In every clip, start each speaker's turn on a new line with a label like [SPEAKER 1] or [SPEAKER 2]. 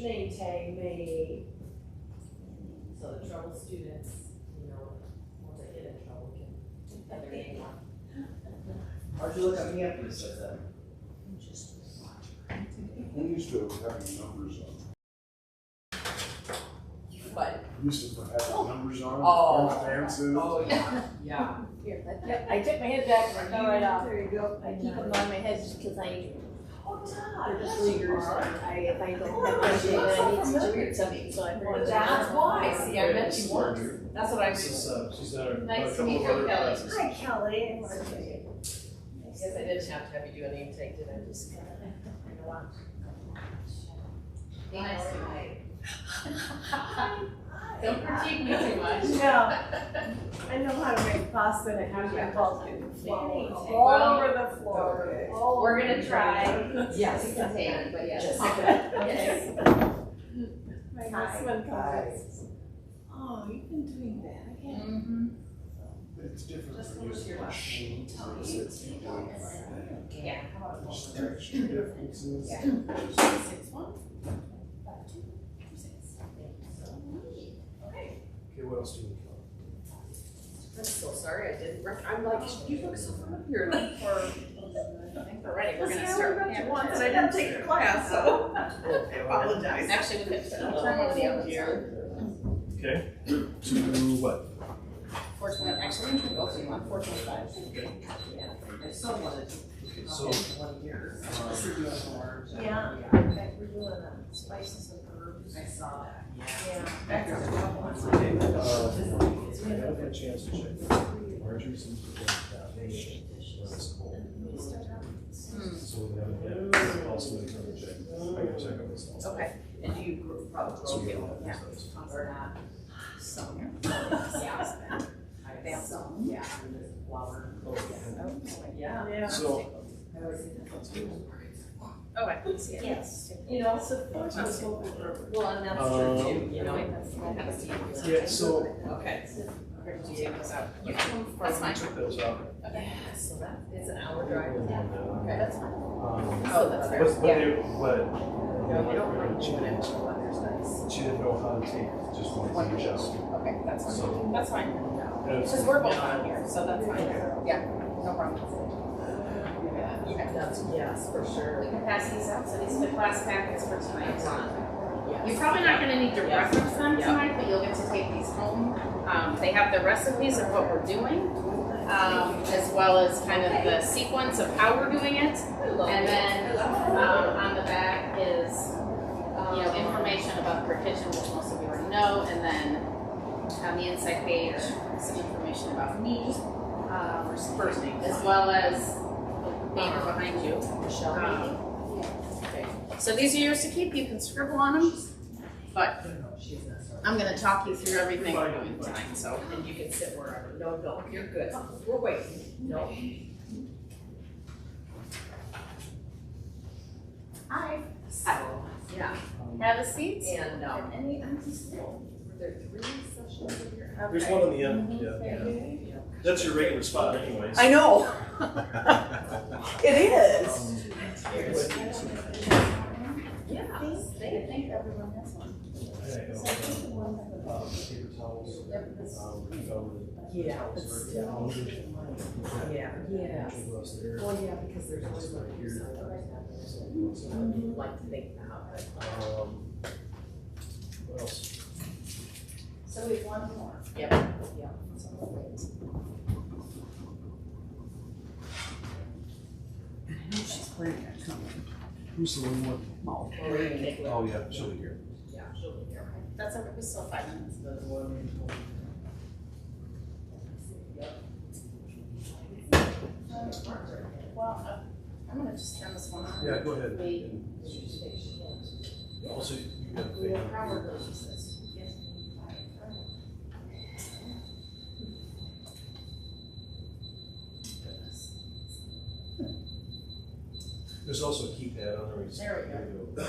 [SPEAKER 1] name tag may, so the troubled students, you know, once they get in trouble, can put their name on.
[SPEAKER 2] How'd you look at me after you said that?
[SPEAKER 3] I'm used to having numbers on.
[SPEAKER 1] But,
[SPEAKER 3] Used to having numbers on.
[SPEAKER 1] Oh.
[SPEAKER 3] Advances.
[SPEAKER 1] oh, yeah, yeah.
[SPEAKER 4] Yeah, I took my head back and I fell right off.
[SPEAKER 1] There you go.
[SPEAKER 4] I keep them on my head just because they're
[SPEAKER 1] Oh, Todd.
[SPEAKER 4] just readers. If I don't have my shit, I need to read something, so I figured
[SPEAKER 1] That's why, see, I met you once. That's what I mean.
[SPEAKER 2] She's done a
[SPEAKER 1] Nice to
[SPEAKER 2] couple
[SPEAKER 1] meet
[SPEAKER 2] of
[SPEAKER 1] you,
[SPEAKER 2] other
[SPEAKER 1] Kelly.
[SPEAKER 2] classes.
[SPEAKER 4] Hi, Kelly.
[SPEAKER 1] Yes, I did have to have you do a name tag, did I just? Nice to meet you. Don't critique me too much.
[SPEAKER 4] No, I know how to make pasta and how to balls
[SPEAKER 1] Well,
[SPEAKER 4] all over the floor.
[SPEAKER 1] okay.
[SPEAKER 4] We're gonna try.
[SPEAKER 1] Yes.
[SPEAKER 4] It's a pain, but yes.
[SPEAKER 1] Yes.
[SPEAKER 4] My husband comes. Oh, you've been doing that again?
[SPEAKER 3] It's different
[SPEAKER 1] Just
[SPEAKER 3] for
[SPEAKER 1] look
[SPEAKER 3] using
[SPEAKER 1] at
[SPEAKER 3] a
[SPEAKER 1] your
[SPEAKER 3] machine.
[SPEAKER 1] Yeah.
[SPEAKER 3] There's texture differences.
[SPEAKER 1] Yeah. 6-1. Okay.
[SPEAKER 2] Okay, what else do you need?
[SPEAKER 1] I'm so sorry, I didn't I'm like, you look so familiar, like for, I think we're ready, we're gonna start.
[SPEAKER 4] met you once and I didn't take the class, so
[SPEAKER 2] I
[SPEAKER 4] apologize.
[SPEAKER 1] Actually, we could turn one of the others.
[SPEAKER 2] Okay, to what?
[SPEAKER 1] 420, actually, we can go to 425. Yeah, I still wanted to.
[SPEAKER 2] Okay, so,
[SPEAKER 1] 1 year.
[SPEAKER 4] Yeah, we're doing spices and herbs.
[SPEAKER 1] I saw that.
[SPEAKER 4] Yeah.
[SPEAKER 2] okay, I haven't had a chance to check. Marjorie seems to think that when it's cold. So we haven't had, also going to check. I can check on this.
[SPEAKER 1] Okay, and do you probably
[SPEAKER 2] So
[SPEAKER 1] grow
[SPEAKER 2] we
[SPEAKER 1] it?
[SPEAKER 2] don't
[SPEAKER 1] Yeah.
[SPEAKER 2] have those.
[SPEAKER 1] Or not? Some. Yeah. I found some, yeah, and there's flour. Yeah.
[SPEAKER 4] Yeah.
[SPEAKER 2] So,
[SPEAKER 1] I always think that's good.
[SPEAKER 5] Oh, I can see it.
[SPEAKER 4] Yes, you know, support was hoping for.
[SPEAKER 1] Well, and that's true too, you know, that's, that has to be.
[SPEAKER 2] yeah, so,
[SPEAKER 1] Okay.
[SPEAKER 5] Do you take those out?
[SPEAKER 1] That's fine.
[SPEAKER 2] check those out.
[SPEAKER 1] Yeah, so that is an hour drive.
[SPEAKER 2] Okay,
[SPEAKER 1] that's fine.
[SPEAKER 2] Oh,
[SPEAKER 1] that's fair.
[SPEAKER 2] but
[SPEAKER 1] Yeah.
[SPEAKER 2] but
[SPEAKER 1] No, you don't mind doing it until weather's nice.
[SPEAKER 2] she didn't know how to take just one each out.
[SPEAKER 1] Okay, that's fine.
[SPEAKER 2] So-
[SPEAKER 1] That's fine.
[SPEAKER 2] And it's-
[SPEAKER 1] Because we're both on here, so that's fine. Yeah, no problem. Yes, for sure.
[SPEAKER 5] We can pass these out, so these are the class packets for tonight.
[SPEAKER 1] Yes.
[SPEAKER 5] You're probably not gonna need to
[SPEAKER 1] Yes.
[SPEAKER 5] reference them
[SPEAKER 1] Yeah.
[SPEAKER 5] tonight, but you'll get to take these home. They have the recipes of what we're doing, as well as kind of the sequence of how we're doing it. And then, on the back is, information about per kitchen, which most of you already know, and then on the inside page, some information about me, first name, as well as the banner behind you. So these are yours to keep, you can scribble on them, but I'm gonna talk you through everything we're doing tonight, so.
[SPEAKER 1] And you can sit wherever. No, you're good. We're waiting. No.
[SPEAKER 5] Hi,
[SPEAKER 1] So, yeah.
[SPEAKER 5] have a seat.
[SPEAKER 1] And, any empty stool? Were there 3 sessions in here?
[SPEAKER 2] There's one on the end, yeah. That's your regular spot anyways.
[SPEAKER 4] I know. It is.
[SPEAKER 1] Yeah.
[SPEAKER 5] I think everyone has one.
[SPEAKER 2] Paper towels.
[SPEAKER 1] Yeah, but still. Yeah. Yes. Well, yeah, because there's always one here. So I'd like to think now, but.
[SPEAKER 2] What else?
[SPEAKER 5] So we have one more.
[SPEAKER 1] Yep. Yeah. So I'll wait.
[SPEAKER 4] She's planning on coming.
[SPEAKER 2] Who's the one?
[SPEAKER 1] Well, we're gonna take a look.
[SPEAKER 2] Oh, yeah, she'll be here.
[SPEAKER 1] Yeah, she'll be here.
[SPEAKER 5] That's okay, we still have 5 minutes. Well, I'm gonna just turn this one on.
[SPEAKER 2] Yeah, go ahead.
[SPEAKER 5] Wait.
[SPEAKER 2] Also, you got
[SPEAKER 5] We will
[SPEAKER 2] a
[SPEAKER 5] probably use this. Goodness.
[SPEAKER 2] There's also a keypad on there.
[SPEAKER 5] There we go.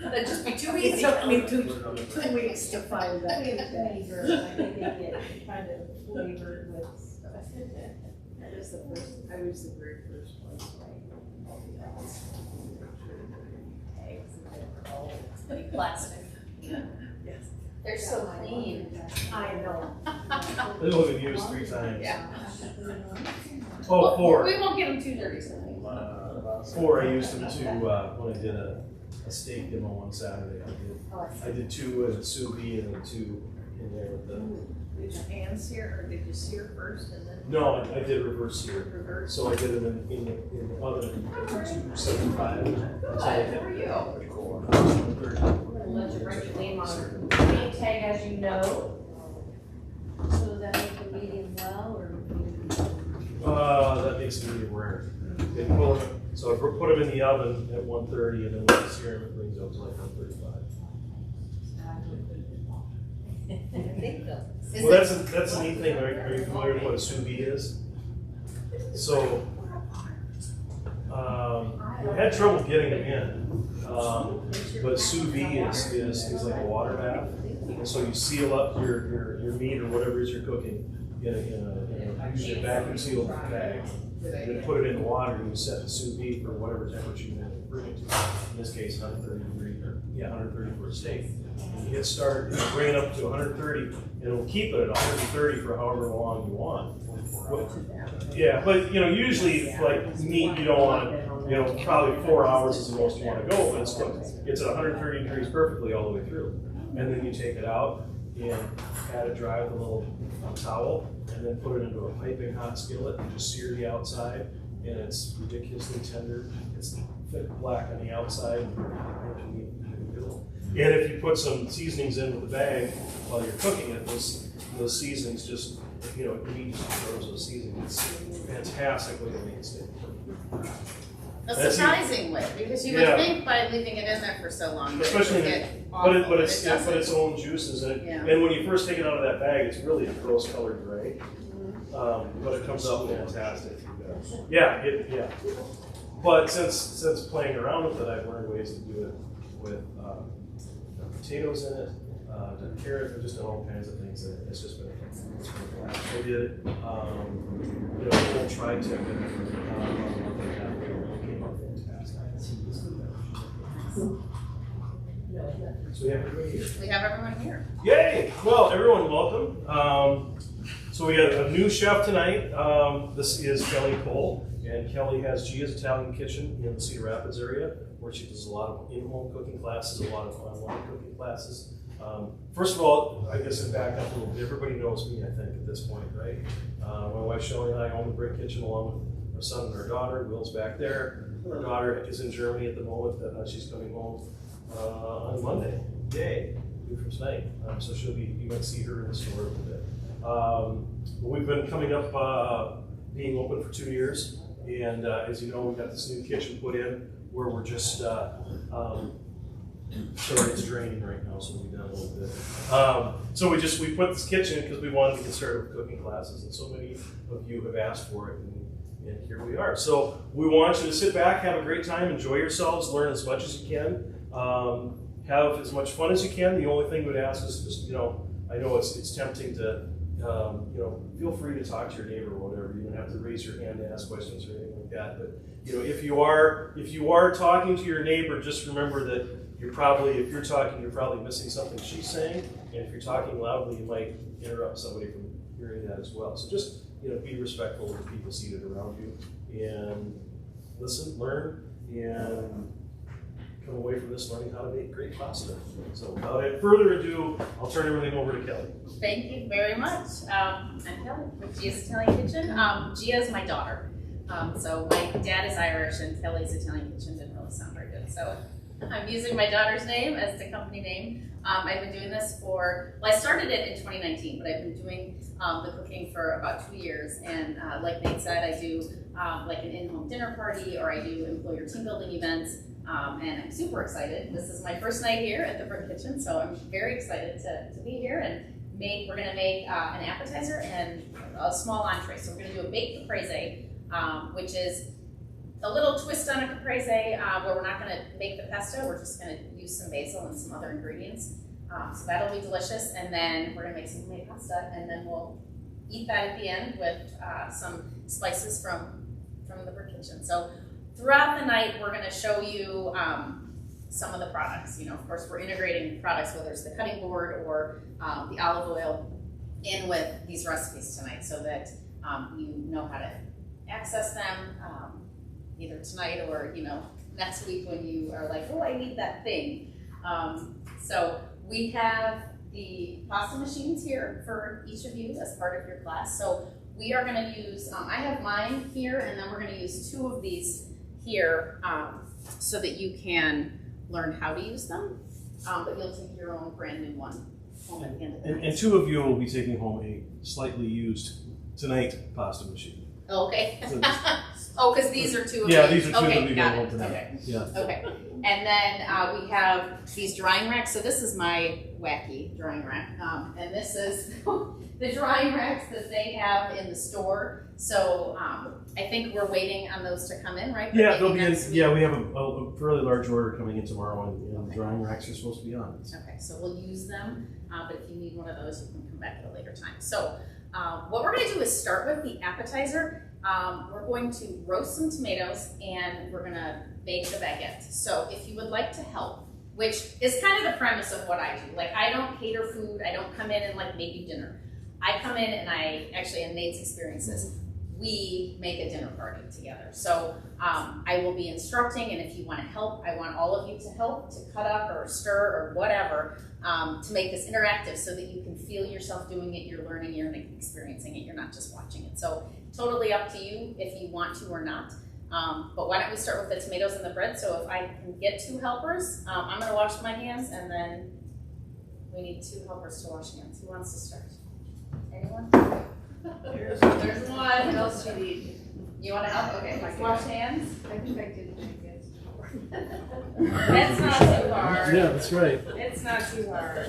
[SPEAKER 1] That'd just be too
[SPEAKER 4] It
[SPEAKER 1] easy.
[SPEAKER 4] took me two
[SPEAKER 2] Go.
[SPEAKER 4] weeks to find that.
[SPEAKER 6] Flavor, I think they get kind of flavored with. That was the first, I was the very first one, so
[SPEAKER 5] Plastic. They're so clean.
[SPEAKER 6] I know.
[SPEAKER 2] They've only been used 3 times.
[SPEAKER 5] Yeah.
[SPEAKER 2] Oh,
[SPEAKER 5] Well,
[SPEAKER 2] 4.
[SPEAKER 5] we won't get them too dirty tonight.
[SPEAKER 2] 4, I used them to, when I did a steak demo on Saturday. I did 2 in a sous vide and then 2 in there with the.
[SPEAKER 6] Did you hand sear, or did you sear first and then?
[SPEAKER 2] No, I did reverse sear.
[SPEAKER 6] Reverse?
[SPEAKER 2] So I did them in the oven at 275.
[SPEAKER 5] Good for you.
[SPEAKER 6] Let you write your name on a name tag as you know. So does that make the medium well or medium?
[SPEAKER 2] That makes it medium rare. So I put them in the oven at 130, and then when I sear them, it brings up to like 135. Well, that's a neat thing. Are you familiar with what a sous vide is? So we had trouble getting them in, but sous vide is like a water bath, and so you seal up your meat or whatever it is you're cooking in a usually a vacuum sealed bag. And then put it in the water and you set the sous vide for whatever temperature you want to bring it to. In this case, 130 for a steak. And you hit start, and you bring it up to 130, and it'll keep it at 130 for however long you want. Yeah, but usually like meat, you don't want it, probably 4 hours is the most you want to go, but it's at 130 degrees perfectly all the way through. And then you take it out and pat it dry with a little towel, and then put it into a piping hot skillet and just sear the outside, and it's ridiculously tender. It's thick black on the outside and crunchy in the middle. And if you put some seasonings in with the bag while you're cooking it, those seasonings just, it immediately throws those seasonings. It's fantastic way to make steak.
[SPEAKER 5] Surprisingly, because you would think by leaving it in there for so long,
[SPEAKER 2] especially, but its own juices in it.
[SPEAKER 5] Yeah.
[SPEAKER 2] And when you first take it out of that bag, it's really a rose-colored gray, but it comes out fantastic. Yeah. But since playing around with it, I've learned ways to do it with potatoes in it, carrot. I've just done all kinds of things. It's just been a blast. I did it. The whole tri-tip. So we have everybody here.
[SPEAKER 5] We have everyone here.
[SPEAKER 2] Yay! Well, everyone, welcome. So we got a new chef tonight. This is Kelly Cole, and Kelly has Gia's Italian Kitchen in the Cedar Rapids area, where she does a lot of in-home cooking classes, a lot of online cooking classes. First of all, I guess to back up a little bit, everybody knows me, I think, at this point, right? My wife Shelley and I own the Brick Kitchen along with our son and our daughter. Will's back there. Our daughter is in Germany at the moment. She's coming home on Monday. Yay! Due from tonight. So you might see her in the store a little bit. But we've been coming up, being open for 2 years, and as you know, we've got this new kitchen put in where we're just. Sorry, it's draining right now, so we'll be down a little bit. So we put this kitchen because we wanted to get started with cooking classes, and so many of you have asked for it, and here we are. So we want you to sit back, have a great time, enjoy yourselves, learn as much as you can, have as much fun as you can. The only thing we'd ask is just, I know it's tempting to, feel free to talk to your neighbor or whatever. You don't have to raise your hand to ask questions or anything like that. But if you are talking to your neighbor, just remember that if you're talking, you're probably missing something she's saying, and if you're talking loudly, you might interrupt somebody from hearing that as well. So just be respectful of the people seated around you, and listen, learn, and come away from this learning how to make great pasta. So without further ado, I'll turn everything over to Kelly.
[SPEAKER 5] Thank you very much. I'm Kelly with Gia's Italian Kitchen. Gia is my daughter. So my dad is Irish, and Kelly's Italian Kitchen didn't really sound very good. So I'm using my daughter's name as the company name. I've been doing this I started it in 2019, but I've been doing the cooking for about 2 years. And like Nate said, I do like an in-home dinner party, or I do employer team building events. And I'm super excited. This is my first night here at the Brick Kitchen, so I'm very excited to be here and we're gonna make an appetizer and a small entree. So we're gonna do a baked caprese, which is a little twist on a caprese where we're not gonna make the pesto, we're just gonna use some basil and some other ingredients. So that'll be delicious, and then we're gonna make some homemade pasta, and then we'll eat that at the end with some spices from the Brick Kitchen. So throughout the night, we're going to show you some of the products. You know, of course, we're integrating products, whether it's the cutting board or the olive oil, in with these recipes tonight, so that you know how to access them either tonight or, you know, next week when you are like, oh, I need that thing. So we have the pasta machines here for each of you as part of your class. So we are going to use, I have mine here, and then we're going to use 2 of these here so that you can learn how to use them, but you'll take your own brand new one home at the end of the night.
[SPEAKER 2] And 2 of you will be taking home a slightly used tonight pasta machine.
[SPEAKER 5] Oh, okay.
[SPEAKER 2] So
[SPEAKER 5] Oh, because these are 2 of
[SPEAKER 2] Yeah,
[SPEAKER 5] these.
[SPEAKER 2] these are 2
[SPEAKER 5] okay,
[SPEAKER 2] that we
[SPEAKER 5] got
[SPEAKER 2] got home
[SPEAKER 5] it.
[SPEAKER 2] tonight.
[SPEAKER 5] Okay.
[SPEAKER 2] Yeah.
[SPEAKER 5] Okay. And then we have these drying racks. So this is my wacky drying rack. And this is the drying racks that they have in the store. So I think we're waiting on those to come in, right? But
[SPEAKER 2] Yeah,
[SPEAKER 5] maybe
[SPEAKER 2] they'll be in,
[SPEAKER 5] next week.
[SPEAKER 2] yeah, we have a fairly large order coming in tomorrow, and drying racks are supposed to be on.
[SPEAKER 5] Okay, so we'll use them, but if you need one of those, you can come back at a later time. So what we're gonna do is start with the appetizer. We're going to roast some tomatoes, and we're gonna bake the baguette. So if you would like to help, which is kind of the premise of what I do. Like, I don't cater food, I don't come in and like make you dinner. I come in and I actually, in Nate's experiences, we make a dinner party together. So I will be instructing, and if you want to help, I want all of you to help, to cut up or stir or whatever, to make this interactive so that you can feel yourself doing it, you're learning, you're experiencing it, you're not just watching it. So totally up to you if you want to or not. But why don't we start with the tomatoes and the bread? So if I can get 2 helpers, I'm gonna wash my hands, and then we need 2 helpers to wash hands. Who wants to start? Anyone? There's one.
[SPEAKER 4] What else do you need?
[SPEAKER 5] You want to help? Okay, let's wash hands.
[SPEAKER 4] I think I did my best.
[SPEAKER 5] It's not too hard.
[SPEAKER 2] Yeah, that's right.
[SPEAKER 5] It's not too hard.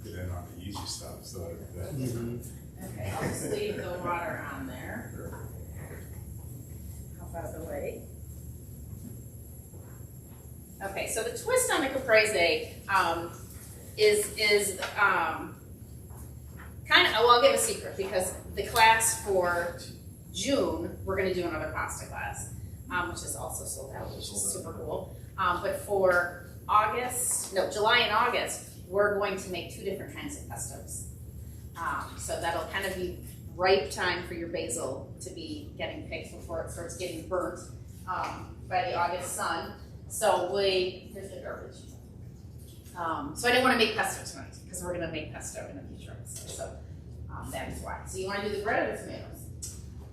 [SPEAKER 3] Get in on the easy stuff, so that.
[SPEAKER 5] Okay, I'll just leave the water on there. Hop out of the way. Okay, so the twist on the caprese is kind of, well, I'll give a secret, because the class for June, we're going to do another pasta class, which is also sold out, which is super cool. But for July and August, we're going to make 2 different kinds of pestos. So that'll kind of be ripe time for your basil to be getting picked before it starts getting burnt by the August sun. So here's the garbage. So I didn't want to make pesto tonight, because we're going to make pesto in a future episode. So that is why. So you want to do the bread or the tomatoes?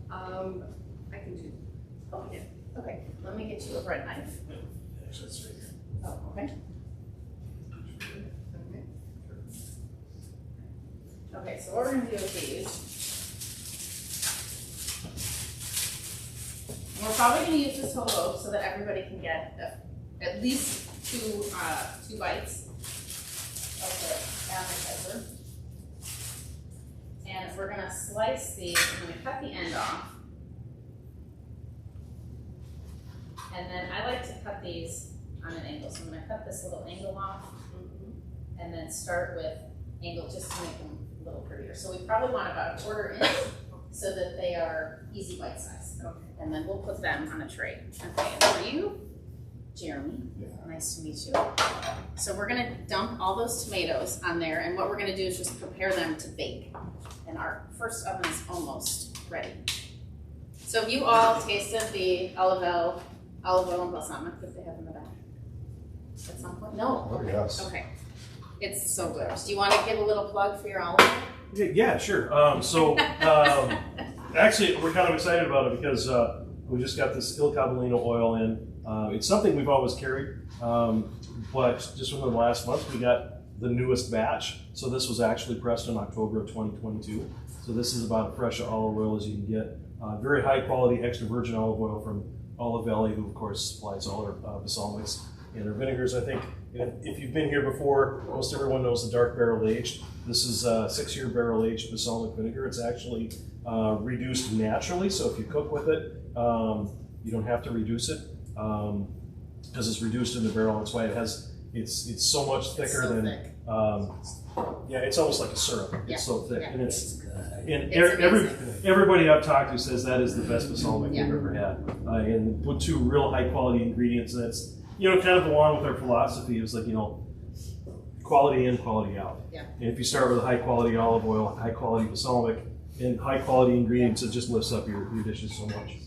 [SPEAKER 4] I can do.
[SPEAKER 5] Okay. Okay. Let me get you a bread knife.
[SPEAKER 2] Actually, it's right here.
[SPEAKER 5] Oh, okay. Okay, so what we're going to do with these, we're probably going to use this whole loaf so that everybody can get at least two bites of the appetizer. And we're going to slice these, I'm going to cut the end off. And then I like to cut these on an angle. So I'm going to cut this little angle off and then start with angle just to make them a little prettier. So we probably want about a 1/4 inch so that they are easy bite size. Okay. And then we'll put them on a tray. Okay, and for you, Jeremy, nice to meet you. So we're gonna dump all those tomatoes on there, and what we're gonna do is just prepare them to bake. And our first oven is almost ready. So have you all tasted the olive oil and balsamic that they have in the back? At some point? No?
[SPEAKER 3] Oh, yes.
[SPEAKER 5] Okay. It's so good. Do you want to give a little plug for your olive oil?
[SPEAKER 2] Yeah, sure. Actually, we're kind of excited about it because we just got this Il Cavallino oil in. It's something we've always carried, but just within the last month, we got the newest batch. So this was actually pressed in October of 2022. So this is about as fresh olive oil as you can get. Very high quality extra virgin olive oil from Olive Valley, who of course supplies all our balsamics and our vinegars. I think if you've been here before, most everyone knows the dark barrel aged. This is a 6-year barrel aged balsamic vinegar. It's actually reduced naturally, so if you cook with it, you don't have to reduce it because it's reduced in the barrel. That's why it's so much thicker than Yeah, it's almost like a syrup.
[SPEAKER 5] Yeah.
[SPEAKER 2] It's so thick,
[SPEAKER 5] Yeah.
[SPEAKER 2] and it's and
[SPEAKER 5] It's
[SPEAKER 2] everybody I've talked to says that is the best balsamic
[SPEAKER 5] Yeah.
[SPEAKER 2] they've ever had, and put two real high quality ingredients. And it's kind of along with our philosophy. It was like quality in, quality out.
[SPEAKER 5] Yeah.
[SPEAKER 2] And if you start with a high quality olive oil, high quality balsamic, and high quality ingredients, it just lifts up your dishes so much.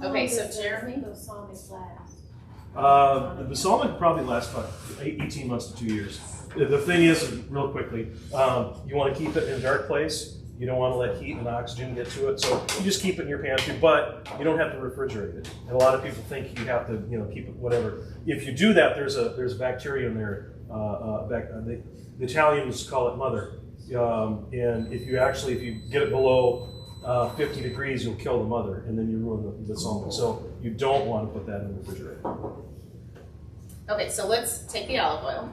[SPEAKER 5] Okay, so Jeremy?
[SPEAKER 6] Balsamic last.
[SPEAKER 2] The balsamic probably lasts about 18 months to 2 years. The thing is, real quickly, you want to keep it in a dark place. You don't want to let heat and oxygen get to it, so you just keep it in your pantry, but you don't have to refrigerate it. And a lot of people think you have to, keep it whatever. If you do that, there's a bacteria in there. The Italians call it mother, and if you get it below 50 degrees, you'll kill the mother, and then you ruin the salmon. So you don't want to put that in the refrigerator.
[SPEAKER 5] Okay, so let's take the olive oil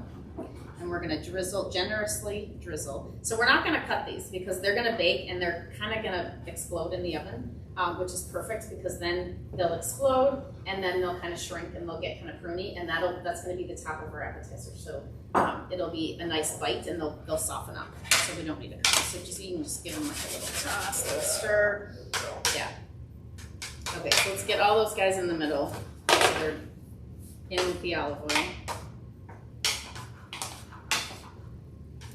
[SPEAKER 5] and we're gonna generously drizzle. So we're not gonna cut these because they're gonna bake and they're kind of gonna explode in the oven, which is perfect because then they'll explode and then they'll kind of shrink and they'll get kind of pruny, and that's gonna be the top of our appetizer. So it'll be a nice bite and they'll soften up. So we don't need to cut them. So you can just give them like a little toss, a little stir. Yeah. Okay, so let's get all those guys in the middle. So they're in with the olive oil.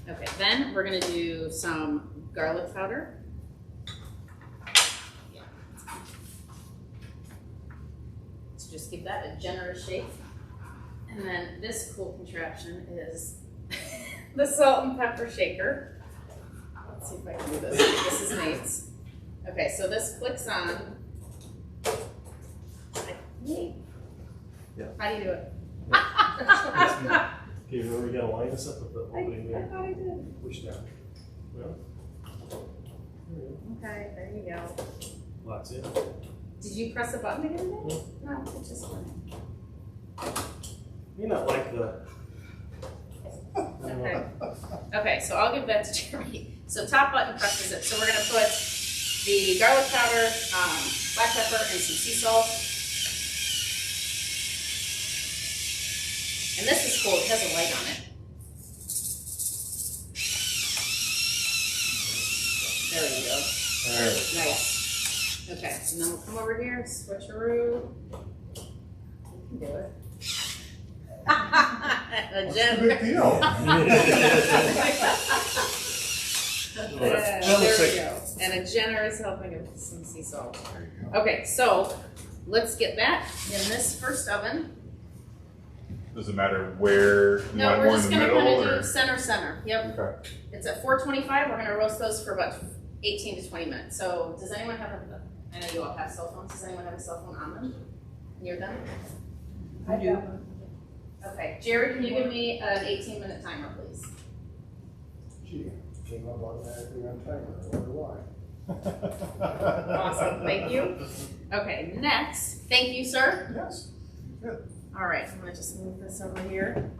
[SPEAKER 5] Okay, then we're gonna do some garlic powder. Yeah. So just give that a generous shake. And then this cool contraption is the salt and pepper shaker. Let's see if I can do this. This is Nate's. Okay, so this clicks on. Nate.
[SPEAKER 2] Yeah.
[SPEAKER 5] How do you do it?
[SPEAKER 2] Okay, remember you gotta line this up with the opening
[SPEAKER 5] I
[SPEAKER 2] there.
[SPEAKER 5] thought I did.
[SPEAKER 2] Push down. Well,
[SPEAKER 5] Okay, there you go.
[SPEAKER 2] lots in.
[SPEAKER 5] Did you press a button again? No, it just went.
[SPEAKER 2] You're not like the.
[SPEAKER 5] Okay. Okay, so I'll give that to Jeremy. So top button presses it. So we're gonna put the garlic powder, black pepper, and some sea salt. And this is cool, it has a light on it. There we go.
[SPEAKER 2] Alright.
[SPEAKER 5] Nice. Okay, and then we'll come over here, switcheroo. You can do it. A
[SPEAKER 3] Big deal.
[SPEAKER 5] there we go. And a generous helping of some sea salt.
[SPEAKER 3] There you go.
[SPEAKER 5] Okay, so let's get that in this first oven.
[SPEAKER 3] Does it matter where you
[SPEAKER 5] No,
[SPEAKER 3] want
[SPEAKER 5] we're
[SPEAKER 3] more in
[SPEAKER 5] just
[SPEAKER 3] the
[SPEAKER 5] gonna
[SPEAKER 3] middle
[SPEAKER 5] kind of
[SPEAKER 3] or?
[SPEAKER 5] do center. Yep.
[SPEAKER 3] Okay.
[SPEAKER 5] It's at 425. We're gonna roast those for about 18 to 20 minutes. So does anyone have I know you all have cell phones. Does anyone have a cell phone on them? You're done?
[SPEAKER 4] I do.
[SPEAKER 5] Okay. Jerry, can you give me an 18-minute timer, please?
[SPEAKER 7] Gee, came up automatically on timer, I wonder why.
[SPEAKER 5] Awesome, thank you. Okay, next, thank you, sir.
[SPEAKER 3] Yes. Good.
[SPEAKER 5] All right, I'm gonna just move this over here.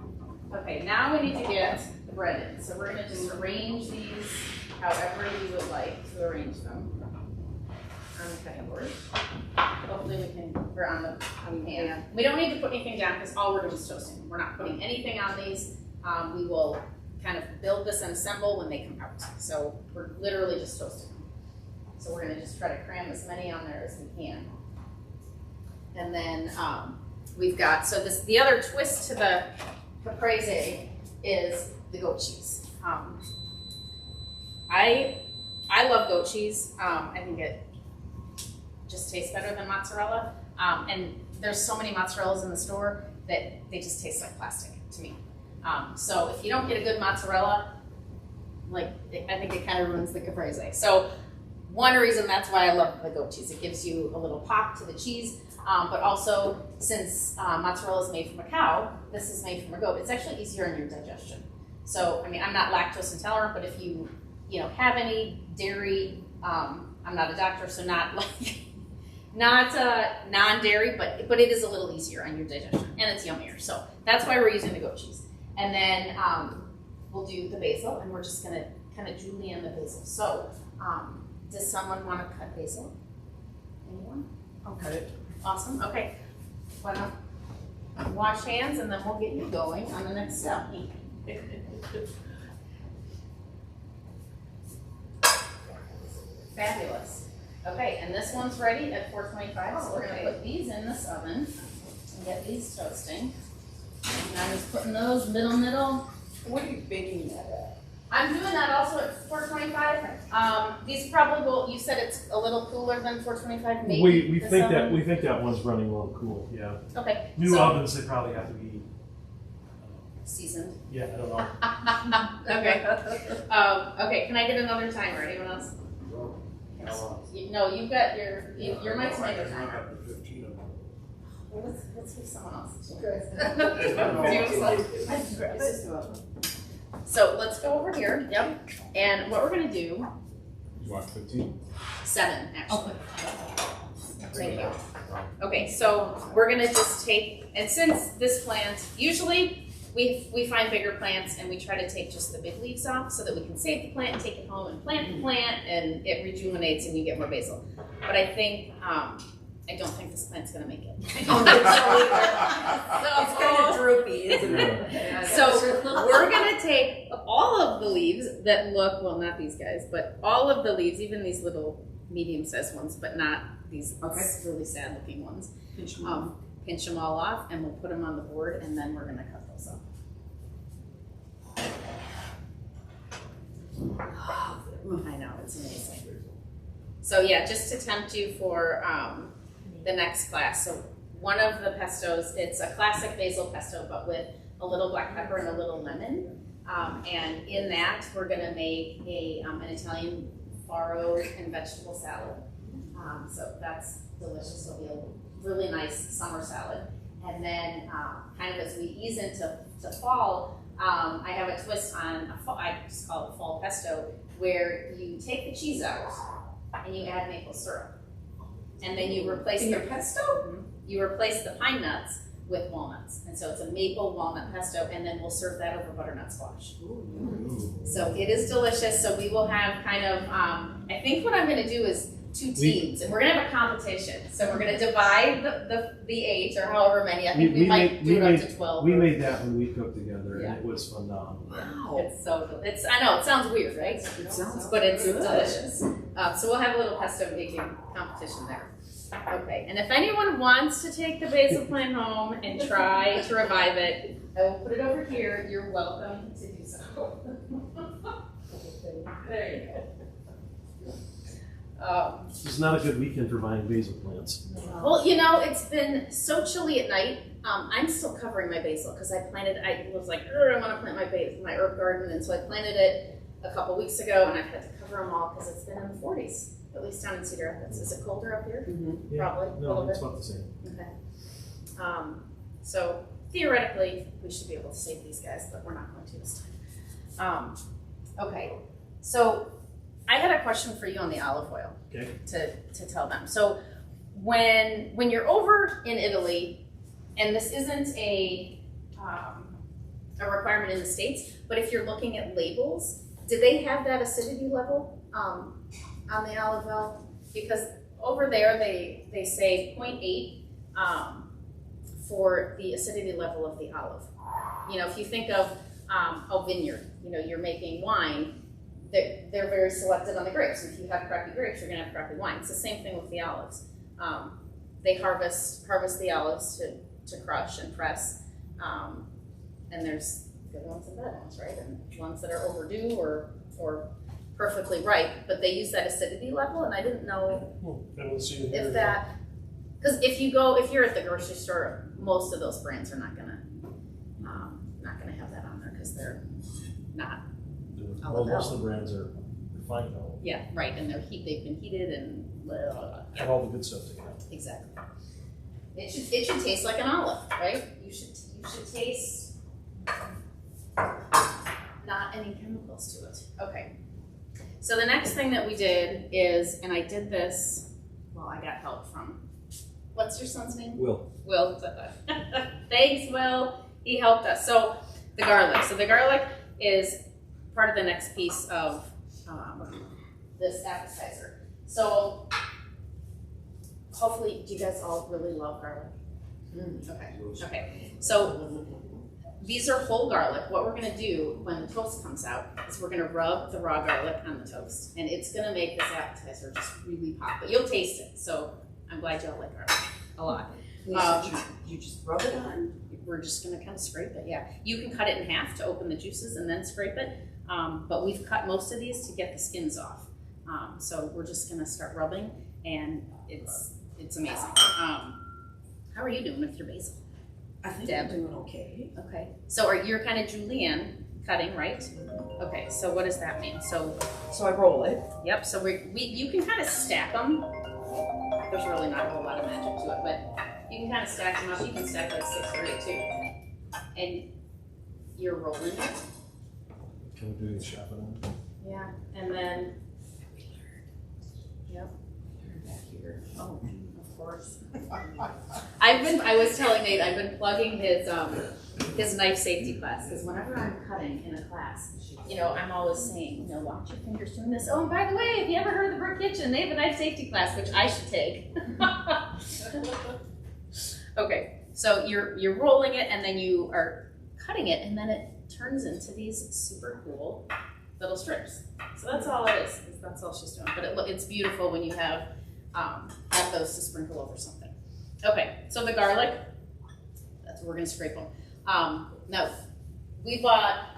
[SPEAKER 5] Okay, now we need to get the bread in. So we're gonna just arrange these however you would like to arrange them on the cutting board. Hopefully we can, or on the pan. We don't need to put anything down because all we're doing is toasting. We're not putting anything on these. We will kind of build this and assemble when they come out. So we're literally just toasting them. So we're gonna just try to cram as many on there as we can. And then we've got, so the other twist to the caprese is the goat cheese. I love goat cheese. I think it just tastes better than mozzarella. And there's so many mozzarellas in the store that they just taste like plastic to me. So if you don't get a good mozzarella, I think it kind of ruins the caprese. So one reason that's why I love the goat cheese. It gives you a little pop to the cheese, but also since mozzarella is made from a cow, this is made from a goat. It's actually easier on your digestion. So, I mean, I'm not lactose intolerant, but if you have any dairy, I'm not a doctor, so not non-dairy, but it is a little easier on your digestion, and it's yummier. So that's why we're using the goat cheese. And then we'll do the basil, and we're just gonna kind of julienne the basil. So does someone want to cut basil? Anyone?
[SPEAKER 1] Okay.
[SPEAKER 5] Awesome, okay. Why not wash hands, and then we'll get you going on the next step. Fabulous. Okay, and this one's ready at 425, so we're gonna put these in this oven and get these toasting. And I'm just putting those middle.
[SPEAKER 4] What are you baking that at?
[SPEAKER 5] I'm doing that also at 425. These probably will, you said it's a little cooler than 425, maybe?
[SPEAKER 2] We
[SPEAKER 5] this
[SPEAKER 2] think
[SPEAKER 5] oven?
[SPEAKER 2] that one's running a little cool, yeah.
[SPEAKER 5] Okay.
[SPEAKER 2] New
[SPEAKER 5] so-
[SPEAKER 2] ovens, they probably have to be,
[SPEAKER 5] Seasoned.
[SPEAKER 2] yeah, I don't know.
[SPEAKER 5] Okay. Okay, can I get another timer? Anyone else? No, you've got your mic's my timer. Well, let's give someone else. So let's go over here. Yep. And what we're gonna do,
[SPEAKER 3] You want 15?
[SPEAKER 5] 7 actually. Thank you. Okay, so we're gonna just take, and since this plant, usually we find bigger plants and we try to take just the big leaves off so that we can save the plant and take it home and plant the plant and it rejuvenates and you get more basil. But I think, I don't think this plant's gonna make it.
[SPEAKER 4] It's kind of droopy, isn't it?
[SPEAKER 5] So we're gonna take all of the leaves that look, well, not these guys, but all of the leaves, even these little medium-sized ones, but not these really sad-looking ones. Pinch them all off, and we'll put them on the board, and then we're gonna cut those up. I know, it's amazing. So yeah, just to tempt you for the next class. So one of the pestos, it's a classic basil pesto, but with a little black pepper and a little lemon. And in that, we're gonna make an Italian farro and vegetable salad. So that's delicious. It'll be a really nice summer salad. And then kind of as we ease into fall, I have a twist on, I just call it fall pesto, where you take the cheese out and you add maple syrup. And then you replace
[SPEAKER 4] In your pesto?
[SPEAKER 5] You replace the pine nuts with walnuts. And so it's a maple walnut pesto, and then we'll serve that over butternut squash. So it is delicious. So we will have kind of, I think what I'm gonna do is 2 teams, and we're gonna have a competition. So we're gonna divide the 8 or however many. I think we might do it up to 12.
[SPEAKER 2] We made that when we cooked together,
[SPEAKER 5] Yeah.
[SPEAKER 2] and it was phenomenal.
[SPEAKER 4] Wow.
[SPEAKER 5] It's I know, it sounds weird, right?
[SPEAKER 4] It sounds
[SPEAKER 5] But it's
[SPEAKER 4] good.
[SPEAKER 5] delicious. So we'll have a little pesto making competition there. Okay, and if anyone wants to take the basil plant home and try to revive it, I will put it over here. You're welcome to do so. There you go.
[SPEAKER 2] This is not a good weekend for buying basil plants.
[SPEAKER 5] Well, you know, it's been so chilly at night. I'm still covering my basil because I was like, I want to plant my herb garden, and so I planted it a couple weeks ago, and I've had to cover them all because it's been in the 40s, at least down in Cedar Rapids. Is it colder up here?
[SPEAKER 2] Yeah.
[SPEAKER 5] Probably a
[SPEAKER 2] No,
[SPEAKER 5] little
[SPEAKER 2] it's
[SPEAKER 5] bit.
[SPEAKER 2] about the same.
[SPEAKER 5] Okay. So theoretically, we should be able to save these guys, but we're not going to this time. Okay, so I had a question for you on the olive oil.
[SPEAKER 2] Okay.
[SPEAKER 5] To tell them. So when you're over in Italy, and this isn't a requirement in the States, but if you're looking at labels, do they have that acidity level on the olive oil? Because over there they say 0.8 for the acidity level of the olive. You know, if you think of a vineyard, you know, you're making wine, they're very selective on the grapes. If you have crappy grapes, you're gonna have crappy wine. It's the same thing with the olives. They harvest the olives to crush and press, and there's good ones and bad ones, right? And ones that are overdue or perfectly ripe, but they use that acidity level, and I didn't know
[SPEAKER 2] I don't see it here.
[SPEAKER 5] if that, because if you're at the grocery store, most of those brands are not gonna have that on there because they're not.
[SPEAKER 2] Well, most of the brands are refined olive.
[SPEAKER 5] Yeah, right, and they've been heated and blah, blah, blah.
[SPEAKER 2] Have all the good stuff together.
[SPEAKER 5] Exactly. It should taste like an olive, right? You should taste not any chemicals to it. Okay. So the next thing that we did is, and I did this, well, I got help from, what's your son's name?
[SPEAKER 2] Will.
[SPEAKER 5] Will. Thanks, Will. He helped us. So the garlic. So the garlic is part of the next piece of this appetizer. So hopefully, do you guys all really love garlic? Okay. Okay. So these are whole garlic. What we're gonna do when the toast comes out is we're gonna rub the raw garlic on the toast, and it's gonna make this appetizer just really pop. But you'll taste it, so I'm glad y'all like garlic a lot.
[SPEAKER 1] You just rub it on?
[SPEAKER 5] We're just gonna kind of scrape it, yeah. You can cut it in half to open the juices and then scrape it, but we've cut most of these to get the skins off. So we're just gonna start rubbing, and it's amazing. How are you doing with your basil?
[SPEAKER 1] I think
[SPEAKER 5] Deb?
[SPEAKER 1] I'm doing okay.
[SPEAKER 5] Okay, so you're kind of julienne cutting, right? Okay, so what does that mean? So
[SPEAKER 1] I roll it.
[SPEAKER 5] yep, so you can kind of stack them. There's really not a whole lot of magic to it, but you can kind of stack them up. You can stack like 6 or 8 too. And you're rolling it.
[SPEAKER 2] Can we do the shopping?
[SPEAKER 5] Yeah, and then, yep.
[SPEAKER 1] Turn back here. Oh, of course.
[SPEAKER 5] I was telling Nate, I've been plugging his knife safety class, because whenever I'm cutting in a class, I'm always saying, watch your fingers doing this. Oh, and by the way, if you ever heard of the Brick Kitchen, they have a knife safety class, which I should take. Okay, so you're rolling it, and then you are cutting it, and then it turns into these super cool little strips. So that's all it is. That's all she's doing. But it's beautiful when you have those to sprinkle over something. Okay, so the garlic, that's what we're gonna scrape them. Now, we bought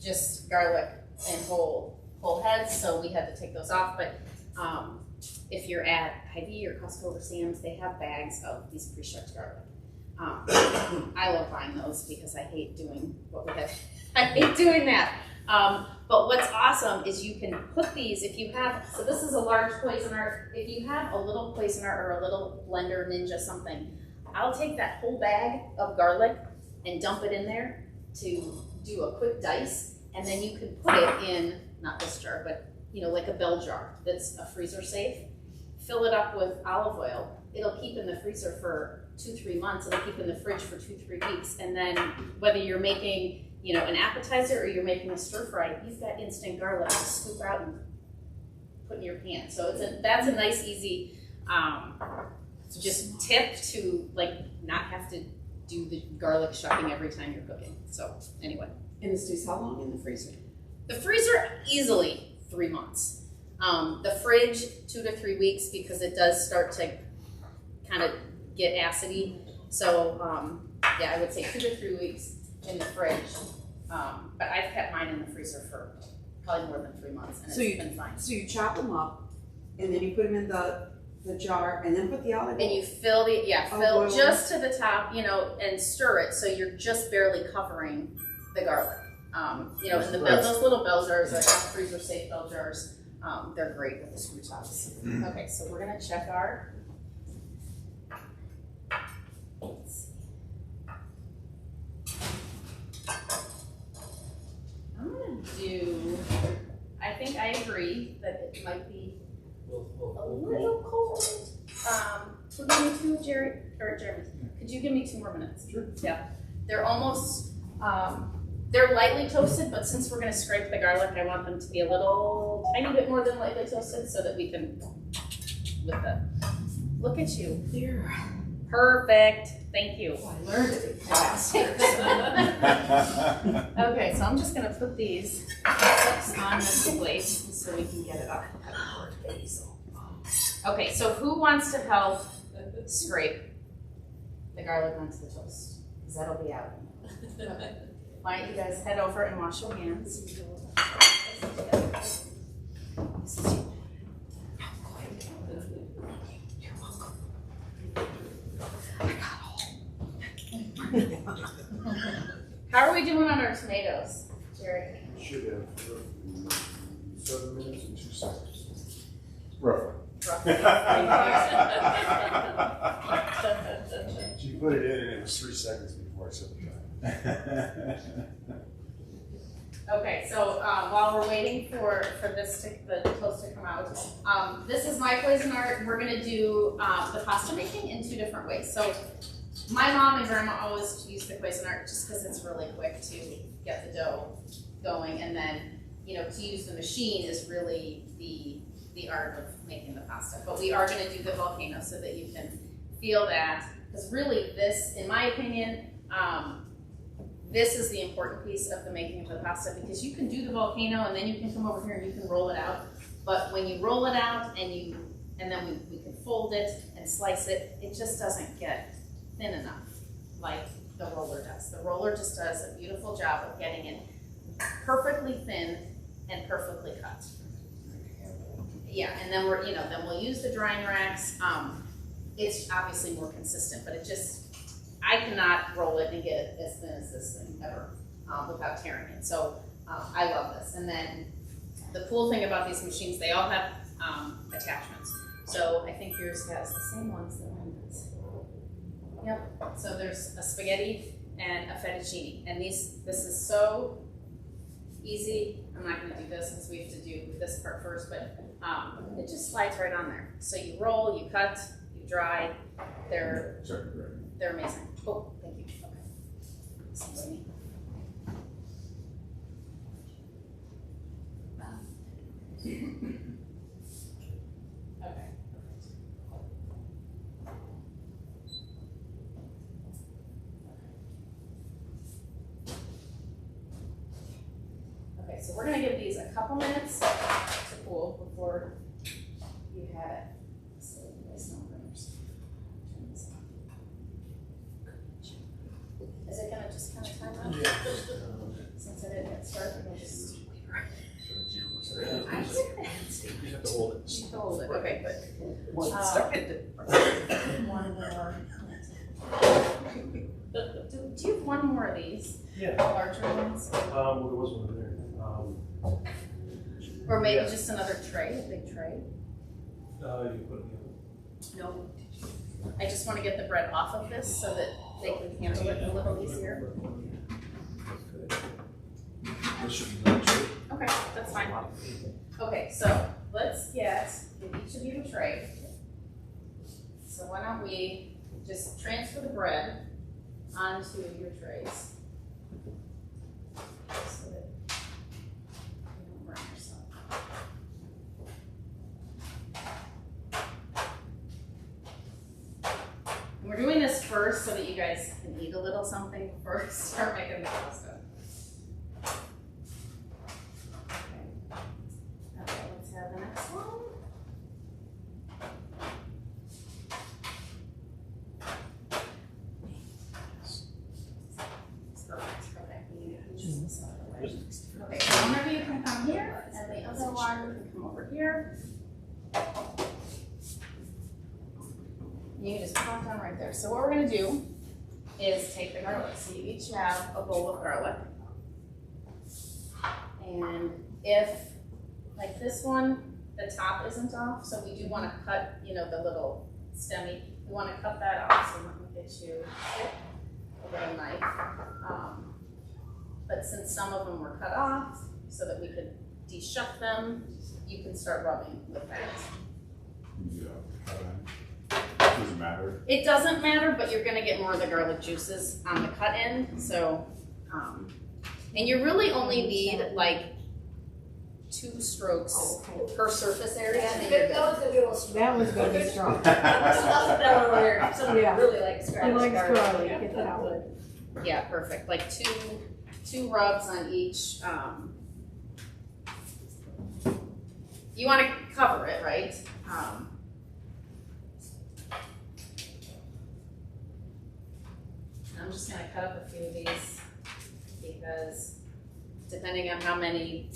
[SPEAKER 5] just garlic and whole heads, so we had to take those off. But if you're at Hy-Vee or Costco or Sam's, they have bags of these pre-shucked garlic. I love buying those because I hate doing what we have. I hate doing that. But what's awesome is you can put these, if you have, so this is a large Cuisinart, if you have a little Cuisinart or a little blender, Ninja something, I'll take that whole bag of garlic and dump it in there to do a quick dice, and then you can put it in, not this jar, but like a bell jar that's a freezer safe. Fill it up with olive oil. It'll keep in the freezer for 2-3 months. It'll keep in the fridge for 2-3 weeks. And then whether you're making, an appetizer or you're making a stir fry, you've got instant garlic to scoop out and put in your pan. So that's a nice, easy, just tip to not have to do the garlic shucking every time you're cooking. So anyway.
[SPEAKER 1] And it stays how long in the freezer?
[SPEAKER 5] The freezer, easily 3 months. The fridge, 2 to 3 weeks, because it does start to kind of get acidy. So yeah, I would say 2 to 3 weeks in the fridge. But I've kept mine in the freezer for probably more than 3 months, and it's been fine.
[SPEAKER 1] So you chop them up, and then you put them in the jar, and then put the olive oil.
[SPEAKER 5] And you fill fill
[SPEAKER 1] oil.
[SPEAKER 5] Just to the top, and stir it so you're just barely covering the garlic. And those little bell jars are freezer safe bell jars. They're great with the screw tops. Okay, so we're gonna check our. Let's see. I'm gonna do. I think I agree that it might be a little cold. Could you give me 2, Jeremy? Could you give me 2 more minutes?
[SPEAKER 7] Sure.
[SPEAKER 5] Yeah, they're almost. They're lightly toasted, but since we're going to scrape the garlic, I want them to be a little tiny bit more than lightly toasted so that we can, look at you.
[SPEAKER 1] There.
[SPEAKER 5] Perfect. Thank you.
[SPEAKER 1] Oh, I learned it in class.
[SPEAKER 5] Okay, so I'm just going to put these clips on this plate so we can get it up. Okay, so who wants to help scrape the garlic onto the toast? Because that'll be out. Why don't you guys head over and wash your hands?
[SPEAKER 1] You're welcome.
[SPEAKER 5] How are we doing on our tomatoes, Jerry?
[SPEAKER 7] Should have 7 minutes and 2 seconds. Roughly. She put it in and it was 3 seconds before I said the time.
[SPEAKER 5] Okay, so while we're waiting for the toast to come out, this is my Cuisinart. We're gonna do the pasta making in 2 different ways. So my mom and grandma always use the Cuisinart just because it's really quick to get the dough going, and then to use the machine is really the art of making the pasta. But we are gonna do the volcano so that you can feel that, because really this, in my opinion, this is the important piece of the making of the pasta, because you can do the volcano and then you can come over here and you can roll it out. But when you roll it out and then we can fold it and slice it, it just doesn't get thin enough like the roller does. The roller just does a beautiful job of getting it perfectly thin and perfectly cut. Yeah, and then then we'll use the drying racks. It's obviously more consistent, but I cannot roll it and get it as thin as this thing ever without tearing it. So I love this. And then the cool thing about these machines, they all have attachments. So I think yours has the same ones that mine does. Yep. So there's a spaghetti and a fettuccine, and this is so easy. I'm not going to do this since we have to do this part first, but it just slides right on there. So you roll, you cut, you dry. They're amazing. Oh, thank you. Okay. Excuse me. Okay. Okay, so we're going to give these a couple minutes to cool before you have it. So you guys know burners. Turn this on. Is it going to just kind of time out?
[SPEAKER 2] Yeah.
[SPEAKER 5] Since I didn't get started, we'll just.
[SPEAKER 2] You have to hold it.
[SPEAKER 5] You have to hold it. Okay, good.
[SPEAKER 1] One
[SPEAKER 5] One more. Do you have one more of these?
[SPEAKER 2] Yeah.
[SPEAKER 5] Larger ones?
[SPEAKER 2] Well, there was one there.
[SPEAKER 5] Or maybe
[SPEAKER 2] Yeah.
[SPEAKER 5] just another tray, a big tray?
[SPEAKER 2] You put it in.
[SPEAKER 5] No. I just want to get the bread off of this so that they can handle it a little easier.
[SPEAKER 2] This should be nice.
[SPEAKER 5] Okay, that's fine. Okay, so let's give each of you a tray. So why don't we just transfer the bread onto your trays so that you don't burn yourself. And we're doing this first so that you guys can eat a little something before we start making the pasta. Okay, let's have the next one. Okay, so one of you can come here, and the other one can come over here. You can just plop down right there. So what we're gonna do is take the garlic. So you each have a bowl of garlic. And if, like this one, the top isn't off, so we do wanna cut, the little stemmy, we wanna cut that off. So let me get you a little knife. But since some of them were cut off so that we could de-shuck them, you can start rubbing with that.
[SPEAKER 3] Doesn't matter.
[SPEAKER 5] It doesn't matter, but you're gonna get more of the garlic juices on the cut end, so, and you really only need like 2 strokes per surface area. And then you're
[SPEAKER 6] That
[SPEAKER 5] good.
[SPEAKER 6] was gonna be a little strong.
[SPEAKER 4] That was gonna be strong.
[SPEAKER 6] That one over here, somebody
[SPEAKER 4] Yeah.
[SPEAKER 6] really likes
[SPEAKER 4] He
[SPEAKER 6] garlic.
[SPEAKER 4] likes garlic, get that out.
[SPEAKER 5] Yeah, perfect, like two rubs on each, you wanna cover it, right? I'm just gonna cut up a few of these because depending on how many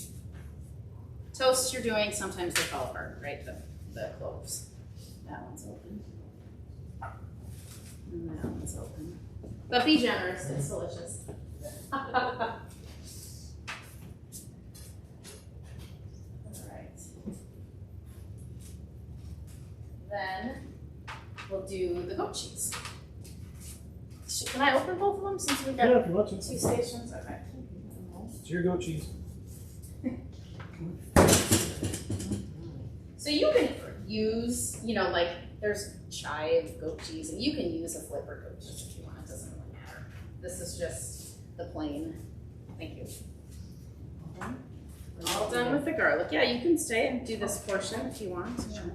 [SPEAKER 5] toasts you're doing, sometimes they fall apart, right? The cloves. That one's open. And that one's open. But be generous, it's delicious. Alright. Then we'll do the goat cheese. Can I open both of them since we've got
[SPEAKER 2] Yeah, if you want to.
[SPEAKER 5] 2 stations? Okay.
[SPEAKER 2] It's your goat cheese.
[SPEAKER 5] So you can use, like there's chive goat cheese, and you can use a flavored goat cheese if you want. It doesn't really matter. This is just the plain. Thank you. All done with the garlic. Yeah, you can stay and do this portion if you want. Yeah.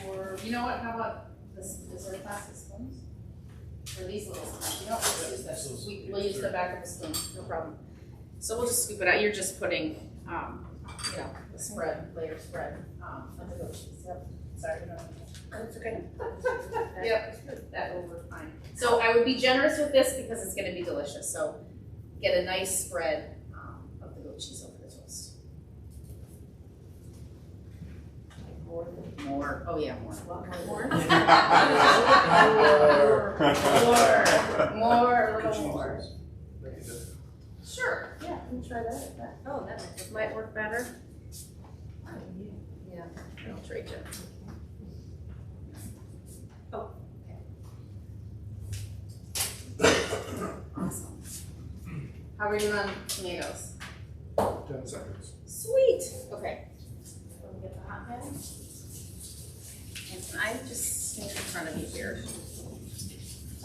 [SPEAKER 5] Or, you know what, how about this, is there plastic spoons? Or these little spoons, you know, let's use this, we'll use the back of the spoon, no problem. So we'll just scoop it out, you're just putting, you know, the spread, layer spread, of the goat cheese, yep, sorry, no. That's okay. Yep, that will work fine. So I would be generous with this because it's gonna be delicious, so get a nice spread, of the goat cheese over the toast. More, oh yeah, more. More, a little more. Sure, yeah, we can try that. Oh, that might work better. Yeah, I'll trade you. Oh. Awesome. How are we doing on tomatoes?
[SPEAKER 7] 10 seconds.
[SPEAKER 5] Sweet. Okay. So we get the hot pan. And can I just stand in front of you here?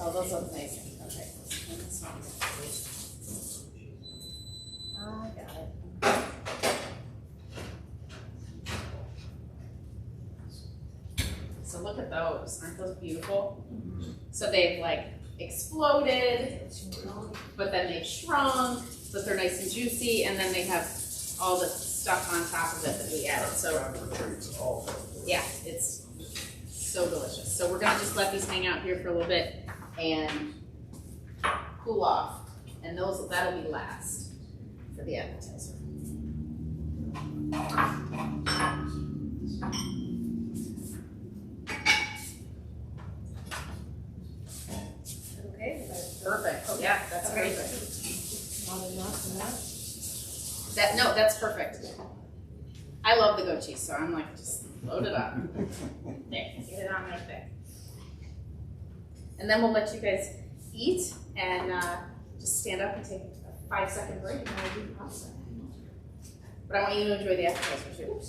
[SPEAKER 5] Oh, those look amazing. Okay. And this one. I got it. So look at those. Aren't those beautiful? So they've like exploded, but then they've shrunk, but they're nice and juicy, and then they have all the stuff on top of it that we added. So yeah, it's so delicious. So we're gonna just let these hang out here for a little bit and cool off, and that'll be last for the appetizer. Okay, perfect. Oh, yeah, that's great. No, that's perfect. I love the goat cheese, so I'm like, just load it up. There, get it on right there. And then we'll let you guys eat and just stand up and take a 5-second break, and then we'll do the pasta. But I want you to enjoy the appetizer too.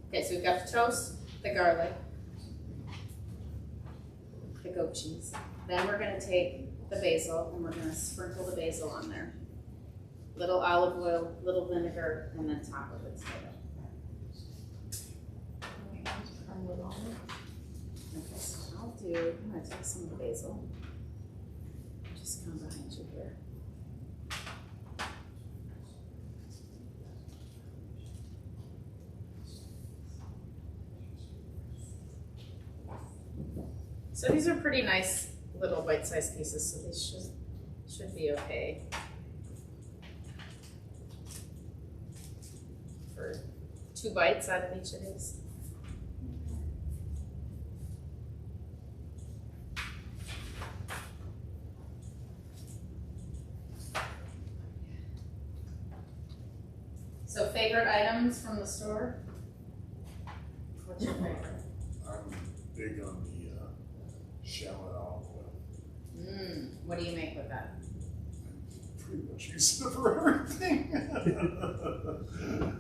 [SPEAKER 5] Okay, so we've got the toast, the garlic, the goat cheese. Then we're gonna take the basil and we're gonna sprinkle the basil on there. Little olive oil, little vinegar, and then top of it tomato. Okay, so I'm gonna take some of the basil. Just come behind you here. So these are pretty nice little bite-sized pieces, so these should be okay for 2 bites out of each of these. So favorite items from the store? What's your favorite?
[SPEAKER 7] I'm big on the shallot olive oil.
[SPEAKER 5] What do you make with that?
[SPEAKER 7] I pretty much use it for everything.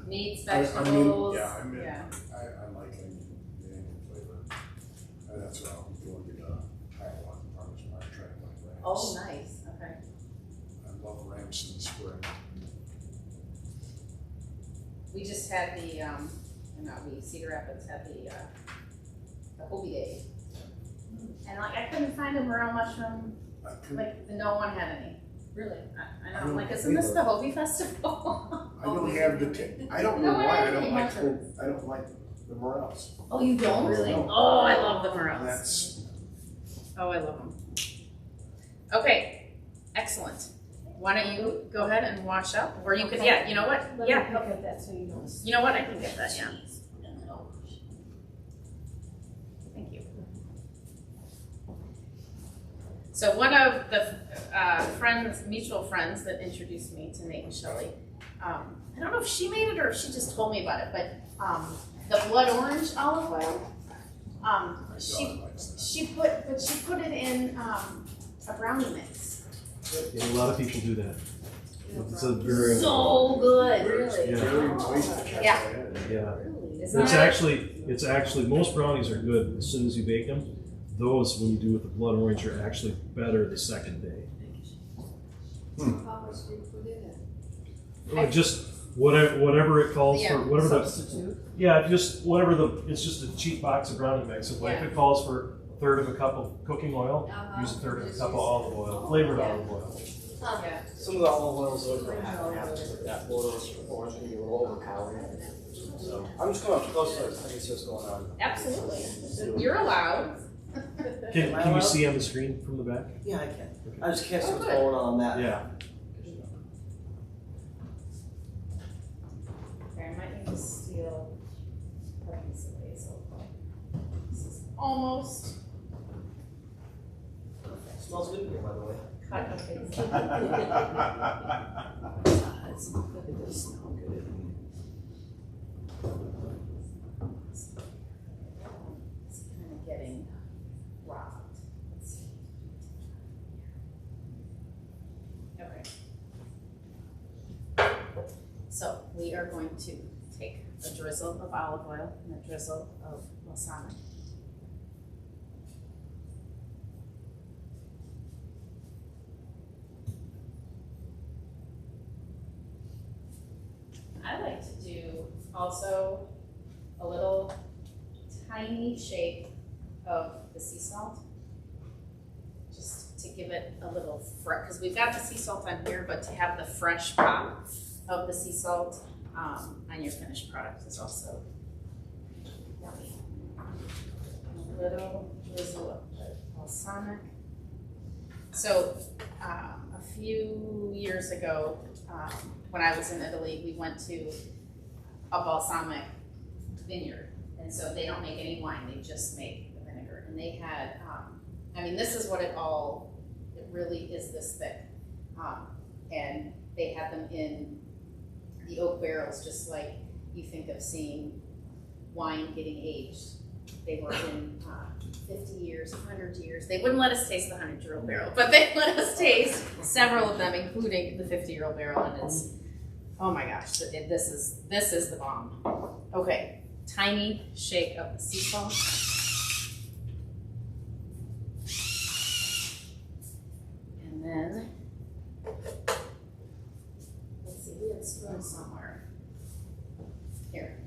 [SPEAKER 5] Meats,
[SPEAKER 7] I
[SPEAKER 5] vegetables?
[SPEAKER 7] mean, I like any flavor. And that's what I'll be doing with Taiwan Farmers Market, trying to like rams.
[SPEAKER 5] Oh, nice, okay.
[SPEAKER 7] I love rams in the spring.
[SPEAKER 5] We just had Cedar Rapids had the Hobie Day. And like, I couldn't find a morel mushroom, like, no one had any. Really? I know, I'm like, isn't this the Hobie Festival?
[SPEAKER 7] I don't have the, I don't know why, I don't like the morels.
[SPEAKER 5] Oh, you don't? Really?
[SPEAKER 7] No.
[SPEAKER 5] Oh, I love the morels.
[SPEAKER 7] That's,
[SPEAKER 5] Oh, I love them. Okay, excellent. Why don't you go ahead and wash up, or you could, yeah, you know what?
[SPEAKER 6] Let me pick up that so you don't.
[SPEAKER 5] You know what, I can get that, yeah. Thank you. So one of the mutual friends that introduced me to Nate and Shelley, I don't know if she made it or if she just told me about it, but the blood orange olive oil, she put it in a brownie mix.
[SPEAKER 2] Yeah, a lot of people do that. It's a very
[SPEAKER 5] So good, really.
[SPEAKER 2] Yeah.
[SPEAKER 7] very moist.
[SPEAKER 5] Yeah.
[SPEAKER 2] Yeah.
[SPEAKER 5] Isn't
[SPEAKER 2] It's
[SPEAKER 5] that-
[SPEAKER 2] actually most brownies are good as soon as you bake them. Those, when you do with the blood orange, are actually better the second day.
[SPEAKER 4] How much do you put in it?
[SPEAKER 2] Just whatever it calls
[SPEAKER 5] Yeah.
[SPEAKER 2] for, whatever the,
[SPEAKER 1] Substitute?
[SPEAKER 2] yeah, just whatever the, it's just a cheap box of brownie mix. If
[SPEAKER 5] Yeah.
[SPEAKER 2] it calls for a third of a cup of cooking oil, use a third of a cup of olive oil, flavored olive oil.
[SPEAKER 5] Yeah.
[SPEAKER 1] Some of the olive oils over half that photos for orange can be a little overpowering. So I'm just going to go to see what's going on.
[SPEAKER 5] Absolutely. You're allowed.
[SPEAKER 2] Can you see on the screen from the back?
[SPEAKER 1] Yeah, I can.
[SPEAKER 2] Okay.
[SPEAKER 1] I just can't see
[SPEAKER 5] Oh,
[SPEAKER 1] what's
[SPEAKER 5] good.
[SPEAKER 1] going on that.
[SPEAKER 2] Yeah.
[SPEAKER 5] Okay, I might need to steal a piece of basil. This is almost
[SPEAKER 1] Smells good here, by the way.
[SPEAKER 5] cut of basil.
[SPEAKER 1] It's not good. It does smell good.
[SPEAKER 5] It's kind of getting robbed. Let's see. Okay. So we are going to take a drizzle of olive oil and a drizzle of balsamic. I like to do also a little tiny shake of the sea salt, just to give it a little fresh, because we've got the sea salt on here, but to have the fresh pop of the sea salt on your finished product is also yummy. A little drizzle of the balsamic. So a few years ago, when I was in Italy, we went to a balsamic vineyard. And so they don't make any wine, they just make the vinegar. And they had, I mean, this is what it really is this thick. And they had them in the oak barrels, just like you think of seeing wine getting aged. They were in 50 years, 100 years. They wouldn't let us taste the 100-year-old barrel, but they let us taste several of them, including the 50-year-old barrel. And it's, oh my gosh, this is the bomb. Okay, tiny shake of the sea salt. And then, let's see, we had a spoon somewhere. Here.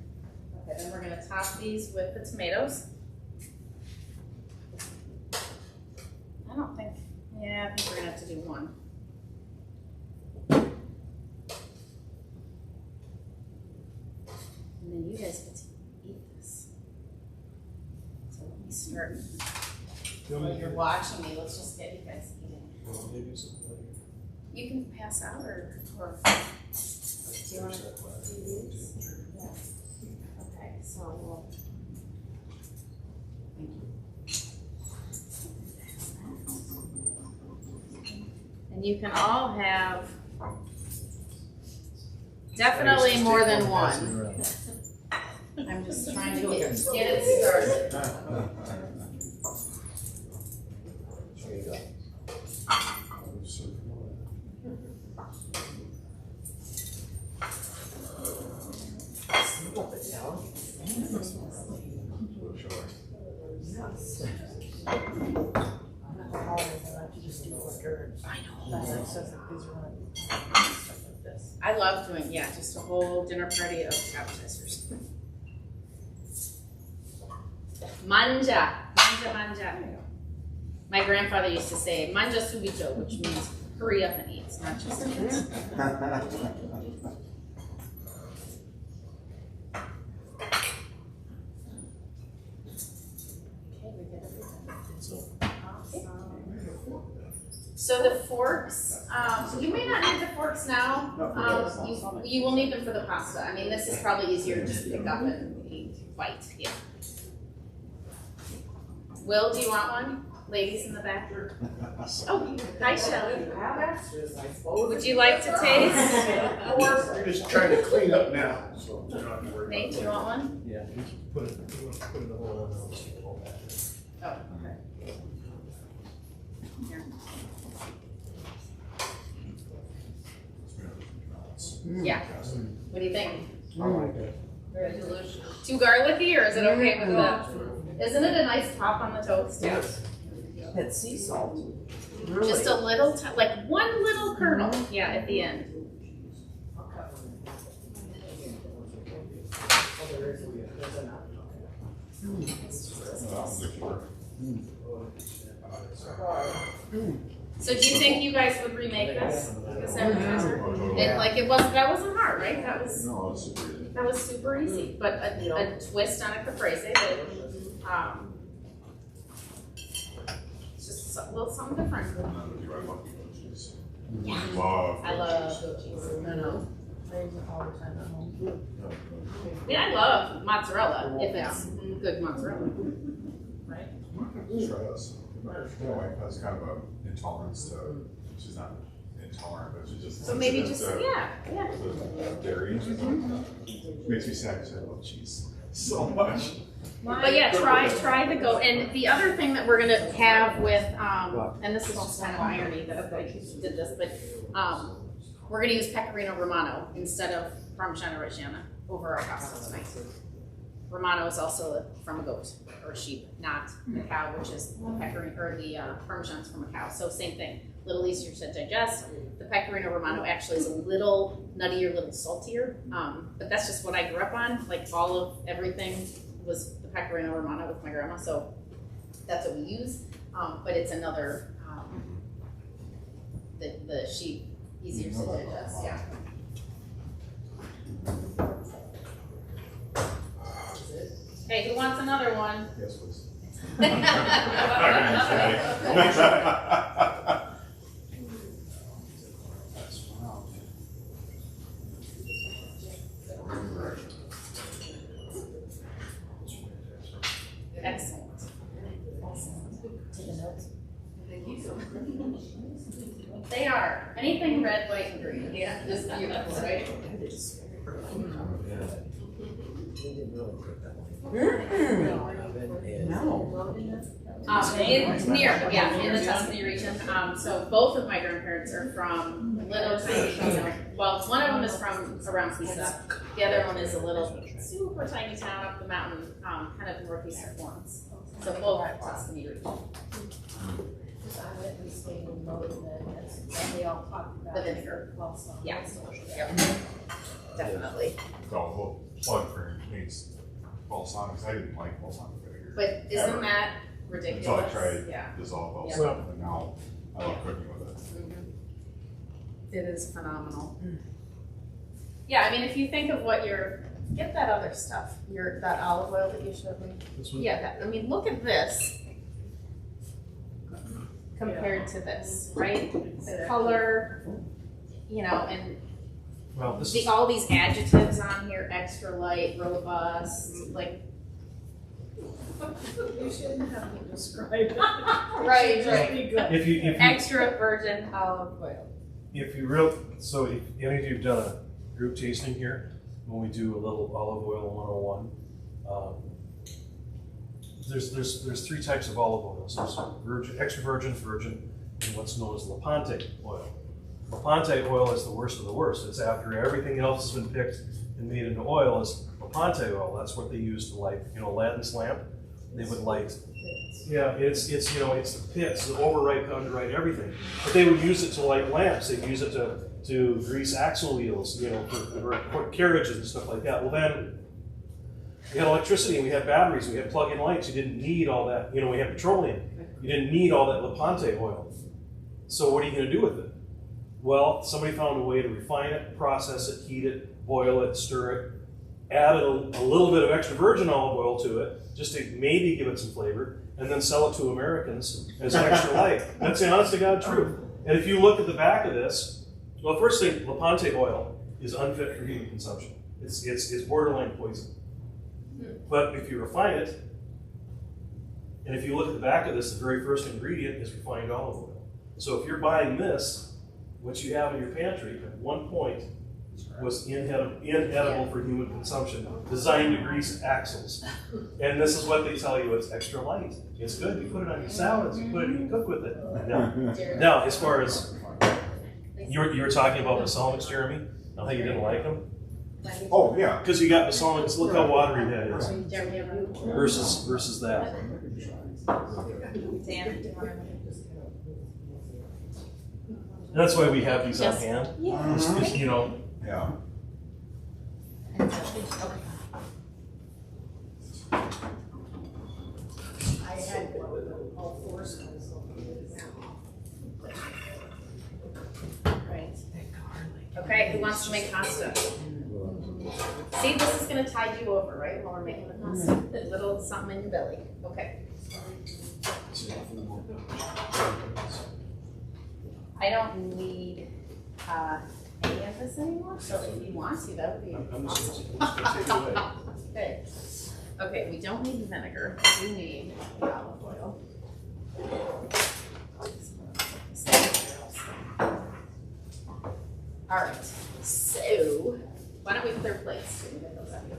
[SPEAKER 5] Okay, then we're gonna top these with the tomatoes. I don't think, yeah, I think we're gonna have to do one. And then you guys get to eat this. So let me start. While you're watching me, let's just get you guys eating. You can pass out or do you want to do these? Yeah. Okay, so we'll. Thank you. And you can all have definitely more than one. I'm just trying to get it started. I love doing, yeah, just a whole dinner party of appetizers. Manja, manja, manja. My grandfather used to say, manja subito, which means hurry up and eat. It's not just eat. So the forks, you may not need the forks now. You will need them for the pasta. I mean, this is probably easier to just pick up and eat bite. Yeah. Will, do you want one? Ladies in the back. Oh, hi, Shelley. Would you like to taste?
[SPEAKER 7] We're just trying to clean up now, so you don't have to worry
[SPEAKER 5] Nate, do you want one?
[SPEAKER 2] Yeah, you can put it in the whole envelope.
[SPEAKER 5] Oh, okay. Here. Yeah. What do you think?
[SPEAKER 1] I like it.
[SPEAKER 5] Very delicious. Too garlicky, or is it okay with that? Isn't it a nice top on the toast?
[SPEAKER 1] Yes. That sea salt Really?
[SPEAKER 5] Just a little, like one little kernel, yeah, at the end. So do you think you guys would remake this? It wasn't, that wasn't hard, right? That was super easy. But a twist on a caprese that, it's just a little something different. Yeah. I love goat cheese.
[SPEAKER 4] No. I use it all the time at home.
[SPEAKER 5] I mean, I love mozzarella if it's good mozzarella. Right?
[SPEAKER 3] Try this. My wife has kind of a intolerance to, she's not intolerant, but she just.
[SPEAKER 5] So maybe
[SPEAKER 3] sensitive
[SPEAKER 5] just,
[SPEAKER 3] to
[SPEAKER 5] yeah.
[SPEAKER 3] the dairy. Makes me sad because I love cheese so much.
[SPEAKER 5] But yeah, try the goat. And the other thing that we're gonna have with, and this is just kind of irony that I did this, but we're gonna use Pecorino Romano instead of Parmigiano Reggiano over our pasta tonight. Romano is also from a goat or a sheep, not a cow, which is the Pecorino or the Parmesan's from a cow. So same thing, a little easier to digest. The Pecorino Romano actually is a little nuttier, a little saltier, but that's just what I grew up on. Like all of everything was the Pecorino Romano with my grandma, so that's what we use. But it's another, the sheep, easier to digest, yeah. Hey, who wants another one?
[SPEAKER 3] Yes, please.
[SPEAKER 5] Excellent. They are. Anything red, white, and green. Yeah, just beautiful, right?
[SPEAKER 1] No.
[SPEAKER 5] In the Tuscany region. So both of my grandparents are from little tiny, well, one of them is from around Pisa. The other one is a little super tiny town up the mountain, kind of northeast of Florence. So both are Tuscany region.
[SPEAKER 6] I went and stayed in Modena, and they all talked about
[SPEAKER 5] The vinegar.
[SPEAKER 6] balsam.
[SPEAKER 5] Yeah. Yep. Definitely.
[SPEAKER 3] So we'll plug for Nate's balsamics. I didn't like balsamic vinegar.
[SPEAKER 5] But isn't that ridiculous?
[SPEAKER 3] Until I tried
[SPEAKER 5] Yeah.
[SPEAKER 3] dissolved
[SPEAKER 5] Yeah.
[SPEAKER 3] balsamic, and now I love cooking with it.
[SPEAKER 5] It is phenomenal. Yeah, I mean, if you think of what get that other stuff, that olive oil that you showed me.
[SPEAKER 2] This one?
[SPEAKER 5] Yeah, I mean, look at this compared to this, right? The color, and
[SPEAKER 2] Well, this is,
[SPEAKER 5] all these adjectives on here, extra light, robust, like.
[SPEAKER 4] You shouldn't have to describe it.
[SPEAKER 5] Right.
[SPEAKER 4] Be good.
[SPEAKER 2] if you
[SPEAKER 5] Extra virgin olive oil.
[SPEAKER 2] so if any of you have done a group tasting here, when we do a little olive oil 101, there's three types of olive oils. There's virgin, extra virgin, and what's known as Levante oil. Levante oil is the worst of the worst. It's after everything else has been picked and made into oil is Levante oil. That's what they use to light, Aladdin's lamp. They would light. Yeah, it's the pits, the overripe, underripe, everything. But they would use it to light lamps. They'd use it to grease axle wheels, for carriages and stuff like that. Well, then we had electricity and we had batteries, we had plug-in lights. You didn't need all that. We had petroleum. You didn't need all that Levante oil. So what are you going to do with it? Well, somebody found a way to refine it, process it, heat it, boil it, stir it, add a little bit of extra virgin olive oil to it, just to maybe give it some flavor, and then sell it to Americans as extra light. That's the honest to God truth. And if you look at the back of this, well, first thing, Levante oil is unfit for human consumption. It's borderline poison. But if you refine it, and if you look at the back of this, the very first ingredient is refined olive oil. So if you're buying this, what you have in your pantry at one point was inedible for human consumption, designed to grease axles. And this is what they tell you, it's extra light. It's good, you put it on your salads, you cook with it. Now, as far as, you were talking about balsamics, Jeremy, I think you didn't like them.
[SPEAKER 3] Oh, yeah.
[SPEAKER 2] Because you got balsamics, look how watery that is
[SPEAKER 5] Jeremy,
[SPEAKER 2] versus that.
[SPEAKER 5] Dan, do you want to?
[SPEAKER 2] And that's why we have these on
[SPEAKER 5] Just-
[SPEAKER 2] hand,
[SPEAKER 4] Yeah.
[SPEAKER 2] is, you know,
[SPEAKER 3] Yeah.
[SPEAKER 1] I had all four schools.
[SPEAKER 5] Right. Okay, who wants to make pasta? See, this is gonna tide you over, right, while we're making the pasta? A little something in your belly. Okay. I don't need any of this anymore, so if you want to, that would be
[SPEAKER 2] I'm
[SPEAKER 5] awesome.
[SPEAKER 2] just gonna take it away.
[SPEAKER 5] Okay. Okay, we don't need vinegar. We need the olive oil. All right. So why don't we clear plates so we can get those out of here?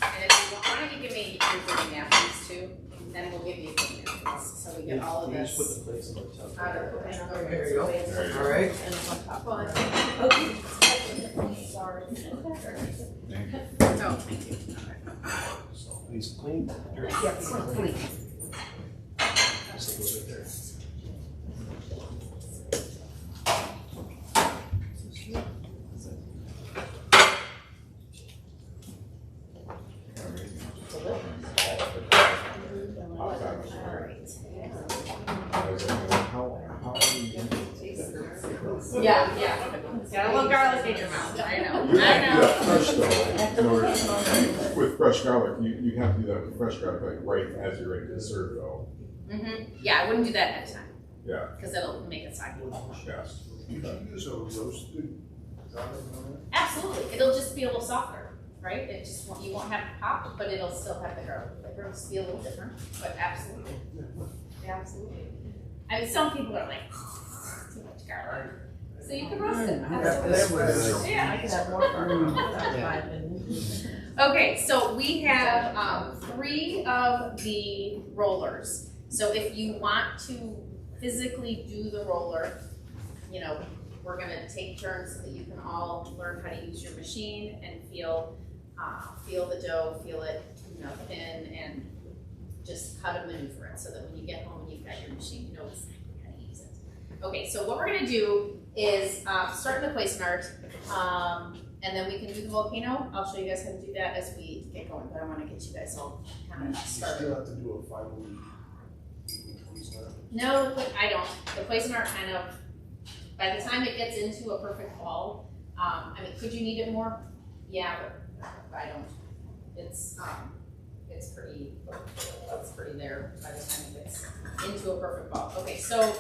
[SPEAKER 5] And if you want, why don't you give me your green napkins too? Then we'll give you green napkins so we get all of
[SPEAKER 2] You just put
[SPEAKER 5] this
[SPEAKER 2] the plates on the top.
[SPEAKER 5] out of the way.
[SPEAKER 1] There you go.
[SPEAKER 3] There you go.
[SPEAKER 1] All right.
[SPEAKER 5] And on top of it. Sorry. Oh, thank you.
[SPEAKER 2] These clean, dirty.
[SPEAKER 1] Yeah, clean.
[SPEAKER 2] So it goes right there.
[SPEAKER 5] Yeah, yeah. Got a little garlic in your mouth. I know. I
[SPEAKER 3] Yeah,
[SPEAKER 5] know.
[SPEAKER 3] fresh though. In order to- With fresh garlic, you have to do that with fresh garlic, like right as you're ready to serve though.
[SPEAKER 5] Yeah, I wouldn't do that next time.
[SPEAKER 3] Yeah.
[SPEAKER 5] Because it'll make it soggy.
[SPEAKER 3] Yes.
[SPEAKER 7] You can use a roasted garlic on it.
[SPEAKER 5] Absolutely. It'll just be a little softer, right? It just won't, you won't have pop, but it'll still have the garlic flavor. It'll just be a little different, but absolutely. Yeah, absolutely. I mean, some people are like, too much garlic. So you can roast it. Absolutely. Yeah.
[SPEAKER 1] I could have more for that's my opinion.
[SPEAKER 5] Okay, so we have 3 of the rollers. So if you want to physically do the roller, you know, we're gonna take turns so that you can all learn how to use your machine and feel the dough, feel it, you know, thin, and just how to maneuver it so that when you get home and you've got your machine, you know exactly how to use it. Okay, so what we're gonna do is start in the Cuisinart, and then we can do the volcano. I'll show you guys how to do that as we get going, but I wanna get you guys all kind of
[SPEAKER 7] You
[SPEAKER 5] started.
[SPEAKER 7] still have to do a final
[SPEAKER 5] No, I don't. The Cuisinart kind of, by the time it gets into a perfect ball, I mean, could you need it more? Yeah, but I don't. It's pretty there by the time it gets into a perfect ball. Okay, so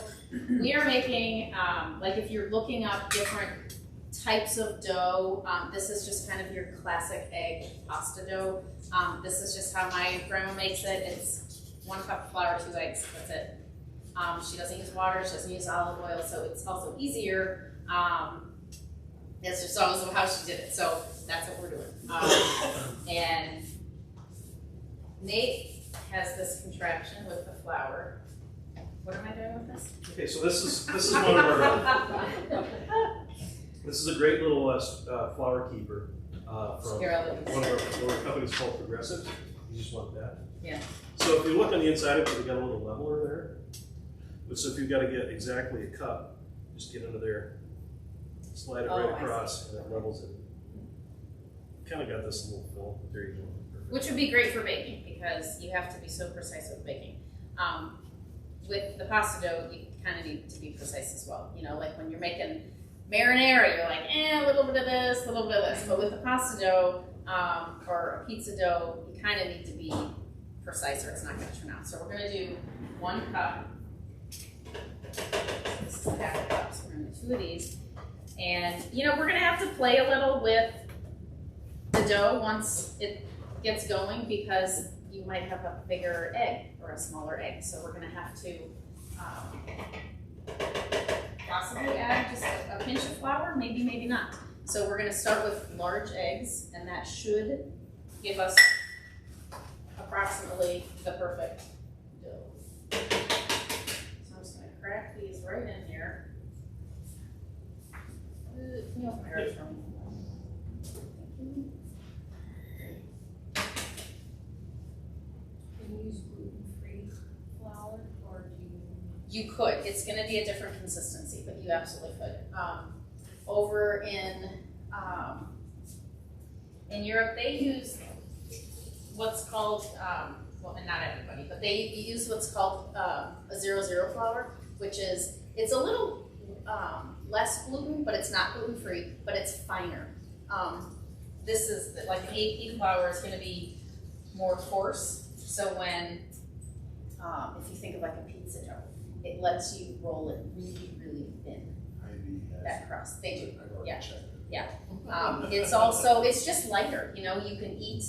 [SPEAKER 5] we are making, like if you're looking up different types of dough, this is just kind of your classic egg pasta dough. This is just how my grandma makes it. It's 1 cup of flour, 2 eggs, that's it. She doesn't use water, she doesn't use olive oil, so it's also easier. That's just always how she did it, so that's what we're doing. And Nate has this contraption with the flour. What am I doing with this?
[SPEAKER 2] Okay, so this is one of our, this is a great little flour keeper from
[SPEAKER 5] Here, I'll let you
[SPEAKER 2] one of our companies called Progressive. You just want that.
[SPEAKER 5] Yeah.
[SPEAKER 2] So if you look on the inside of it, we got a little leveler there. But so if you've got to get exactly a cup, just get under there, slide it
[SPEAKER 5] Oh,
[SPEAKER 2] right
[SPEAKER 5] I
[SPEAKER 2] across, and it levels it. Kind of got this little film. There you go. Perfect.
[SPEAKER 5] Which would be great for baking because you have to be so precise with baking. With the pasta dough, you kind of need to be precise as well. You know, like when you're making marinara, you're like, a little bit of this, a little bit of this. But with the pasta dough or a pizza dough, you kind of need to be precise or it's not going to turn out. So we're going to do 1 cup. This is half a cup, so we're going to do 2 of these. And, you know, we're going to have to play a little with the dough once it gets going because you might have a bigger egg or a smaller egg. So we're going to have to possibly add just a pinch of flour, maybe, maybe not. So we're going to start with large eggs, and that should give us approximately the perfect dough. So I'm just going to crack these right in here. Can you open my eyes for me? Thank you.
[SPEAKER 6] use gluten-free flour, or do you?
[SPEAKER 5] You could. It's going to be a different consistency, but you absolutely could. Over in Europe, they use what's called, well, and not everybody, but they use what's called a 00 flour, which is, it's a little less gluten, but it's not gluten-free, but it's finer. This is, like an AP flour is going to be more coarse, so when, if you think of like a pizza dough, it lets you roll it really, really thin, that crust. They do, yeah. Yeah. It's also, it's just lighter, you know, you can eat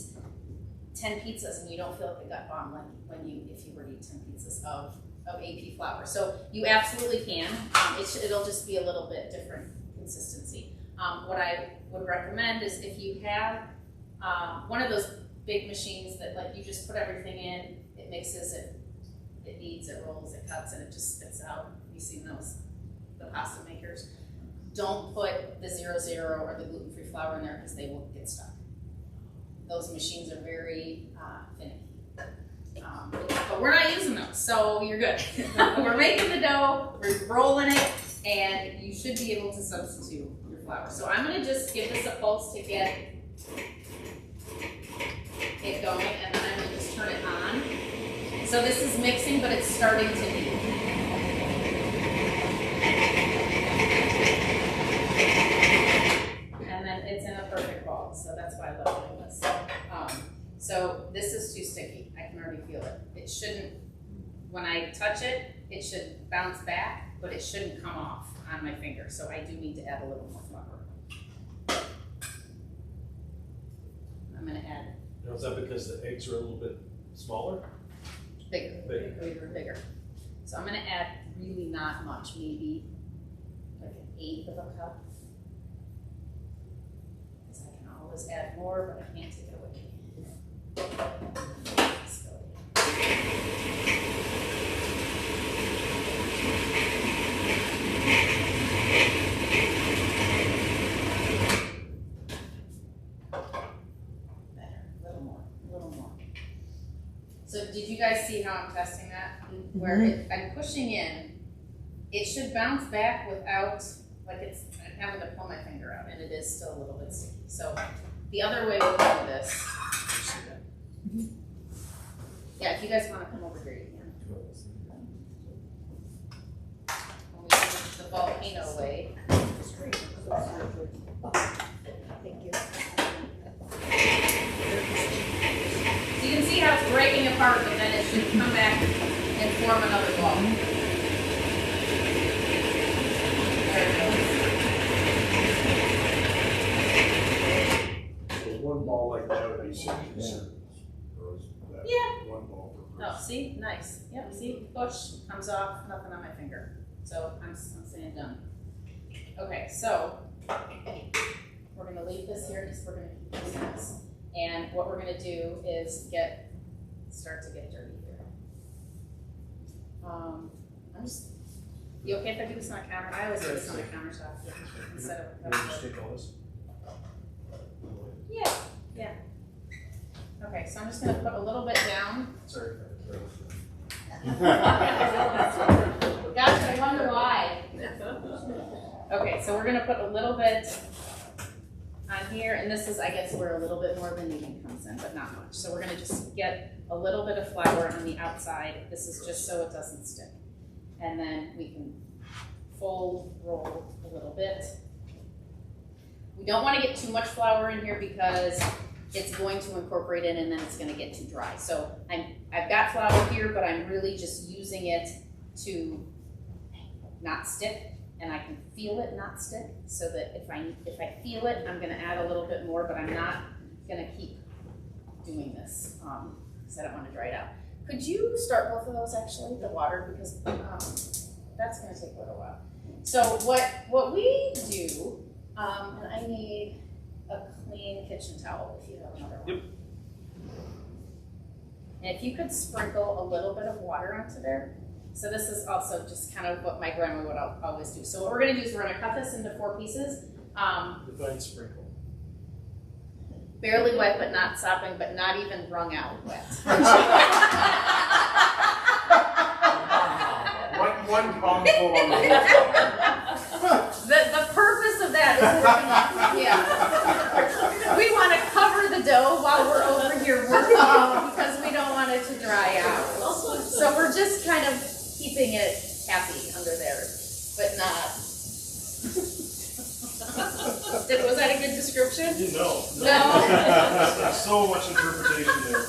[SPEAKER 5] 10 pizzas and you don't feel like a gut bomb like if you were to eat 10 pizzas of AP flour. So you absolutely can. It'll just be a little bit different consistency. What I would recommend is if you have one of those big machines that like you just put everything in, it mixes, it kneads, it rolls, it cuts, and it just spits out. You've seen those, the pasta makers. Don't put the 00 or the gluten-free flour in there because they will get stuck. Those machines are very finicky. But we're not using those, so you're good. We're making the dough, we're rolling it, and you should be able to substitute your flour. So I'm going to just give this a pulse to get it going, and then I'm going to just turn it on. So this is mixing, but it's starting to knead. And then it's in a perfect ball, so that's why I love doing this. So this is too sticky. I can already feel it. It shouldn't, when I touch it, it should bounce back, but it shouldn't come off on my finger. So I do need to add a little more flour. I'm going to add.
[SPEAKER 2] Now, is that because the eggs are a little bit smaller?
[SPEAKER 5] Bigger. So I'm going to add really not much, maybe like 1/8 of a cup. Because I can always add more, but I can't take it away. A little more. So did you guys see how I'm testing that? Where if I'm pushing in, it should bounce back without, like I'm having to pull my finger out, and it is still a little bit sticky. So the other way we do this, yeah, if you guys want to come over here, you can. When we do it the volcano way.
[SPEAKER 1] Thank you.
[SPEAKER 5] So you can see how it's breaking apart, but then it should come back and form another ball. There it goes.
[SPEAKER 7] So one ball like that would be 60%.
[SPEAKER 5] Yeah.
[SPEAKER 7] One ball per
[SPEAKER 5] Oh,
[SPEAKER 7] person.
[SPEAKER 5] see? Nice. Yep, see? Push, comes off, nothing on my finger. So I'm saying done. Okay, so we're going to leave this here because we're going to keep this mess. And what we're going to do is start to get dirty here. You okay if I do this on a counter? I always do this on a countertop instead of a
[SPEAKER 2] Maybe just take all this.
[SPEAKER 5] Yeah. Okay, so I'm just going to put a little bit down.
[SPEAKER 2] Sorry.
[SPEAKER 5] Gosh, I wonder why. Okay, so we're going to put a little bit on here, and this is, I guess, where a little bit more of the kneading comes in, but not much. So we're going to just get a little bit of flour on the outside. This is just so it doesn't stick. And then we can fold, roll a little bit. We don't want to get too much flour in here because it's going to incorporate it and then it's going to get too dry. So I've got flour here, but I'm really just using it to not stick, and I can feel it not stick, so that if I feel it, I'm going to add a little bit more, but I'm not going to keep doing this because I don't want to dry it out. Could you start both of those actually, the water, because that's going to take a little while. So what we do, and I need a clean kitchen towel if you have another one.
[SPEAKER 2] Yep.
[SPEAKER 5] And if you could sprinkle a little bit of water onto there. So this is also just kind of what my grandma would always do. So what we're going to do is we're going to cut this into 4 pieces.
[SPEAKER 2] Define sprinkle.
[SPEAKER 5] Barely wet, but not sopping, but not even wrung out wet.
[SPEAKER 7] pull on the whole
[SPEAKER 5] The purpose of that is we want to cover the dough while we're over here working because we don't want it to dry out. So we're just kind of keeping it happy under there, but not. Was that a good description?
[SPEAKER 2] No.
[SPEAKER 5] No.
[SPEAKER 2] There's so much interpretation there.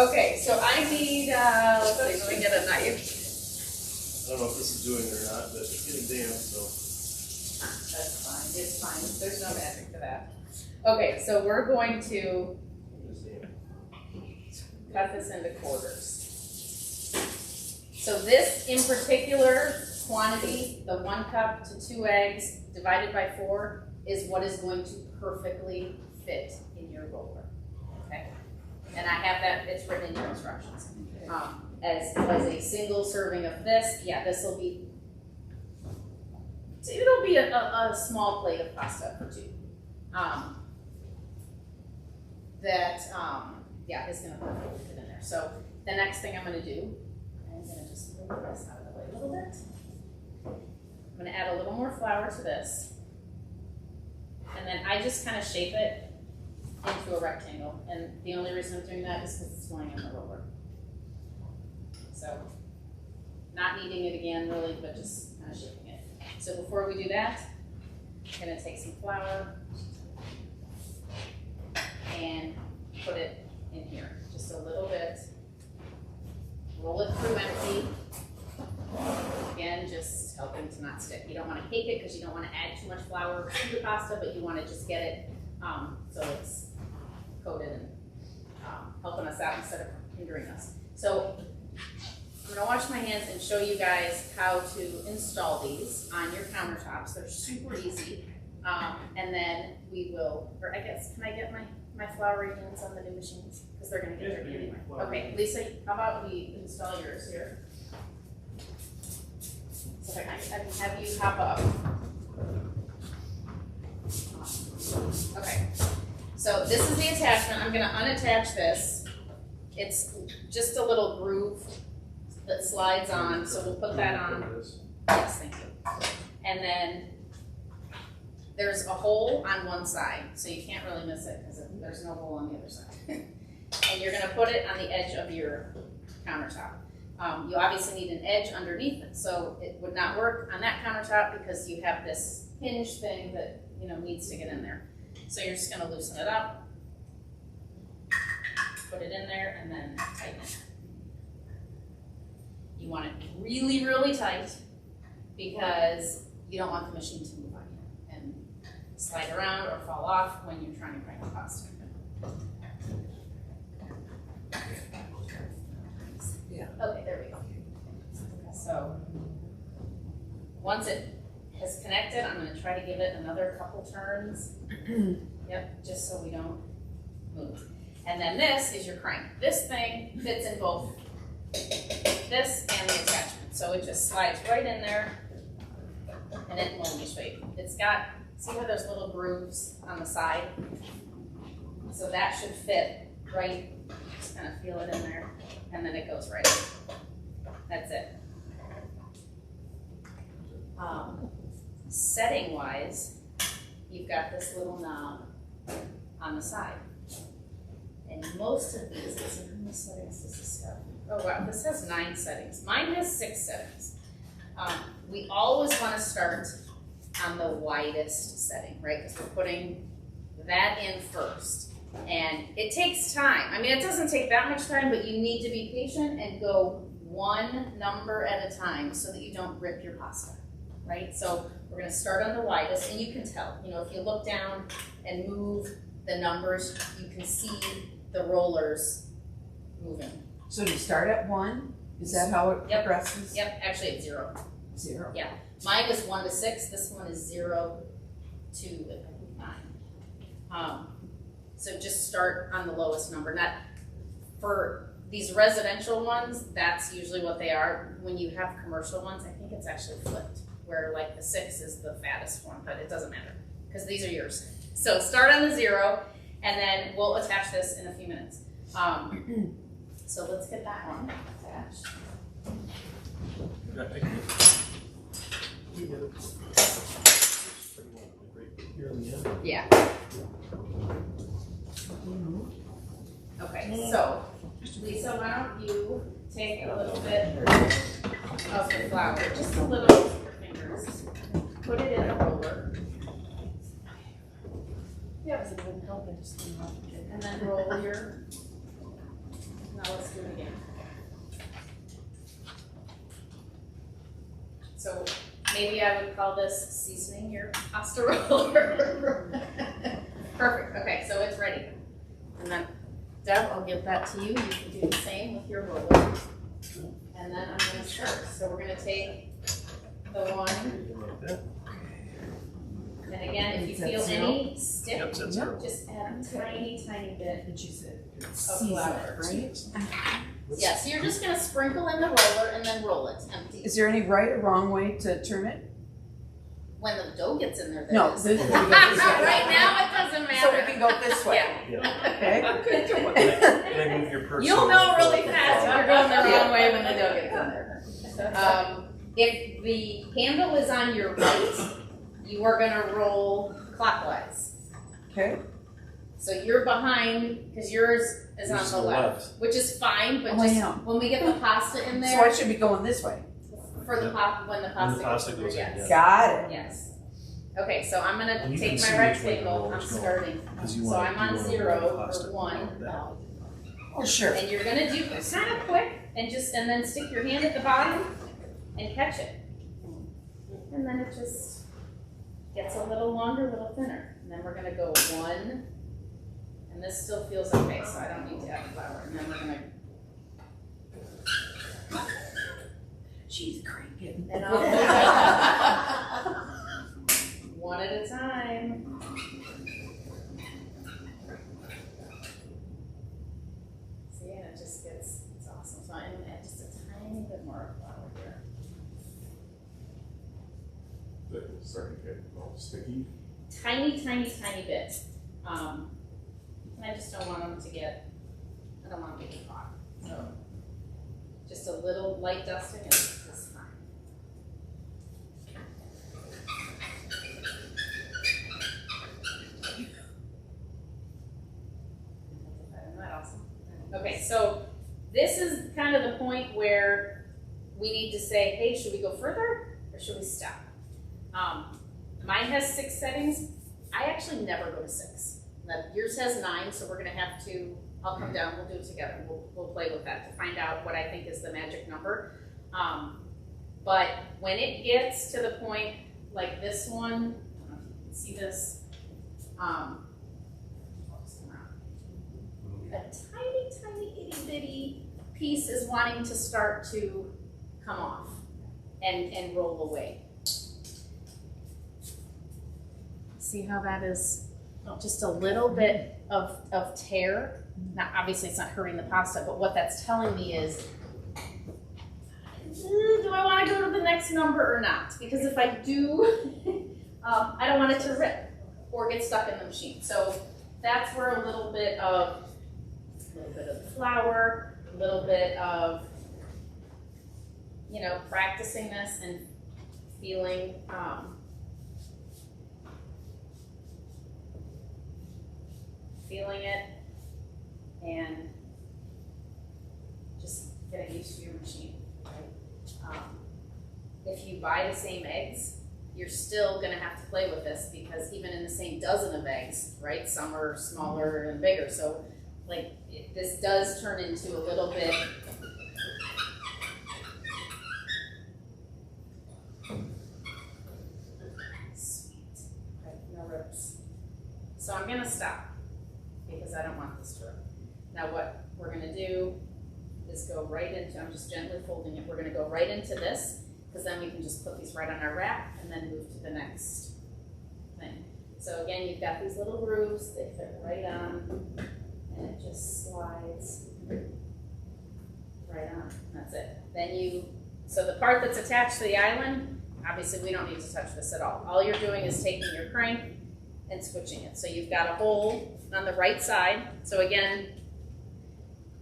[SPEAKER 5] Okay, so I need, let's see, let me get a knife.
[SPEAKER 2] I don't know if this is doing it or not, but it's getting damp, so.
[SPEAKER 5] That's fine, it's fine, there's no magic to that. Okay, so we're going to
[SPEAKER 2] It's damp.
[SPEAKER 5] cut this into quarters. So this in particular quantity, the 1 cup to 2 eggs divided by 4 is what is going to perfectly fit in your roller, okay? And I have that, it's written in your instructions. As a single serving of this, yeah, this will be, it'll be a small plate of pasta for 2. Yeah, is gonna perfectly fit in there. So the next thing I'm gonna do, I'm gonna just move this out of the way a little bit. I'm gonna add a little more flour to this. And then I just kind of shape it into a rectangle. And the only reason I'm doing that is because it's going in the roller. So not kneading it again really, but just kind of shaping it. So before we do that, I'm gonna take some flour and put it in here, just a little bit. Roll it through empty. Again, just helping to not stick. You don't want to cake it because you don't want to add too much flour to the pasta, but you want to just get it so it's coated and helping us out instead of hindering us. So I'm going to wash my hands and show you guys how to install these on your countertops. They're super easy. And then we will, or I guess, can I get my floury hands on the new machines? Because they're going to get dirty anyway. Okay, Lisa, how about we install yours here? So I can have you hop up. Okay, so this is the attachment. I'm going to unattach this. It's just a little groove that slides on, so we'll put that on. Yes, thank you. And then there's a hole on one side, so you can't really miss it because there's no hole on the other side. And you're going to put it on the edge of your countertop. You obviously need an edge underneath it, so it would not work on that countertop because you have this hinge thing that needs to get in there. So you're just going to loosen it up, put it in there, and then tighten it. You want it really, really tight because you don't want the machine to move on you and slide around or fall off when you're trying to crank the pasta.
[SPEAKER 1] Yeah.
[SPEAKER 5] Okay, there we go. So once it has connected, I'm going to try to give it another couple turns. Yep, just so we don't move. And then this is your crank. This thing fits in both this and the attachment. So it just slides right in there. And then let me show you. It's got, see how there's little grooves on the side? So that should fit right, just kind of feel it in there. And then it goes right in. That's it. Setting wise, you've got this little knob on the side. And most of these, let's see, how many settings does this have? Oh wow, this has 9 settings. Mine has 6 settings. We always want to start on the widest setting, right? Because we're putting that in first. And it takes time. I mean, it doesn't take that much time, but you need to be patient and go one number at a time so that you don't rip your pasta, right? So we're going to start on the widest, and you can tell, if you look down and move the numbers, you can see the rollers moving.
[SPEAKER 4] So you start at 1? Is that how it progresses?
[SPEAKER 5] Yep, actually it's 0.
[SPEAKER 4] 0.
[SPEAKER 5] Yeah, mine was 1 to 6. This one is 0 to 9. So just start on the lowest number. Not for these residential ones, that's usually what they are. When you have commercial ones, I think it's actually flipped, where like the 6 is the fattest one, but it doesn't matter because these are yours. So start on the 0, and then we'll attach this in a few minutes. So let's get that one attached.
[SPEAKER 2] Here in the end.
[SPEAKER 5] Yeah. Okay, so Lisa, why don't you take a little bit of the flour, just a little with your fingers, put it in a roller. Yep. And then roll your, now let's do it again. So maybe I would call this seasoning your pasta roller. Perfect, okay, so it's ready. And then Deb, I'll give that to you. You can do the same with your roller. And then I'm gonna start. So we're gonna take the one. And again, if you feel any stick,
[SPEAKER 2] Yep, that's zero.
[SPEAKER 5] just add a tiny, tiny bit
[SPEAKER 4] And she said,
[SPEAKER 5] of flour.
[SPEAKER 4] right?
[SPEAKER 5] Yeah, so you're just gonna sprinkle in the roller and then roll it empty.
[SPEAKER 4] Is there any right or wrong way to turn it?
[SPEAKER 5] When the dough gets in there, there
[SPEAKER 4] No,
[SPEAKER 5] is.
[SPEAKER 4] this,
[SPEAKER 5] Right now, it doesn't matter.
[SPEAKER 4] So we can go this way.
[SPEAKER 5] Yeah.
[SPEAKER 4] Okay.
[SPEAKER 2] They move your purse.
[SPEAKER 5] You'll know really fast if you're going the wrong way when the dough gets in there. If the handle is on your right, you are gonna roll clockwise.
[SPEAKER 4] Okay.
[SPEAKER 5] So you're behind, because yours is on the left, which is fine, but
[SPEAKER 4] Oh,
[SPEAKER 5] just
[SPEAKER 4] yeah.
[SPEAKER 5] when we get the pasta in
[SPEAKER 4] So
[SPEAKER 5] there,
[SPEAKER 4] I should be going this way.
[SPEAKER 5] for the pasta, when the
[SPEAKER 2] When the
[SPEAKER 5] pasta
[SPEAKER 2] pasta
[SPEAKER 5] goes
[SPEAKER 2] goes
[SPEAKER 5] in,
[SPEAKER 2] in,
[SPEAKER 5] yes.
[SPEAKER 4] Got it.
[SPEAKER 5] Yes. Okay, so I'm gonna
[SPEAKER 2] And you can
[SPEAKER 5] take
[SPEAKER 2] see
[SPEAKER 5] my
[SPEAKER 2] which way the
[SPEAKER 5] rectangle,
[SPEAKER 2] roll
[SPEAKER 5] I'm
[SPEAKER 2] is going,
[SPEAKER 5] starting.
[SPEAKER 2] 'cause you
[SPEAKER 5] So
[SPEAKER 2] wanna-
[SPEAKER 5] I'm
[SPEAKER 2] you
[SPEAKER 5] on
[SPEAKER 2] wanna
[SPEAKER 5] 0
[SPEAKER 2] roll the pasta
[SPEAKER 5] or 1.
[SPEAKER 2] like that.
[SPEAKER 4] Oh, sure.
[SPEAKER 5] And you're gonna do this kind of quick and then stick your hand at the bottom and catch it. And then it just gets a little longer, a little thinner. And then we're gonna go 1, and this still feels okay, so I don't need to add flour. And then we're gonna,
[SPEAKER 4] She's cranking.
[SPEAKER 5] and I'll one at a time. See, and it just gets, it's awesome. So I'm gonna add just a tiny bit more flour here.
[SPEAKER 3] It's starting to get a little sticky.
[SPEAKER 5] Tiny, tiny, tiny bit. And I just don't want them to get, I don't want them to get hot. So just a little light dusting is fine. Isn't that awesome? Okay, so this is kind of the point where we need to say, hey, should we go further or should we stop? Mine has 6 settings. I actually never go to 6. Yours has 9, so we're gonna have to, I'll come down, we'll do it together. We'll play with that to find out what I think is the magic number. But when it gets to the point like this one, I don't know if you can see this, a tiny, tiny, itty bitty piece is wanting to start to come off and roll away. See how that is just a little bit of tear. Now, obviously it's not hurting the pasta, but what that's telling me is, do I want to go to the next number or not? Because if I do, I don't want it to rip or get stuck in the machine. So that's where a little bit of flour, a little bit of, practicing this and feeling, feeling it and just getting used to your machine, right? If you buy the same eggs, you're still gonna have to play with this because even in the same dozen of eggs, right, some are smaller and bigger. So this does turn into a little bit sweet, right? No rips. So I'm gonna stop because I don't want this to rip. Now what we're gonna do is go right into, I'm just gently folding it, we're gonna go right into this because then we can just put these right on our rack and then move to the next thing. So again, you've got these little grooves, they fit right on, and it just slides right on, that's it. Then so the part that's attached to the island, obviously we don't need to touch this at all. All you're doing is taking your crank and switching it. So you've got a hole on the right side. So again,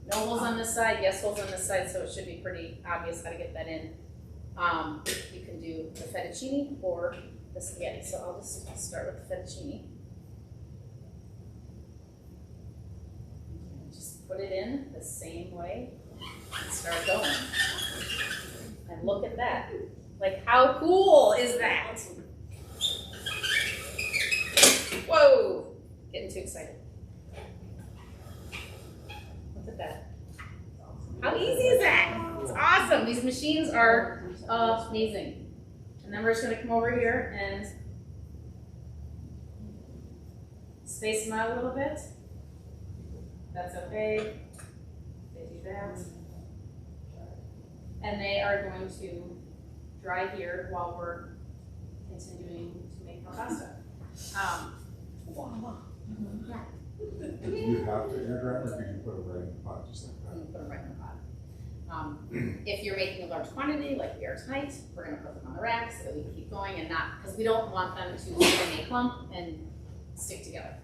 [SPEAKER 5] no holes on this side, yes holes on this side, so it should be pretty obvious how to get that in. You can do the fettuccine or the spaghetti. So I'll just start with the fettuccine. Just put it in the same way and start going. And look at that. Like, how cool is that? Whoa, getting too excited. Look at that. How easy is that? It's awesome. These machines are amazing. And then we're just gonna come over here and space them out a little bit. That's okay. They do that. And they are going to dry here while we're continuing to make more pasta. Yeah.
[SPEAKER 3] Do you have to air dry, or can you put it right in the pot just like that?
[SPEAKER 5] Put them right in the pot. If you're making a large quantity, like we are tonight, we're gonna put them on the rack so that we can keep going and not, because we don't want them to sit in a clump and stick together.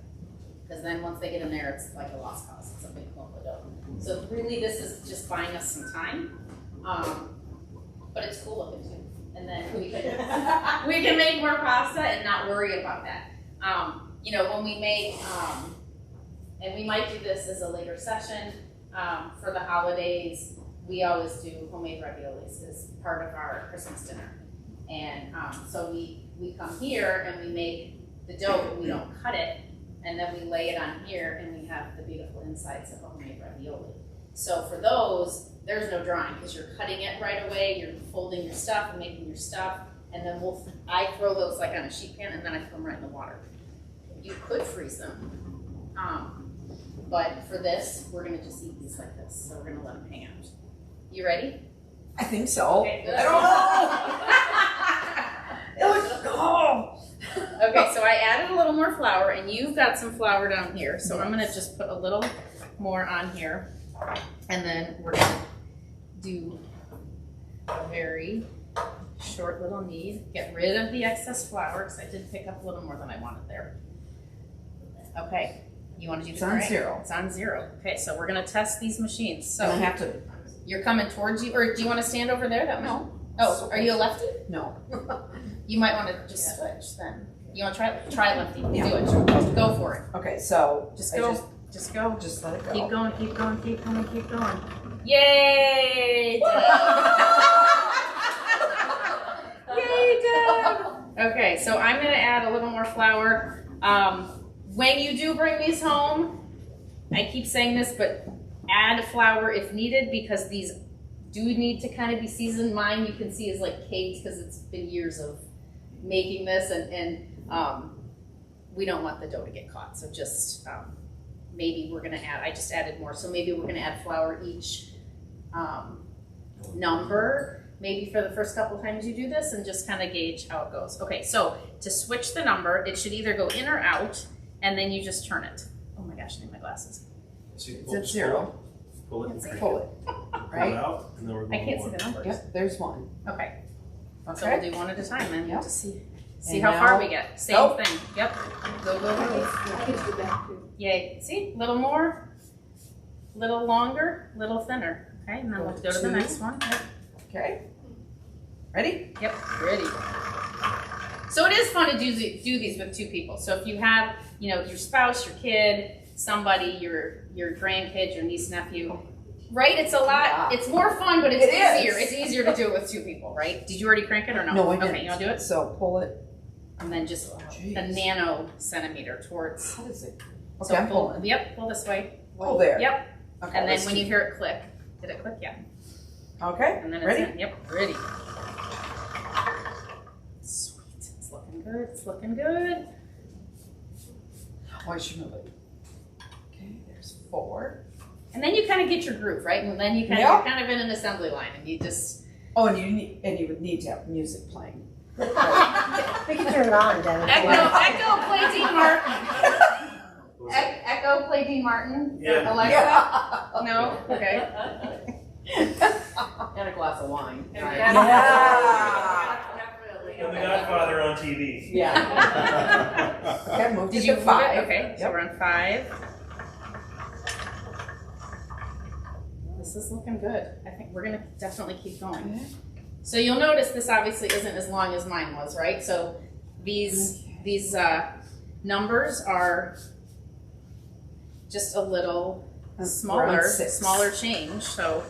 [SPEAKER 5] Because then once they get in there, it's like a lost cause. It's a big clump of dough. So really, this is just buying us some time. But it's cool looking too. And then we can make more pasta and not worry about that. You know, when we make, and we might do this as a later session, for the holidays, we always do homemade raviolis as part of our Christmas dinner. And so we come here and we make the dough, but we don't cut it. And then we lay it on here and we have the beautiful insides of a homemade ravioli. So for those, there's no drying because you're cutting it right away, you're folding your stuff and making your stuff, and then I throw those like on a sheet pan and then I throw them right in the water. You could freeze them, but for this, we're gonna just eat these like this, so we're gonna let them hang out. You ready?
[SPEAKER 4] I think so.
[SPEAKER 5] Okay, good.
[SPEAKER 4] I don't know. It was, oh.
[SPEAKER 5] Okay, so I added a little more flour, and you've got some flour down here, so I'm gonna just put a little more on here, and then we're gonna do a very short little knead. Get rid of the excess flour, because I did pick up a little more than I wanted there. Okay, you want to do the
[SPEAKER 4] It's on 0.
[SPEAKER 5] It's on 0. Okay, so we're gonna test these machines. So
[SPEAKER 4] I have to.
[SPEAKER 5] you're coming towards you, or do you want to stand over there? That
[SPEAKER 4] No.
[SPEAKER 5] Oh, are you a lefty?
[SPEAKER 4] No.
[SPEAKER 5] You might want to just switch then. You want to try lefty?
[SPEAKER 4] Yeah.
[SPEAKER 5] Do it. Go for it.
[SPEAKER 4] Okay, so
[SPEAKER 5] Just
[SPEAKER 4] I
[SPEAKER 5] go. Just go.
[SPEAKER 4] just let it go.
[SPEAKER 5] Keep going. Keep going. Keep going. Keep going. Yay! Yay, Deb! Okay, so I'm gonna add a little more flour. When you do bring these home, I keep saying this, but add flour if needed because these do need to kind of be seasoned. Mine you can see is like caked because it's been years of making this, and we don't want the dough to get caught. So just maybe we're gonna add. I just added more, so maybe we're gonna add flour each number. Maybe for the first couple times you do this and just kind of gauge how it goes. Okay, so to switch the number, it should either go in or out, and then you just turn it. Oh my gosh, I need my glasses.
[SPEAKER 2] So you
[SPEAKER 4] It's at 0.
[SPEAKER 2] Pull it and crank
[SPEAKER 4] Pull
[SPEAKER 2] it.
[SPEAKER 4] it.
[SPEAKER 2] Pull it
[SPEAKER 4] Right?
[SPEAKER 2] out, and then we're
[SPEAKER 5] I
[SPEAKER 2] going
[SPEAKER 5] can't
[SPEAKER 2] more.
[SPEAKER 5] see the numbers.
[SPEAKER 4] Yep, there's 1.
[SPEAKER 5] Okay. So
[SPEAKER 4] Okay.
[SPEAKER 5] we'll do one at a time then.
[SPEAKER 4] Yep.
[SPEAKER 5] Just see
[SPEAKER 4] And
[SPEAKER 5] how far
[SPEAKER 4] now-
[SPEAKER 5] we get. Same
[SPEAKER 4] Nope.
[SPEAKER 5] thing. Yep. Go, go, go. Yay. See? A little more, little longer, little thinner. Okay, and then let's go to the
[SPEAKER 4] 2.
[SPEAKER 5] next one. Yep.
[SPEAKER 4] Okay. Ready?
[SPEAKER 5] Yep, ready. So it is fun to do these with 2 people. So if you have, your spouse, your kid, somebody, your grandkid, your niece, nephew, right? It's a lot.
[SPEAKER 4] Yeah.
[SPEAKER 5] It's more fun, but it's
[SPEAKER 4] It is.
[SPEAKER 5] easier. It's easier to do it with 2 people, right? Did you already crank it or no?
[SPEAKER 4] No, I didn't.
[SPEAKER 5] Okay, you want to do it?
[SPEAKER 4] So pull it.
[SPEAKER 5] And then just
[SPEAKER 4] Jeez.
[SPEAKER 5] a nano centimeter towards.
[SPEAKER 4] How does it?
[SPEAKER 5] So
[SPEAKER 4] Okay, I'm
[SPEAKER 5] pull.
[SPEAKER 4] pulling.
[SPEAKER 5] Yep, pull this way.
[SPEAKER 4] Oh, there.
[SPEAKER 5] Yep.
[SPEAKER 4] Okay,
[SPEAKER 5] And then
[SPEAKER 4] let's
[SPEAKER 5] when
[SPEAKER 4] do-
[SPEAKER 5] you hear it click, did it click? Yeah.
[SPEAKER 4] Okay.
[SPEAKER 5] And then it's
[SPEAKER 4] Ready?
[SPEAKER 5] in. Yep, ready. Sweet. It's looking good. It's looking good.
[SPEAKER 4] Oh, I should move it. Okay, there's 4.
[SPEAKER 5] And then you kind of get your groove, right? And then you
[SPEAKER 4] Yep.
[SPEAKER 5] you're kind of in an assembly line, and you just.
[SPEAKER 4] Oh, and you would need to have music playing.
[SPEAKER 1] We can turn it on, Dennis.
[SPEAKER 5] Echo, play Dean Martin. Echo, play Dean Martin.
[SPEAKER 2] Yeah.
[SPEAKER 5] Alexa. No. Okay.
[SPEAKER 1] And a glass of wine.
[SPEAKER 4] Yeah.
[SPEAKER 2] And The Godfather on TV.
[SPEAKER 4] Yeah. Okay, move
[SPEAKER 5] Did
[SPEAKER 4] to
[SPEAKER 5] you move
[SPEAKER 4] 5.
[SPEAKER 5] it? Okay. So
[SPEAKER 4] Yep.
[SPEAKER 5] we're on 5. This is looking good. I think we're gonna definitely keep going. So you'll notice this obviously isn't as long as mine was, right? So these numbers are just a little smaller change. So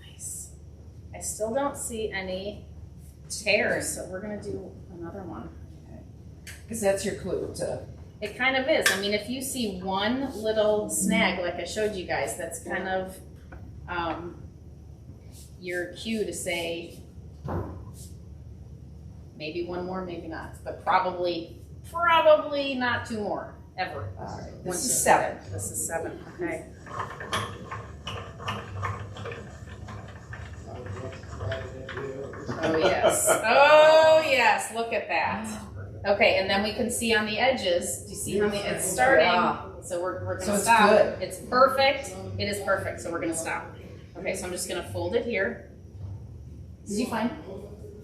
[SPEAKER 5] nice. I still don't see any tears, so we're gonna do another one.
[SPEAKER 4] Because that's your clue to.
[SPEAKER 5] It kind of is. I mean, if you see one little snag, like I showed you guys, that's kind of your cue to say maybe one more, maybe not, but probably not two more ever.
[SPEAKER 4] All right.
[SPEAKER 5] Once
[SPEAKER 4] This is
[SPEAKER 5] you
[SPEAKER 4] 7.
[SPEAKER 5] This is 7. Okay. Oh yes. Oh yes. Look at that. Okay, and then we can see on the edges. Do you see how it's starting?
[SPEAKER 4] Yeah.
[SPEAKER 5] So we're going
[SPEAKER 4] So
[SPEAKER 5] to
[SPEAKER 4] it's
[SPEAKER 5] stop.
[SPEAKER 4] good.
[SPEAKER 5] It's perfect. It is perfect. So we're going to stop. Okay, so I'm just going to fold it here. Did you find?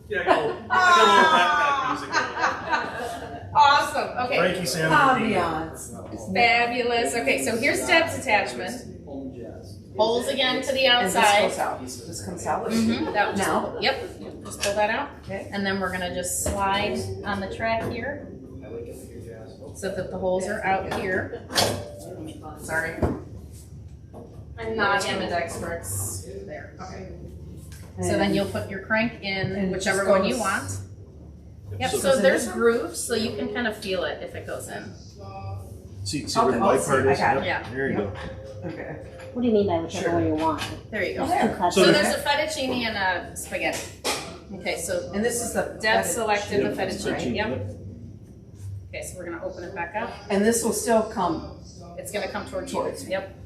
[SPEAKER 2] Yeah, I got a little backpack music.
[SPEAKER 5] Awesome. Okay.
[SPEAKER 2] Frankie Sam.
[SPEAKER 4] Ambiance.
[SPEAKER 5] Fabulous. Okay, so here's Deb's attachment. Holes again to the
[SPEAKER 4] And this
[SPEAKER 5] outside.
[SPEAKER 4] goes out. This comes out.
[SPEAKER 5] That
[SPEAKER 4] Now?
[SPEAKER 5] Yep. Just pull that out.
[SPEAKER 4] Okay.
[SPEAKER 5] And then we're going to just slide on the track here so that the holes are out here. Sorry. I'm not ambidextrous. There. Okay. So then you'll put your crank in
[SPEAKER 4] And
[SPEAKER 5] whichever
[SPEAKER 4] just
[SPEAKER 5] one you
[SPEAKER 4] goes-
[SPEAKER 5] want. Yep,
[SPEAKER 2] So
[SPEAKER 5] so there's grooves, so you can kind of feel it if it goes in.
[SPEAKER 2] see where the white part
[SPEAKER 4] I
[SPEAKER 2] is?
[SPEAKER 4] got
[SPEAKER 2] Yep,
[SPEAKER 5] it. Yeah.
[SPEAKER 2] There you go.
[SPEAKER 4] Okay.
[SPEAKER 6] What do you mean by whichever
[SPEAKER 4] Sure.
[SPEAKER 6] one you want?
[SPEAKER 5] There you go.
[SPEAKER 4] There.
[SPEAKER 5] So
[SPEAKER 2] So
[SPEAKER 5] there's a fettuccine and a spaghetti. Okay, so
[SPEAKER 4] And this is the.
[SPEAKER 5] Deb selected the
[SPEAKER 2] Yep,
[SPEAKER 5] fettuccine. Yep.
[SPEAKER 2] yep.
[SPEAKER 5] Okay, so we're gonna open it back up.
[SPEAKER 4] And this will still come.
[SPEAKER 5] It's gonna come towards you.
[SPEAKER 4] Towards me.
[SPEAKER 5] Yep.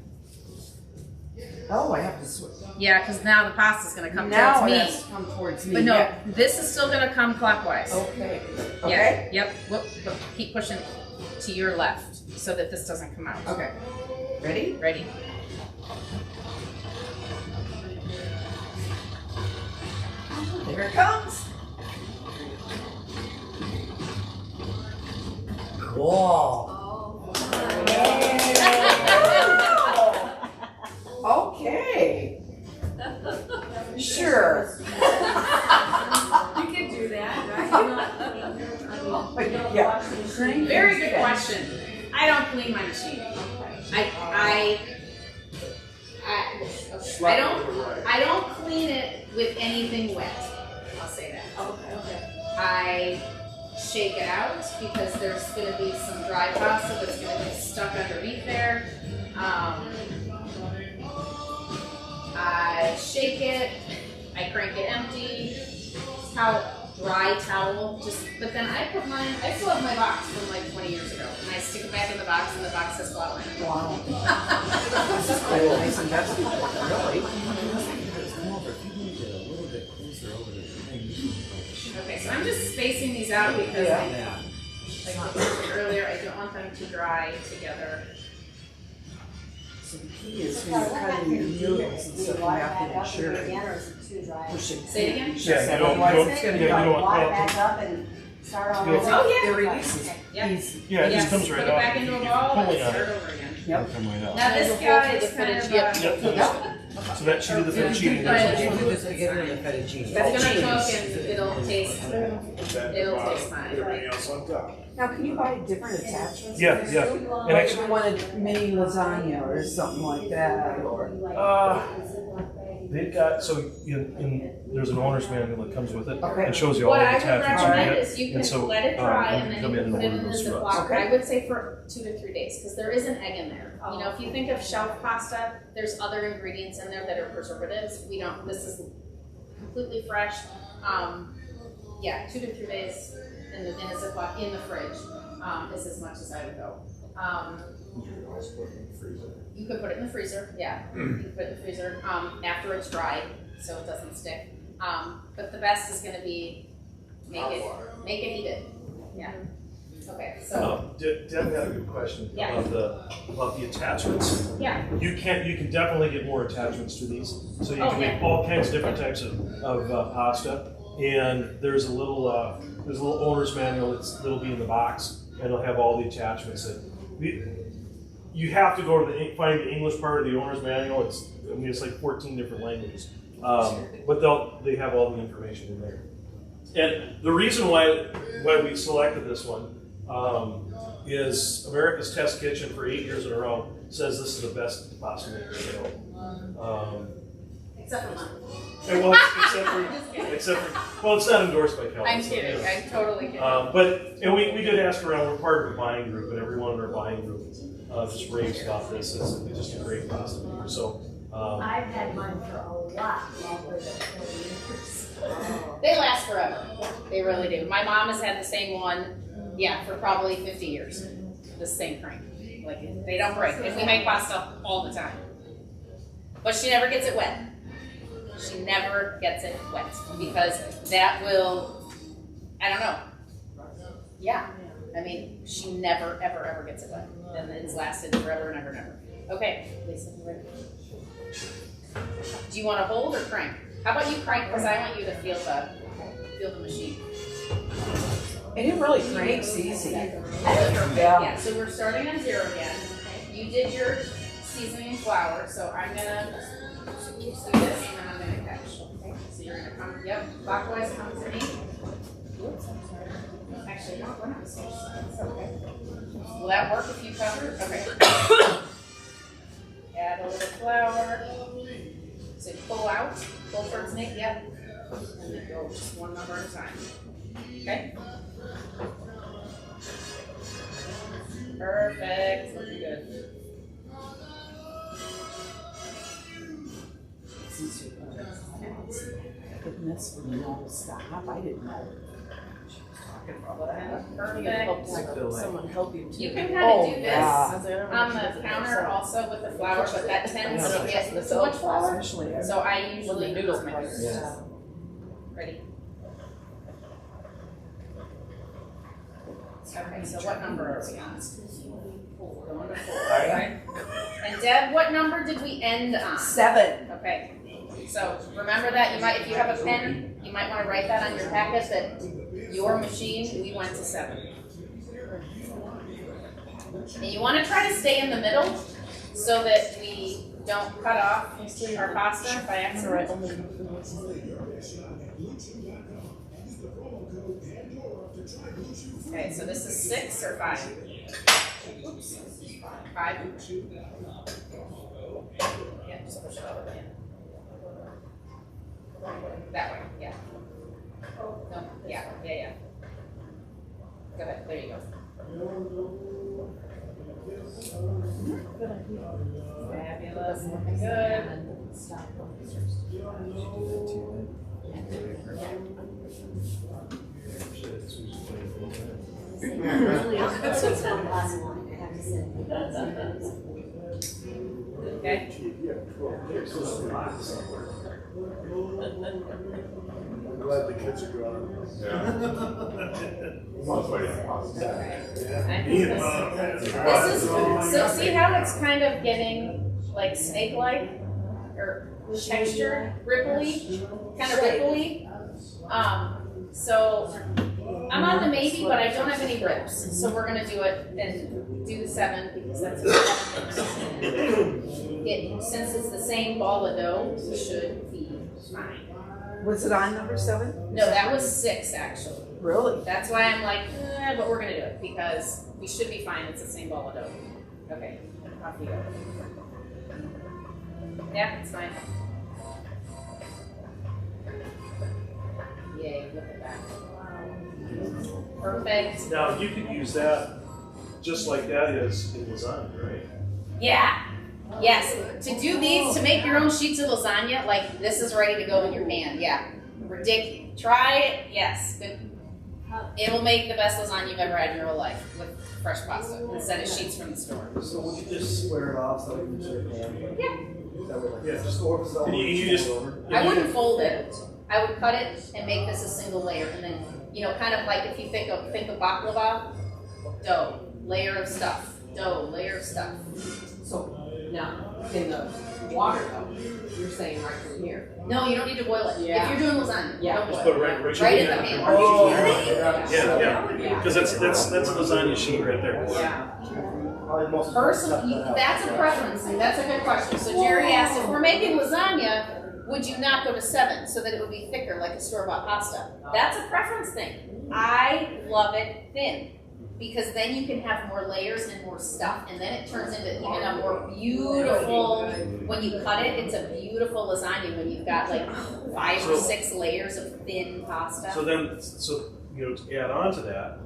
[SPEAKER 4] Oh, I have to switch.
[SPEAKER 5] Yeah, because now the pasta's gonna come
[SPEAKER 4] Now
[SPEAKER 5] towards
[SPEAKER 4] it
[SPEAKER 5] me.
[SPEAKER 4] has to come towards me.
[SPEAKER 5] But no,
[SPEAKER 4] Yeah.
[SPEAKER 5] this is still gonna come clockwise.
[SPEAKER 4] Okay.
[SPEAKER 5] Yeah,
[SPEAKER 4] Okay.
[SPEAKER 5] yep. Whoop, whoop. Keep pushing to your left so that this doesn't come out.
[SPEAKER 4] Okay. Ready?
[SPEAKER 5] Ready?
[SPEAKER 4] Here it comes. Cool. Okay. Sure.
[SPEAKER 6] You can do that,
[SPEAKER 4] Yeah.
[SPEAKER 5] Very good question. I don't clean my machine. I don't clean it with anything wet. I'll say that.
[SPEAKER 6] Okay.
[SPEAKER 5] I shake it out because there's going to be some dry pasta that's going to get stuck underneath there. I shake it. I crank it empty. Dry towel. But then I still have my box from like 20 years ago, and I stick it back in the box, and the box says flour in it.
[SPEAKER 4] Wow. This is quite a nice investment, really.
[SPEAKER 5] Okay, so I'm just spacing these out because
[SPEAKER 4] Yeah.
[SPEAKER 5] like I mentioned earlier, I don't want them to dry together.
[SPEAKER 4] So the key is when you're cutting your noodles and stuff, you have to make sure push it.
[SPEAKER 5] Say it again?
[SPEAKER 2] Yeah, you don't,
[SPEAKER 4] Otherwise it's gonna
[SPEAKER 2] yeah, you
[SPEAKER 4] go.
[SPEAKER 2] don't, well,
[SPEAKER 6] up and start all
[SPEAKER 2] You'll-
[SPEAKER 6] over.
[SPEAKER 5] Oh, yeah.
[SPEAKER 4] It releases
[SPEAKER 5] Yep.
[SPEAKER 4] easy.
[SPEAKER 2] yeah, it just
[SPEAKER 5] Yes,
[SPEAKER 2] comes right
[SPEAKER 5] put it
[SPEAKER 2] out.
[SPEAKER 5] back into a
[SPEAKER 2] You
[SPEAKER 5] ball and
[SPEAKER 2] pulling on
[SPEAKER 5] start
[SPEAKER 2] it.
[SPEAKER 5] over again.
[SPEAKER 4] Yep.
[SPEAKER 2] Come right out.
[SPEAKER 5] Now this guy is kind of
[SPEAKER 2] Yep. So that sheet of the fettuccine, that's
[SPEAKER 5] Right.
[SPEAKER 2] what
[SPEAKER 8] Do the spaghetti and the fettuccine.
[SPEAKER 5] It's gonna cook and it'll taste fine.
[SPEAKER 3] Everything else on top.
[SPEAKER 4] Now, can you buy different attachments?
[SPEAKER 2] Yeah,
[SPEAKER 4] for this
[SPEAKER 2] yeah.
[SPEAKER 4] too?
[SPEAKER 2] And
[SPEAKER 4] Like if
[SPEAKER 2] actually-
[SPEAKER 4] you wanted mini lasagna or something like that, or.
[SPEAKER 2] they've got, so there's an owner's manual that comes with it.
[SPEAKER 4] Okay.
[SPEAKER 2] It shows you all
[SPEAKER 5] What
[SPEAKER 2] the
[SPEAKER 5] I would
[SPEAKER 2] attachments you
[SPEAKER 5] recommend
[SPEAKER 2] get.
[SPEAKER 5] is you
[SPEAKER 2] And
[SPEAKER 5] can
[SPEAKER 2] so,
[SPEAKER 5] let it dry
[SPEAKER 2] I'm
[SPEAKER 5] and then
[SPEAKER 2] gonna
[SPEAKER 5] you
[SPEAKER 2] come
[SPEAKER 5] can
[SPEAKER 2] in
[SPEAKER 5] put it
[SPEAKER 2] and
[SPEAKER 5] in
[SPEAKER 2] order
[SPEAKER 5] the
[SPEAKER 2] those
[SPEAKER 5] Ziploc.
[SPEAKER 2] for us.
[SPEAKER 4] Okay.
[SPEAKER 5] I would say for 2 to 3 days because there is an egg in there. You know, if you think of shelf pasta, there's other ingredients in there that are preservatives. This is completely fresh. Yeah, 2 to 3 days in a Ziploc in the fridge is as much as I would go. You could put it in the freezer, yeah. You could put it in the freezer after it's dried so it doesn't stick. But the best is gonna be make it eat it. Yeah. Okay, so
[SPEAKER 2] Deb had a good question
[SPEAKER 5] Yeah.
[SPEAKER 2] about the attachments.
[SPEAKER 5] yeah.
[SPEAKER 2] You can definitely get more attachments to these. So you can
[SPEAKER 5] Okay.
[SPEAKER 2] make all kinds of different types of pasta. And there's a little owner's manual that'll be in the box, and it'll have all the attachments that you have to go to find the English part of the owner's manual. It's like 14 different languages, but they have all the information in there. And the reason why we selected this one is America's Test Kitchen for 8 years in a row says this is the best pasta maker available.
[SPEAKER 5] Except for mine.
[SPEAKER 2] Well, except for, well, it's not endorsed by Kelly.
[SPEAKER 5] I'm
[SPEAKER 2] so,
[SPEAKER 5] kidding.
[SPEAKER 2] you know.
[SPEAKER 5] I'm totally kidding.
[SPEAKER 2] And we did ask around. We're part of a buying group, and everyone in our buying group just raves about this. It's just a great pasta maker. So
[SPEAKER 6] I've had mine for a lot longer than 20 years.
[SPEAKER 5] They last forever. They really do. My mom has had the same one, for probably 50 years. The same crank. Like, they don't break. And we make pasta all the time. But she never gets it wet. She never gets it wet because that will, I don't know. Yeah. I mean, she never, ever, ever gets it wet. And it's lasted forever and ever and ever. Okay, Lisa, you ready? Do you want to hold or crank? How about you crank? Because I want you to feel the machine.
[SPEAKER 4] And it really cranks easy.
[SPEAKER 5] Yeah, so we're starting on 0 again. You did your seasoning and flour, so I'm gonna do this and then I'm gonna catch. Okay, so you're gonna come, clockwise come to me. Whoops, I'm sorry. Actually, no, we're not the same side, it's okay. Will that work if you cover? Okay. Add a little flour. So pull out, pull towards Nick, and then go just one number at a time. Okay? Perfect, looking good.
[SPEAKER 4] Goodness, for no stop. I didn't know.
[SPEAKER 5] Perfect.
[SPEAKER 4] Someone help you too.
[SPEAKER 5] You can kind of do this
[SPEAKER 4] Yeah.
[SPEAKER 5] on the counter also with the flour, but that tends to get too much flour. So I usually use my fingers.
[SPEAKER 4] Yeah.
[SPEAKER 5] Ready? Okay, so what number are we on? Going to 4, right? And Deb, what number did we end on?
[SPEAKER 4] 7.
[SPEAKER 5] Okay. So remember that if you have a pen, you might want to write that on your packet that your machine, we went to 7. And you want to try to stay in the middle so that we don't cut off our pasta by accident. Okay, so this is 6 or 5? Oops. 5. Yeah, just push it over again. That way, yeah. No, yeah. Go ahead, there you go. Fabulous, looking good. Okay.
[SPEAKER 7] I'm glad the kids are gone.
[SPEAKER 5] This is, so see how it's kind of getting like snake-like or texture, ripply, kind of ripply. So I'm on the maybe, but I don't have any rips. So we're gonna do it and do the 7 because that's since it's the same ball of dough, it should be fine.
[SPEAKER 4] Was it on number 7?
[SPEAKER 5] No, that was 6 actually.
[SPEAKER 4] Really?
[SPEAKER 5] That's why I'm like, but we're gonna do it because we should be fine. It's the same ball of dough. Okay, off you go. Yeah, it's fine. Yay, look at that. Perfect.
[SPEAKER 2] now you could use that just like that is in lasagna, right?
[SPEAKER 5] Yeah. Yes. To do these, to make your own sheets of lasagna, like this is ready to go in your pan. Yeah. Ridiculous. Try it. Yes. Good. It will make the best lasagna you've ever had in your whole life with fresh pasta instead of sheets from the store.
[SPEAKER 1] So would you just square it off so we can serve it?
[SPEAKER 5] Yeah.
[SPEAKER 1] Yeah, just or so.
[SPEAKER 2] And you just
[SPEAKER 5] I wouldn't fold it. I would cut it and make this a single layer, and then kind of like if you think of baklava, dough, layer of stuff, dough, layer of stuff.
[SPEAKER 8] So now in the water though, you're saying right from here.
[SPEAKER 5] No, you don't need to boil it.
[SPEAKER 8] Yeah.
[SPEAKER 5] If you're doing lasagna,
[SPEAKER 8] Yeah.
[SPEAKER 5] don't
[SPEAKER 2] just
[SPEAKER 5] boil
[SPEAKER 2] put
[SPEAKER 5] it.
[SPEAKER 2] it right
[SPEAKER 5] Right in
[SPEAKER 2] in
[SPEAKER 5] the
[SPEAKER 2] the
[SPEAKER 5] pan.
[SPEAKER 2] pan.
[SPEAKER 5] Are you
[SPEAKER 2] Yeah,
[SPEAKER 8] Yeah.
[SPEAKER 2] because that's a lasagna sheet right there.
[SPEAKER 8] Yeah.
[SPEAKER 5] Personally, that's a preference thing. That's a good question. So Jerry asked, if we're making lasagna, would you not go to 7 so that it would be thicker like a store-bought pasta? That's a preference thing. I love it thin because then you can have more layers and more stuff, and then it turns into even a more beautiful, when you cut it, it's a beautiful lasagna when you've got like 5 or 6 layers of thin pasta.
[SPEAKER 2] So you know, to add on to that,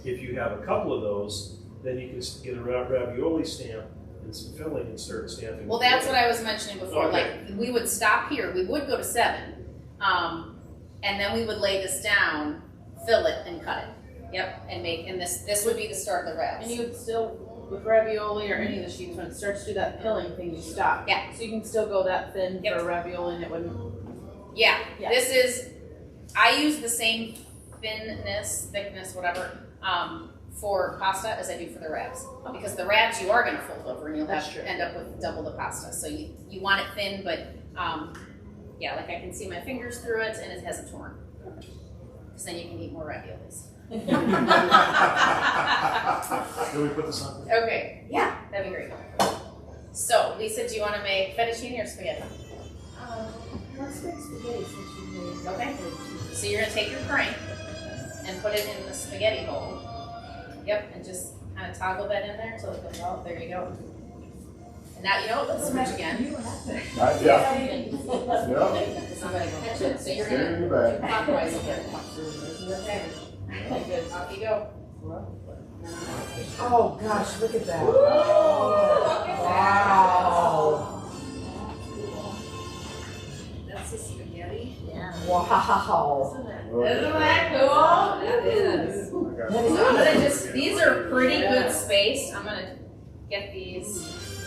[SPEAKER 2] if you have a couple of those, then you can get a ravioli stamp and some filling and start stamping.
[SPEAKER 5] Well, that's what I was mentioning before.
[SPEAKER 2] Okay.
[SPEAKER 5] Like, we would stop here. We would go to 7, and then we would lay this down, fill it, and cut it. Yep, and this would be the start of the wraps.
[SPEAKER 8] And you would still, with ravioli or any of the sheets, when it starts to do that pilling thing, you stop.
[SPEAKER 5] Yeah.
[SPEAKER 8] So you can still go that thin
[SPEAKER 5] Yep.
[SPEAKER 8] for ravioli and it wouldn't.
[SPEAKER 5] Yeah,
[SPEAKER 8] Yeah.
[SPEAKER 5] this is, I use the same thickness, whatever, for pasta as I do for the wraps. Because the wraps you are going to fold over and you'll
[SPEAKER 8] That's true.
[SPEAKER 5] end up with double the pasta. So you want it thin, but yeah, like I can see my fingers through it and it hasn't torn. Because then you can eat more raviolis.
[SPEAKER 2] Can we put this on?
[SPEAKER 5] Okay, yeah, that'd be great. So, Lisa, do you want to make fettuccine or spaghetti?
[SPEAKER 6] Let's make spaghetti since you made.
[SPEAKER 5] Okay. So you're going to take your crank and put it in the spaghetti bowl. Yep, and just kind of toggle that in there until it goes out. There you go. And now you know what, let's switch again.
[SPEAKER 3] Yeah.
[SPEAKER 5] Somebody go catch it. So you're
[SPEAKER 3] Get it in
[SPEAKER 5] going
[SPEAKER 3] your
[SPEAKER 5] to
[SPEAKER 3] bag.
[SPEAKER 5] clockwise again. Okay. Good. Off you go.
[SPEAKER 4] Oh, gosh, look at that.
[SPEAKER 6] Wow.
[SPEAKER 5] That's the spaghetti.
[SPEAKER 4] Wow.
[SPEAKER 5] Isn't that cool? That is. So I'm gonna these are pretty good spaced. I'm gonna get these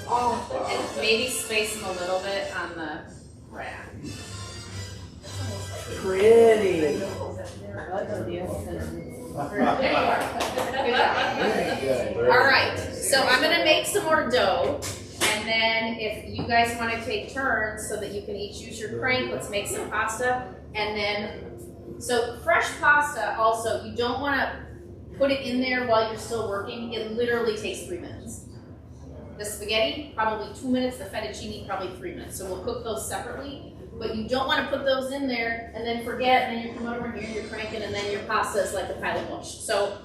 [SPEAKER 5] and maybe space them a little bit on the rack.
[SPEAKER 4] Pretty.
[SPEAKER 5] There you are. Good job. All right, so I'm gonna make some more dough, and then if you guys want to take turns so that you can each use your crank, let's make some pasta, and then so fresh pasta also you don't want to put it in there while you're still working. It literally takes 3 minutes. The spaghetti probably 2 minutes. The fettuccine probably 3 minutes. So we'll cook those separately. But you don't want to put those in there and then forget, and then you come over here and you're cranking, and then your pasta is like a pile of mush. So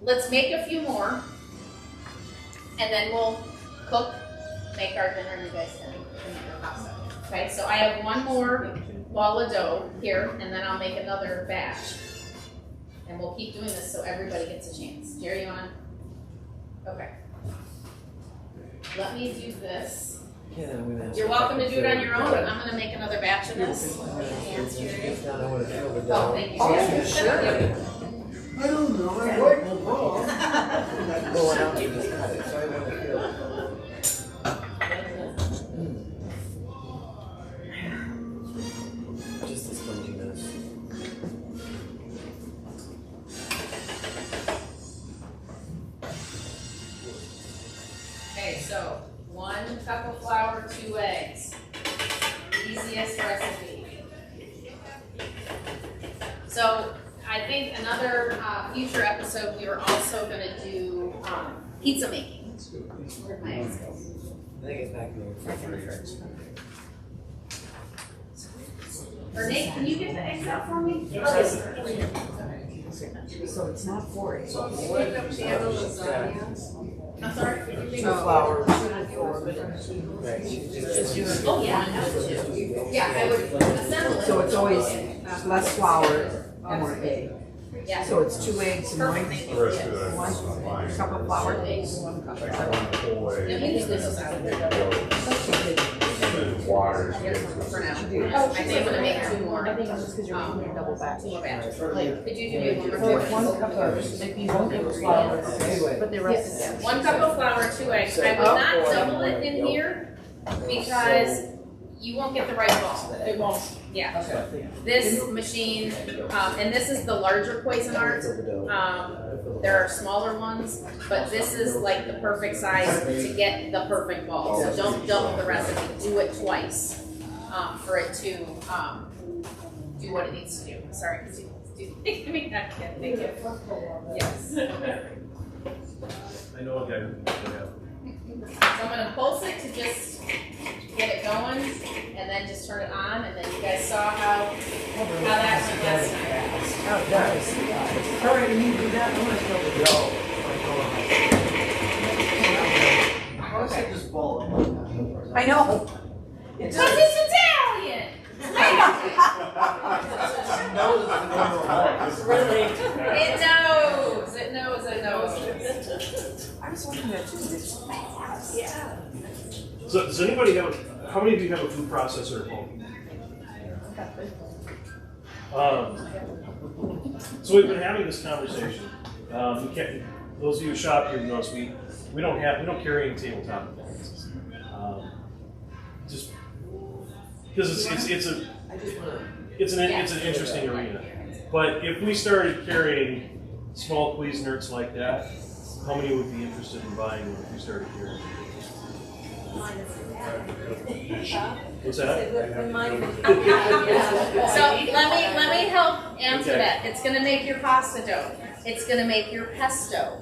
[SPEAKER 5] let's make a few more, and then we'll cook, make our dinner, and you guys can make your pasta. Okay, so I have one more ball of dough here, and then I'll make another batch. And we'll keep doing this so everybody gets a chance. Jerry, you want to? Okay. Let me do this. You're welcome to do it on your own, but I'm going to make another batch of this. Oh, thank you.
[SPEAKER 4] Oh, sure.
[SPEAKER 7] I don't know, I like the ball.
[SPEAKER 4] Going out to this cut it, so I want to feel. Just the sponginess.
[SPEAKER 5] Okay, so 1 cup of flour, 2 eggs. Easiest recipe. So I think another future episode, we were also going to do pizza making. Where'd my eggs go?
[SPEAKER 4] I think it's back there.
[SPEAKER 5] Back in the fridge. Or Nate, can you get the eggs out for me?
[SPEAKER 4] So it's not 4 eggs.
[SPEAKER 5] I'm sorry?
[SPEAKER 4] Two flour.
[SPEAKER 5] Oh, yeah, I would too. Yeah, I would assemble it.
[SPEAKER 4] So it's always less flour and more egg.
[SPEAKER 5] Yeah.
[SPEAKER 4] So it's 2 eggs and 1
[SPEAKER 5] Perfect.
[SPEAKER 3] The rest of it,
[SPEAKER 4] One
[SPEAKER 3] fine.
[SPEAKER 4] cup of flour.
[SPEAKER 5] 1 cup.
[SPEAKER 3] Like one whole egg.
[SPEAKER 5] Yeah, we just leave those out of there.
[SPEAKER 3] Water.
[SPEAKER 5] Yep, for now. I think I'm gonna make 2 more.
[SPEAKER 8] I think it's just because you're making a double batch.
[SPEAKER 5] 2 more batches. Could you do one
[SPEAKER 8] So
[SPEAKER 5] more?
[SPEAKER 8] it's 1 cup of, if you don't give flour, but the rest is.
[SPEAKER 5] 1 cup of flour, 2 eggs. I would not double it in here because you won't get the right ball.
[SPEAKER 8] It won't.
[SPEAKER 5] Yeah. This machine, and this is the larger Cuisinart. There are smaller ones, but this is like the perfect size to get the perfect ball. So don't double the recipe. Do it twice for it to do what it needs to do. Sorry, give me that kid. Thank you. Yes.
[SPEAKER 2] I know a guy who can do that.
[SPEAKER 5] I'm gonna pulse it to just get it going, and then just turn it on, and then you guys saw how that went last time.
[SPEAKER 4] Oh, it does. All right, you do that, I'm gonna go.
[SPEAKER 1] How is it just ball up?
[SPEAKER 4] I know.
[SPEAKER 5] Because it's Italian!
[SPEAKER 4] Really?
[SPEAKER 5] It knows, it knows, it knows.
[SPEAKER 4] I was wondering that too, it's fast. Yeah.
[SPEAKER 2] So does anybody have, how many of you have a food processor at home? So we've been having this conversation. We can't, those of you who shop here notice we don't carry any tabletop appliances. Just because it's an interesting arena. But if we started carrying small Cuisinarts like that, how many would be interested in buying one if we started carrying? What's that?
[SPEAKER 5] So let me help answer
[SPEAKER 2] Okay.
[SPEAKER 5] that. It's gonna make your pasta dough. It's gonna make your pesto.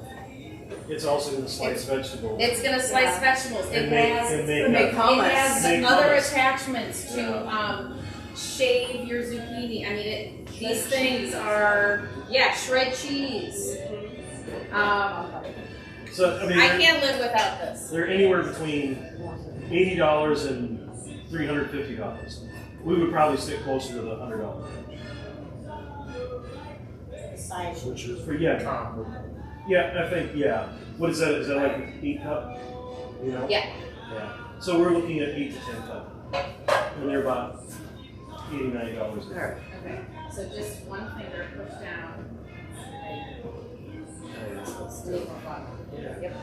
[SPEAKER 2] It's also going to slice vegetables.
[SPEAKER 5] It's gonna slice vegetables. It
[SPEAKER 2] And make hummus.
[SPEAKER 5] has
[SPEAKER 2] Make
[SPEAKER 5] other
[SPEAKER 2] hummus.
[SPEAKER 5] attachments to shave your zucchini. I mean, these things are shred cheese.
[SPEAKER 2] So I mean,
[SPEAKER 5] I can't live without this.
[SPEAKER 2] they're anywhere between $80 and $350. We would probably stick closer to the $100 range.
[SPEAKER 1] Which is
[SPEAKER 2] For yeah, I think What is that? Is that like 8 cup? You know?
[SPEAKER 5] Yeah.
[SPEAKER 2] Yeah. So we're looking at 8 to 10 cup, and they're about $80, $90.
[SPEAKER 4] Alright.
[SPEAKER 5] Okay. So just one finger push down. Yep.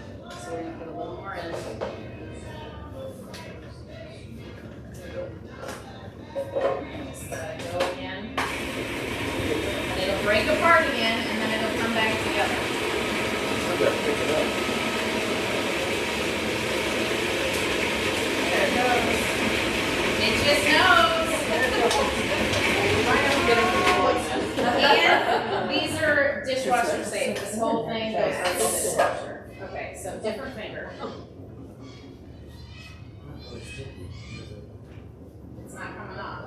[SPEAKER 5] So we're gonna put a little more in. Just let it go again. And it'll break apart again, and then it'll come back together. There it goes. It just knows. And these are dishwasher safe. This whole thing goes right in the dishwasher. Okay, so different finger. It's not coming off.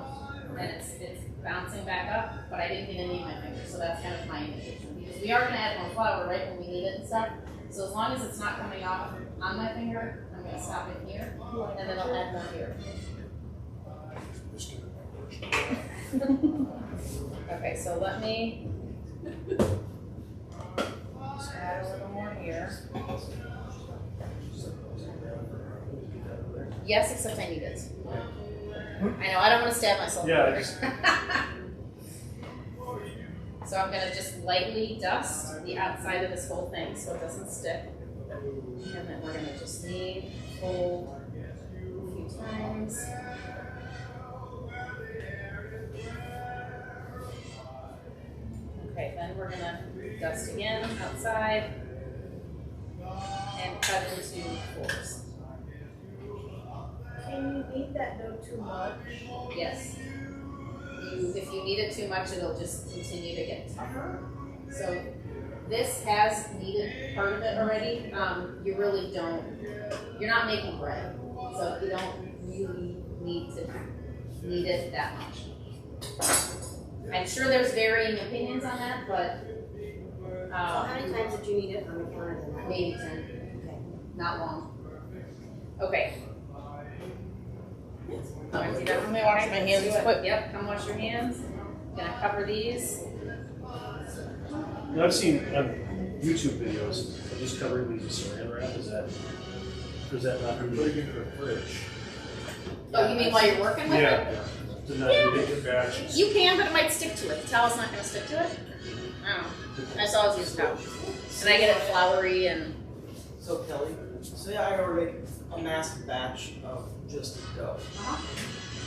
[SPEAKER 5] And it's bouncing back up, but I didn't get any in my finger, so that's kind of my indication. Because we are going to add more flour right when we need it and stuff. So as long as it's not coming off on my finger, I'm going to stop it here, and then I'll add more here. Okay, so let me add a little more here. Yes, except I need it. I know, I don't want to stab myself.
[SPEAKER 2] Yeah,
[SPEAKER 5] So I'm going to just lightly dust the outside of this whole thing so it doesn't stick. And then we're going to just knead, fold a few times. Okay, then we're going to dust again outside and cut into fours.
[SPEAKER 6] Can you knead that dough too much?
[SPEAKER 5] Yes. If you knead it too much, it'll just continue to get tougher. So this has kneaded part of it already. You really don't, you're not making bread. So you don't really need to knead it that much. I'm sure there's varying opinions on that, but
[SPEAKER 6] So how many times did you knead it on the counter then?
[SPEAKER 5] maybe 10.
[SPEAKER 6] Okay.
[SPEAKER 5] Not long. Okay.
[SPEAKER 8] Let me wash my hands quick.
[SPEAKER 5] Yep, come wash your hands. Gonna cover these.
[SPEAKER 2] I've seen YouTube videos of just covering these with saran wrap. Is that not
[SPEAKER 3] Putting it in the fridge.
[SPEAKER 5] Oh, you mean while you're working with it?
[SPEAKER 2] Yeah. To not make it batches.
[SPEAKER 5] You can, but it might stick to it. The towel's not gonna stick to it. I don't know. I just always use a towel. And I get it floury and.
[SPEAKER 1] So Kelly, say I already make a massive batch of just dough,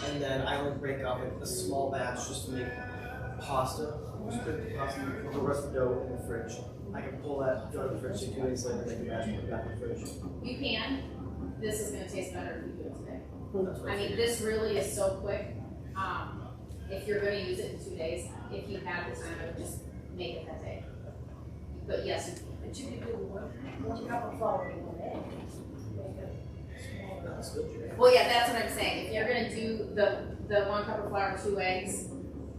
[SPEAKER 1] and then I would break up a small batch just to make pasta. Just cook the pasta, put the rest of the dough in the fridge. I can pull that dough in the fridge, so 2 days later make a batch and put it back in the fridge.
[SPEAKER 5] You can. This is gonna taste better if you do it today.
[SPEAKER 1] That's what
[SPEAKER 5] I mean, this really is so quick. If you're gonna use it in 2 days, if you have the time, I would just make it that day. But yes,
[SPEAKER 6] But you could do one cup of flour in 1 day.
[SPEAKER 1] That's good.
[SPEAKER 5] Well, yeah, that's what I'm saying. If you're gonna do the 1 cup of flour, 2 eggs,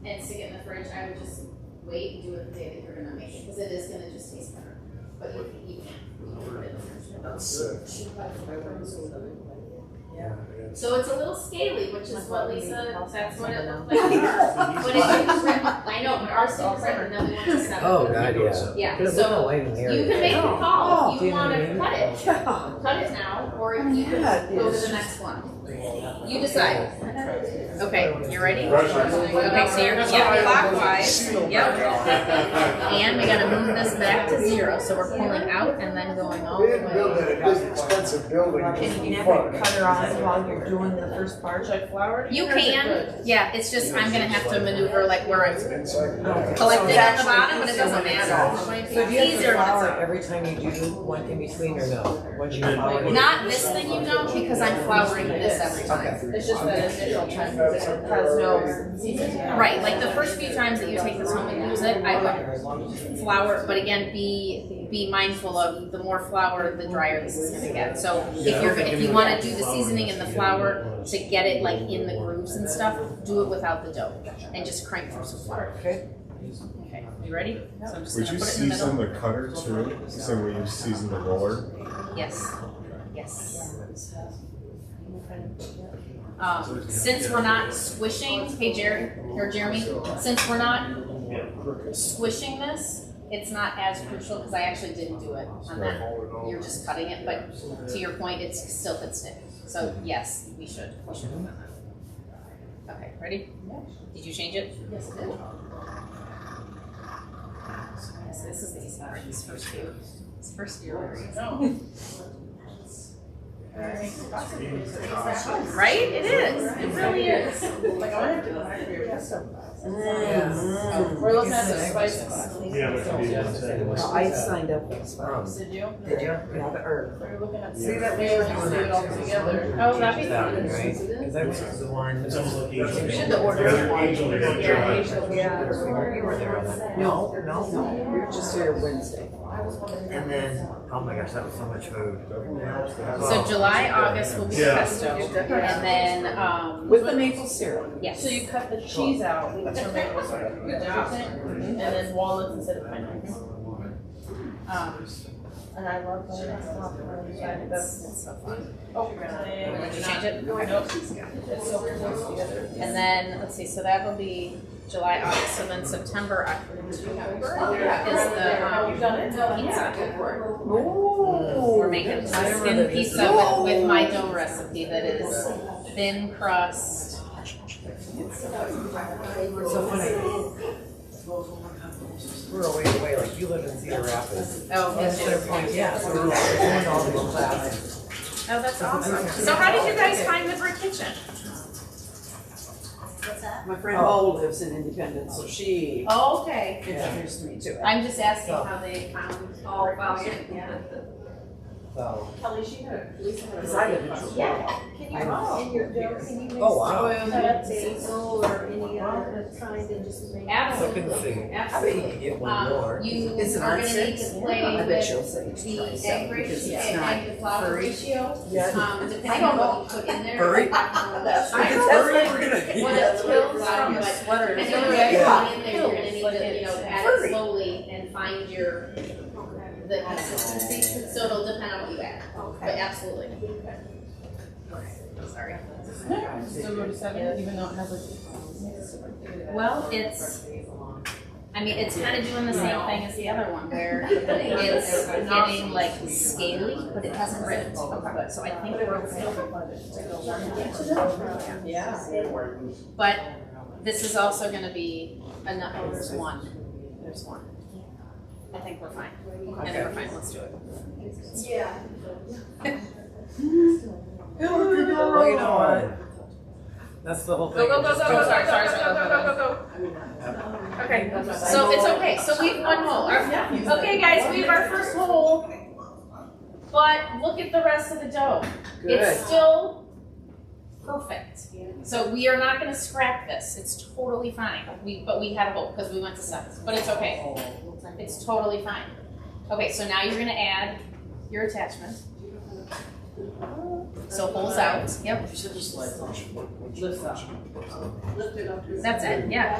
[SPEAKER 5] and stick it in the fridge, I would just wait and do it the day that you're gonna make it, because it is gonna just taste better. But you can put it in the fridge.
[SPEAKER 1] That's good.
[SPEAKER 4] Yeah.
[SPEAKER 5] So it's a little scaly, which is what Lisa, that's what it looked like to her. But I know, but ours didn't print, and then we went to 7.
[SPEAKER 9] Oh, God, yeah.
[SPEAKER 5] Yeah,
[SPEAKER 9] Could've
[SPEAKER 5] so
[SPEAKER 9] been a lighting
[SPEAKER 5] you
[SPEAKER 9] area.
[SPEAKER 5] can make a call if
[SPEAKER 9] Do
[SPEAKER 5] you
[SPEAKER 9] you know what I
[SPEAKER 5] wanna
[SPEAKER 9] mean?
[SPEAKER 5] cut it. Cut it now, or you can go to the next one. You decide. Okay, you ready? Okay, so you're gonna go clockwise. Yep. And we gotta move this back to 0, so we're pulling out and then going all the
[SPEAKER 7] We didn't build
[SPEAKER 5] way.
[SPEAKER 7] that big expensive building.
[SPEAKER 4] Can you never cut her on while you're doing the first part?
[SPEAKER 5] You can, yeah, it's just, I'm gonna have to maneuver like where I'm
[SPEAKER 7] Inside.
[SPEAKER 5] collecting at the bottom, but it doesn't matter.
[SPEAKER 4] So do you have to
[SPEAKER 5] Easier when it's
[SPEAKER 4] flour
[SPEAKER 5] out.
[SPEAKER 4] every time you do one in between or no? Once you flour it?
[SPEAKER 5] Not this thing, you know, because I'm flouring this every time.
[SPEAKER 8] It's just that initial time, because it has no seasoning.
[SPEAKER 5] Right, like the first few times that you take this home and use it, I would flour, but again, be mindful of the more flour, the drier this is gonna get. So if you wanna do the seasoning and the flour to get it like in the grooves and stuff, do it without the dough and just crank through some flour.
[SPEAKER 4] Okay.
[SPEAKER 5] Okay, you ready? So I'm just
[SPEAKER 3] Would
[SPEAKER 5] gonna
[SPEAKER 3] you
[SPEAKER 5] put it in the
[SPEAKER 3] season
[SPEAKER 5] middle.
[SPEAKER 3] the cutter too? So when you season the roller?
[SPEAKER 5] Yes, yes. Since we're not squishing, hey Jeremy, since we're not squishing this, it's not as crucial because I actually didn't do it on that. You're just cutting it, but to your point, it's still could stick. So yes, we should have done that. Okay, ready? Did you change it? Yes, I did. Yes, this is the easy part, this first few. This first few are easy. Right? It is. It really is.
[SPEAKER 8] Like, I went to the library yesterday. We're looking at the spice class.
[SPEAKER 2] Yeah, but to be able to-
[SPEAKER 4] I signed up for this.
[SPEAKER 8] Did you?
[SPEAKER 4] Did you? Yeah, or.
[SPEAKER 8] We were looking at.
[SPEAKER 4] See that we
[SPEAKER 8] we
[SPEAKER 4] were
[SPEAKER 8] were
[SPEAKER 4] doing
[SPEAKER 8] gonna do
[SPEAKER 4] that
[SPEAKER 8] it all
[SPEAKER 4] too.
[SPEAKER 8] together.
[SPEAKER 5] Oh, that'd be
[SPEAKER 4] That
[SPEAKER 5] fun.
[SPEAKER 4] one, right? Because I was the one.
[SPEAKER 2] It's almost like Asian.
[SPEAKER 8] We did the order.
[SPEAKER 2] Yeah, Asian, they got
[SPEAKER 8] Yeah,
[SPEAKER 2] dry.
[SPEAKER 8] Asian.
[SPEAKER 4] Yeah, you were there on that. No, we were just here Wednesday.
[SPEAKER 9] And then, oh my gosh, that was so much food.
[SPEAKER 5] So July, August will be
[SPEAKER 2] Yeah.
[SPEAKER 5] pesto, and then
[SPEAKER 4] With the maple syrup.
[SPEAKER 5] yes.
[SPEAKER 8] So you cut the cheese out for maple syrup, and then walnuts instead of pineapples. And I love that.
[SPEAKER 5] That's so fun.
[SPEAKER 8] Oh,
[SPEAKER 5] Did you change it?
[SPEAKER 8] Nope. It's so close together.
[SPEAKER 5] And then let's see. So that will be July, August. So then September, October is the
[SPEAKER 8] You've done it?
[SPEAKER 5] pizza.
[SPEAKER 4] Ooh.
[SPEAKER 5] We're making skin pizza with my dough recipe that is thin crust.
[SPEAKER 4] So funny. We're away, like you live in Cedar Rapids.
[SPEAKER 5] Oh,
[SPEAKER 4] That's their point, yeah, so we're doing all the class.
[SPEAKER 5] Oh, that's awesome. So how did you guys find the brick kitchen?
[SPEAKER 4] My friend Bo lives in Independence, so she
[SPEAKER 5] Oh, okay.
[SPEAKER 4] introduced me to it.
[SPEAKER 5] I'm just asking how they found all about it. Yeah.
[SPEAKER 4] So,
[SPEAKER 8] Kelly, she had a, Lisa had a.
[SPEAKER 4] because I live in Chicago.
[SPEAKER 6] Yeah, can you,
[SPEAKER 4] I know.
[SPEAKER 6] in your dough, can you mix
[SPEAKER 4] Oh, wow.
[SPEAKER 6] basil or any other kind and just make?
[SPEAKER 5] Absolutely.
[SPEAKER 4] Looking to see. I bet you
[SPEAKER 5] Absolutely.
[SPEAKER 4] could get one more.
[SPEAKER 5] You
[SPEAKER 4] Is it
[SPEAKER 5] are
[SPEAKER 4] on
[SPEAKER 5] gonna need
[SPEAKER 4] six?
[SPEAKER 5] to play
[SPEAKER 4] I bet she'll
[SPEAKER 5] with
[SPEAKER 4] say
[SPEAKER 5] the
[SPEAKER 4] try
[SPEAKER 5] egg
[SPEAKER 4] seven because
[SPEAKER 5] ratio,
[SPEAKER 4] it's not
[SPEAKER 5] egg to flour
[SPEAKER 4] furry.
[SPEAKER 5] ratio.
[SPEAKER 4] Yeah.
[SPEAKER 5] Depending on what you put in there.
[SPEAKER 4] Furry?
[SPEAKER 5] That's
[SPEAKER 4] I know
[SPEAKER 5] what
[SPEAKER 4] we're gonna
[SPEAKER 5] it
[SPEAKER 4] eat.
[SPEAKER 5] kills from, but
[SPEAKER 8] Sweater.
[SPEAKER 5] depending on what
[SPEAKER 4] Yeah.
[SPEAKER 5] you put in there, you're gonna need to, add it
[SPEAKER 4] Furry.
[SPEAKER 5] slowly and find the consistency, so it'll depend on what you add. But absolutely. Sorry.
[SPEAKER 8] So go to 7, even though it has like.
[SPEAKER 5] Well, it's kind of doing the same thing as the other one, where it's getting like scaly, but it hasn't ripped. So I think we're okay.
[SPEAKER 8] Yeah.
[SPEAKER 5] But this is also going to be enough. Oh, there's one. There's one. I think we're fine. I think we're fine. Let's do it.
[SPEAKER 6] Yeah.
[SPEAKER 4] Well, you know what? That's the whole thing.
[SPEAKER 5] Go.
[SPEAKER 4] Just do
[SPEAKER 5] Sorry.
[SPEAKER 4] it.
[SPEAKER 5] Go. Okay. So it's okay. So we've one hole. Okay, guys, we have our first hole. But look at the rest of the dough. It's still perfect. So we are not going to scrap this. It's totally fine. But we had a hole because we went to 7. But it's okay. It's totally fine. Okay, so now you're going to add your attachment. So holes out, yep,
[SPEAKER 1] You said just like
[SPEAKER 8] Lifts up.
[SPEAKER 5] that's it, yeah,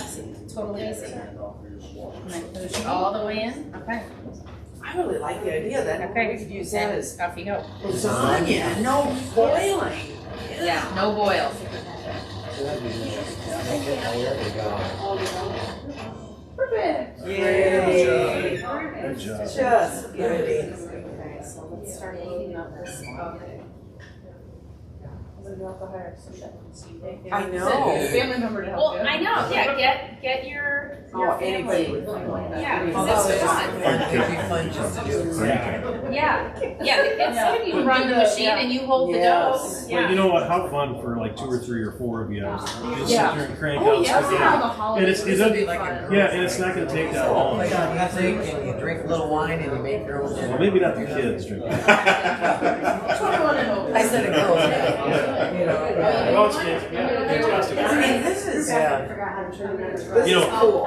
[SPEAKER 5] totally easy. And then push all the way in, okay,
[SPEAKER 4] I really like the idea that
[SPEAKER 5] okay.
[SPEAKER 4] we could use that
[SPEAKER 5] And
[SPEAKER 4] as
[SPEAKER 5] off you go.
[SPEAKER 4] lasagna, no boiling.
[SPEAKER 5] Yeah, no boil.
[SPEAKER 8] Perfect.
[SPEAKER 4] Yay.
[SPEAKER 2] Good job.
[SPEAKER 4] Just beauty.
[SPEAKER 5] Okay, so let's start loading up this one.
[SPEAKER 4] I know.
[SPEAKER 8] Family member to help
[SPEAKER 5] Well,
[SPEAKER 8] you.
[SPEAKER 5] I know, yeah, get your
[SPEAKER 4] Oh,
[SPEAKER 5] family.
[SPEAKER 4] anybody would find that.
[SPEAKER 5] Yeah,
[SPEAKER 4] Oh,
[SPEAKER 5] because it's
[SPEAKER 4] that's
[SPEAKER 5] fun.
[SPEAKER 4] It'd be fun just to do.
[SPEAKER 5] Yeah, it's you run the machine and you hold the dough.
[SPEAKER 4] Yes.
[SPEAKER 2] Well, you
[SPEAKER 5] Yeah.
[SPEAKER 2] know what? How fun for like 2 or 3 or 4 of you. You just
[SPEAKER 4] Yeah.
[SPEAKER 2] sit there and crank
[SPEAKER 4] Oh,
[SPEAKER 2] out
[SPEAKER 4] yeah.
[SPEAKER 2] spaghetti.
[SPEAKER 8] Around the holidays,
[SPEAKER 2] it
[SPEAKER 8] this would be
[SPEAKER 2] doesn't-
[SPEAKER 8] fun.
[SPEAKER 2] Yeah, and it's not going to take that long.
[SPEAKER 4] Play on music and you drink a little wine and you make your own dinner.
[SPEAKER 2] Well, maybe not the kids drink it.
[SPEAKER 4] I said it goes, you know.
[SPEAKER 2] Oh, it's fantastic.
[SPEAKER 4] I mean, this is, this
[SPEAKER 2] You
[SPEAKER 4] is
[SPEAKER 2] know,
[SPEAKER 4] cool.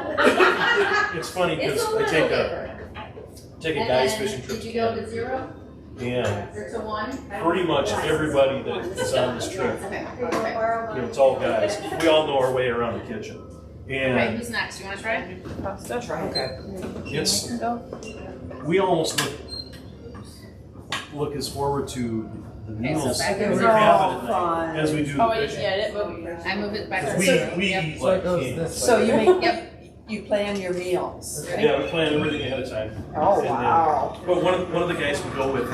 [SPEAKER 2] It's funny
[SPEAKER 5] It's
[SPEAKER 2] because
[SPEAKER 5] a
[SPEAKER 2] I
[SPEAKER 5] little
[SPEAKER 2] take
[SPEAKER 5] bigger.
[SPEAKER 2] a
[SPEAKER 5] And
[SPEAKER 2] guy's
[SPEAKER 5] then,
[SPEAKER 2] fishing trip
[SPEAKER 5] did you go to
[SPEAKER 2] together,
[SPEAKER 5] 0
[SPEAKER 2] and
[SPEAKER 5] or to 1?
[SPEAKER 2] pretty much everybody that is on this trip,
[SPEAKER 5] Okay, okay.
[SPEAKER 2] you know, it's all guys. We all know our way around the kitchen,
[SPEAKER 5] Okay,
[SPEAKER 2] and
[SPEAKER 5] who's next? You want to try?
[SPEAKER 8] Pasta.
[SPEAKER 4] Okay.
[SPEAKER 2] it's we almost look as forward to the
[SPEAKER 5] Okay, so
[SPEAKER 2] meals
[SPEAKER 5] back
[SPEAKER 2] that
[SPEAKER 5] in
[SPEAKER 2] we
[SPEAKER 5] row.
[SPEAKER 2] have at
[SPEAKER 4] Fun.
[SPEAKER 2] night as we do
[SPEAKER 8] Oh,
[SPEAKER 2] the
[SPEAKER 8] I didn't,
[SPEAKER 2] fishing.
[SPEAKER 8] yeah, I didn't move it.
[SPEAKER 5] I move it back.
[SPEAKER 2] Because we
[SPEAKER 5] Yep.
[SPEAKER 2] eat like kings.
[SPEAKER 4] So you make,
[SPEAKER 5] Yep.
[SPEAKER 4] you plan your meals.
[SPEAKER 2] Yeah, we plan everything ahead of time.
[SPEAKER 4] Oh,
[SPEAKER 2] And then-
[SPEAKER 4] wow.
[SPEAKER 2] But one of the guys we go with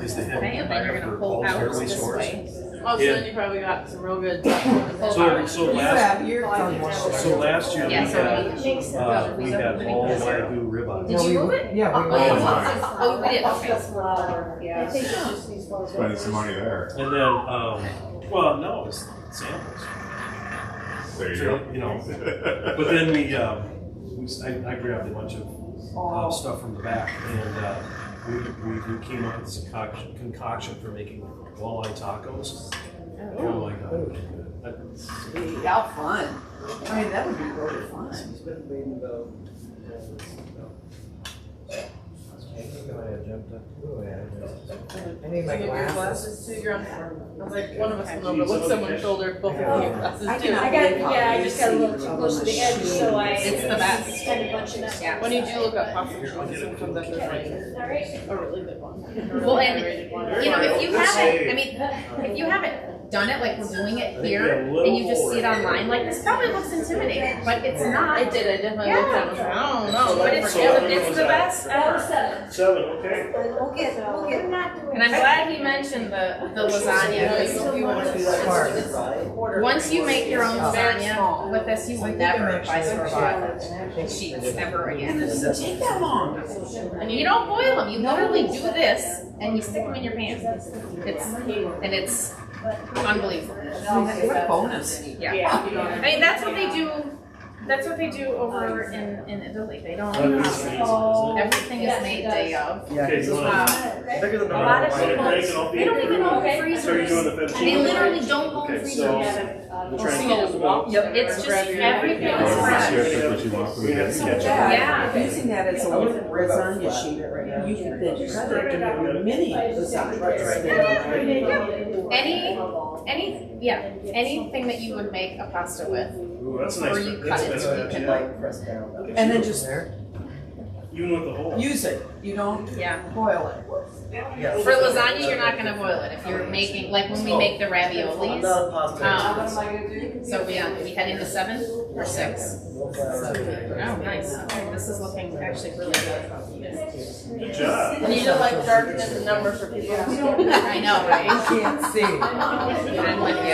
[SPEAKER 2] is the head
[SPEAKER 5] Okay, and then
[SPEAKER 2] buyer
[SPEAKER 5] you're
[SPEAKER 2] for
[SPEAKER 5] gonna
[SPEAKER 2] all
[SPEAKER 5] pull
[SPEAKER 2] the
[SPEAKER 5] out
[SPEAKER 2] fairway
[SPEAKER 5] this
[SPEAKER 2] stores.
[SPEAKER 5] way.
[SPEAKER 8] Oh, so
[SPEAKER 2] Yeah.
[SPEAKER 8] then you probably got some real good.
[SPEAKER 2] So
[SPEAKER 4] You
[SPEAKER 2] last
[SPEAKER 4] have your fun one.
[SPEAKER 2] so last year
[SPEAKER 5] Yeah, so
[SPEAKER 2] we had all Wagyu ribeye.
[SPEAKER 5] Did you move it?
[SPEAKER 4] Yeah, we
[SPEAKER 5] Oh,
[SPEAKER 4] were.
[SPEAKER 5] oh, we did, okay.
[SPEAKER 6] Yeah.
[SPEAKER 3] Spending some money there.
[SPEAKER 2] And then well no, it's samples.
[SPEAKER 3] There you
[SPEAKER 2] So,
[SPEAKER 3] go.
[SPEAKER 2] you know, but then I grabbed a bunch of stuff from the back, and we came up with this concoction for making walleye tacos. Oh my god.
[SPEAKER 4] How fun. I mean, that would be really fun. I need my
[SPEAKER 8] Give your
[SPEAKER 4] glasses.
[SPEAKER 8] glasses to your own. I was like, one of us went over, looked someone's shoulder, both of you have glasses
[SPEAKER 4] I
[SPEAKER 8] too.
[SPEAKER 4] can-
[SPEAKER 6] I just got a little too close to the edge, so I.
[SPEAKER 5] It's the best.
[SPEAKER 6] Kind of bunching up.
[SPEAKER 5] Yeah.
[SPEAKER 8] When you do look up pasta, this one comes up as like
[SPEAKER 6] Alright.
[SPEAKER 8] a really good one.
[SPEAKER 5] Well, and,
[SPEAKER 8] Rated one.
[SPEAKER 5] you know, if you haven't, I mean, if you haven't done it like we're doing it here, and you just see it online, like this probably looks intimidating, but it's not.
[SPEAKER 8] I did, I definitely looked at it, I was like, I don't know.
[SPEAKER 5] But it's the best
[SPEAKER 6] That was
[SPEAKER 5] ever.
[SPEAKER 6] 7.
[SPEAKER 2] 7, okay.
[SPEAKER 6] We'll get.
[SPEAKER 5] And I'm glad he mentioned the lasagna. Once you make your own lasagna with this, you will never buy store-bought sheets ever again.
[SPEAKER 4] Take that long.
[SPEAKER 5] And you don't boil them. You literally do this and you stick them in your pan. It's unbelievable.
[SPEAKER 4] What a bonus.
[SPEAKER 5] Yeah. I mean, that's what they do. That's what they do over in Italy. They don't. Everything is made day of.
[SPEAKER 2] Okay, you want
[SPEAKER 1] Bigger than
[SPEAKER 5] A lot of people,
[SPEAKER 2] to
[SPEAKER 5] they don't even own
[SPEAKER 2] So you're doing
[SPEAKER 5] freezers.
[SPEAKER 2] the
[SPEAKER 5] They
[SPEAKER 2] 15?
[SPEAKER 5] literally don't own
[SPEAKER 2] Okay,
[SPEAKER 5] freezers.
[SPEAKER 2] so we'll try and close them out.
[SPEAKER 5] Yep, it's just everything is
[SPEAKER 3] Oh,
[SPEAKER 5] fresh.
[SPEAKER 3] that's what you want from
[SPEAKER 2] We have to
[SPEAKER 3] the
[SPEAKER 2] catch
[SPEAKER 5] Yeah.
[SPEAKER 4] Yeah, using that as a little lasagna sheet, you can then cut it into mini lasagna.
[SPEAKER 5] Anything that you would make a pasta with,
[SPEAKER 2] Ooh, that's a
[SPEAKER 5] or
[SPEAKER 2] nice.
[SPEAKER 5] you cut
[SPEAKER 2] That's
[SPEAKER 5] it,
[SPEAKER 2] nice
[SPEAKER 5] so you
[SPEAKER 2] touch,
[SPEAKER 5] can
[SPEAKER 2] yeah.
[SPEAKER 5] like,
[SPEAKER 4] And then just
[SPEAKER 2] Even with the hole.
[SPEAKER 4] use it. You don't
[SPEAKER 5] yeah.
[SPEAKER 4] boil it.
[SPEAKER 5] For lasagna, you're not gonna boil it. If you're making, like when we make the raviolis.
[SPEAKER 1] Not a pasta.
[SPEAKER 5] So we head into 7 or 6. Oh, nice. Okay, this is looking actually really good.
[SPEAKER 2] Good job.
[SPEAKER 8] You need to like darken in the numbers for people.
[SPEAKER 5] I know, right?
[SPEAKER 4] Can't see.
[SPEAKER 5] I'm with you.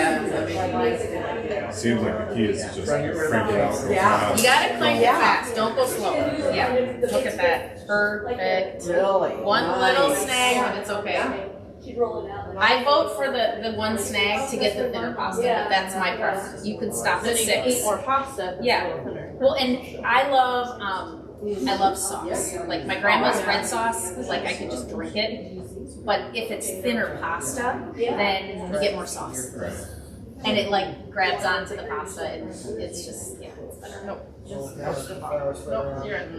[SPEAKER 3] Seems like the key is just crank it out.
[SPEAKER 4] Yeah.
[SPEAKER 5] You gotta crank it fast. Don't go slow. Yeah. Look at that. Perfect.
[SPEAKER 4] Really?
[SPEAKER 5] One little snag, but it's okay.
[SPEAKER 6] Keep rolling out.
[SPEAKER 5] I vote for the one snag to get the thinner pasta, but that's my preference. You could stop
[SPEAKER 8] Then
[SPEAKER 5] at
[SPEAKER 8] you can eat
[SPEAKER 5] 6.
[SPEAKER 8] more pasta.
[SPEAKER 5] Yeah. Well, and I love sauce. Like my grandma's red sauce, like I could just drink it. But if it's thinner pasta, then you get more sauce.
[SPEAKER 3] Right.
[SPEAKER 5] And it like grabs onto the pasta and it's just, yeah, it's Nope.
[SPEAKER 6] Just
[SPEAKER 5] Nope, you're in.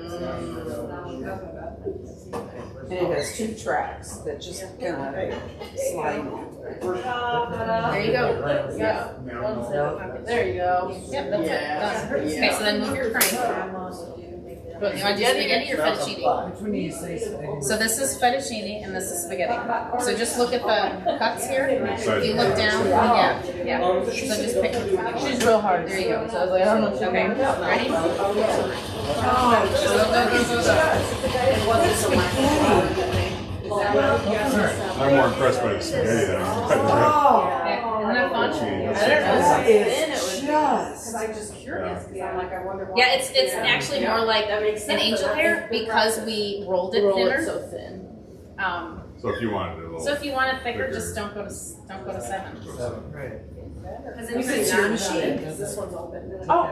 [SPEAKER 4] And it has 2 tracks that just kind of slide.
[SPEAKER 5] There you go. Yeah. There you go. Yep, that's it. Done. Okay, so then move your crank. You want to do spaghetti or fettuccine? So this is fettuccine and this is spaghetti. So just look at the cuts here. If you look down, yeah. So just pick.
[SPEAKER 8] She's real hard.
[SPEAKER 5] There you go.
[SPEAKER 8] So I was like, I don't know.
[SPEAKER 5] Okay, ready?
[SPEAKER 3] I'm more impressed by the spaghetti than I'm by the
[SPEAKER 5] Isn't that fun?
[SPEAKER 4] It's just.
[SPEAKER 6] I'm just curious, because I'm like, I wonder why.
[SPEAKER 5] Yeah, it's actually more like an angel hair because we rolled it thinner.
[SPEAKER 8] so thin.
[SPEAKER 3] So if you wanted it a little.
[SPEAKER 5] So if you want it thicker, just don't go to 7.
[SPEAKER 9] Right.
[SPEAKER 5] Because
[SPEAKER 4] If
[SPEAKER 5] it's
[SPEAKER 4] it's your machine.
[SPEAKER 6] This one's open.
[SPEAKER 8] Oh,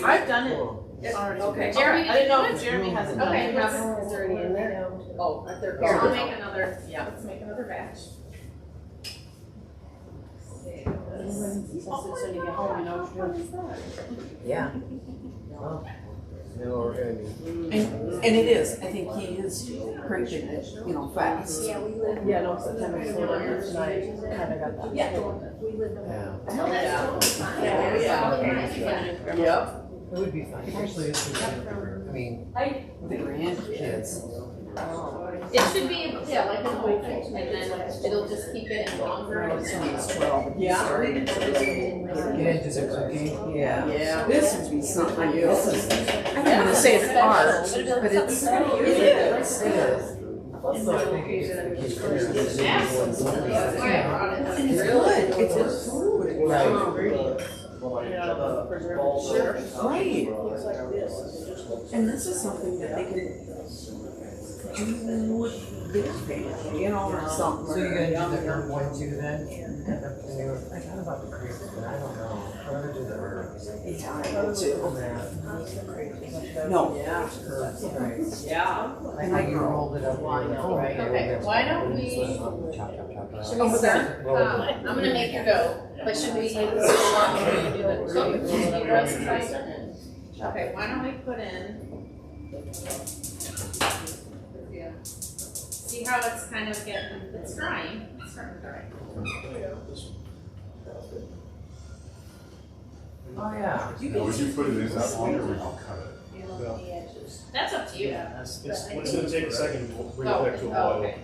[SPEAKER 8] I've done it.
[SPEAKER 6] Okay.
[SPEAKER 5] Jeremy,
[SPEAKER 8] I didn't know if Jeremy hasn't done
[SPEAKER 5] Okay,
[SPEAKER 8] it.
[SPEAKER 5] yes.
[SPEAKER 6] Is there any in there?
[SPEAKER 8] Oh, right there.
[SPEAKER 5] Here, I'll make another. Yeah, let's make another batch.
[SPEAKER 6] So you get home, you know what you're doing.
[SPEAKER 9] Yeah. Well, you know what we're gonna be.
[SPEAKER 4] And it is, I think he is cranking it, you know, fast.
[SPEAKER 6] Yeah, we live.
[SPEAKER 8] Yeah, no, September 4th, and I kind of got that.
[SPEAKER 6] Yeah, we live.
[SPEAKER 9] Yeah.
[SPEAKER 5] No, that's totally fine.
[SPEAKER 8] Yeah. Yep.
[SPEAKER 9] It would be fun, especially if we I mean,
[SPEAKER 4] The grandkids.
[SPEAKER 5] It should be, yeah, like an old and then it'll just keep it in longer.
[SPEAKER 4] He's 12. He
[SPEAKER 8] Yeah.
[SPEAKER 4] started
[SPEAKER 9] get into the cooking.
[SPEAKER 4] Yeah.
[SPEAKER 8] Yeah.
[SPEAKER 4] This would be something, this is, I'm not gonna say it's art, but it's, it is.
[SPEAKER 9] It is. Also, I think it's
[SPEAKER 5] Absolutely. That's why I brought it.
[SPEAKER 4] And it's good, it's a food.
[SPEAKER 9] Right.
[SPEAKER 4] Right. And this is something that they can do with their family, you know, or something.
[SPEAKER 9] So you're gonna do the herb one too then? I thought about the crepes, but I don't know. I'm gonna do the herbs.
[SPEAKER 4] Italian too. No.
[SPEAKER 9] Right.
[SPEAKER 8] Yeah.
[SPEAKER 9] I think you rolled it up.
[SPEAKER 5] Okay, why don't we,
[SPEAKER 9] Chop, chop, chop, chop.
[SPEAKER 5] should we start? I'm gonna make your dough, but should we do the rest? Okay, why don't we put in, see how it's kind of getting, it's drying, it's starting to dry.
[SPEAKER 9] Oh, yeah.
[SPEAKER 3] Now, would you put it in that long or would you cut it?
[SPEAKER 5] That's up to you.
[SPEAKER 2] It's gonna take a second to bring it back to a boil.
[SPEAKER 5] Okay.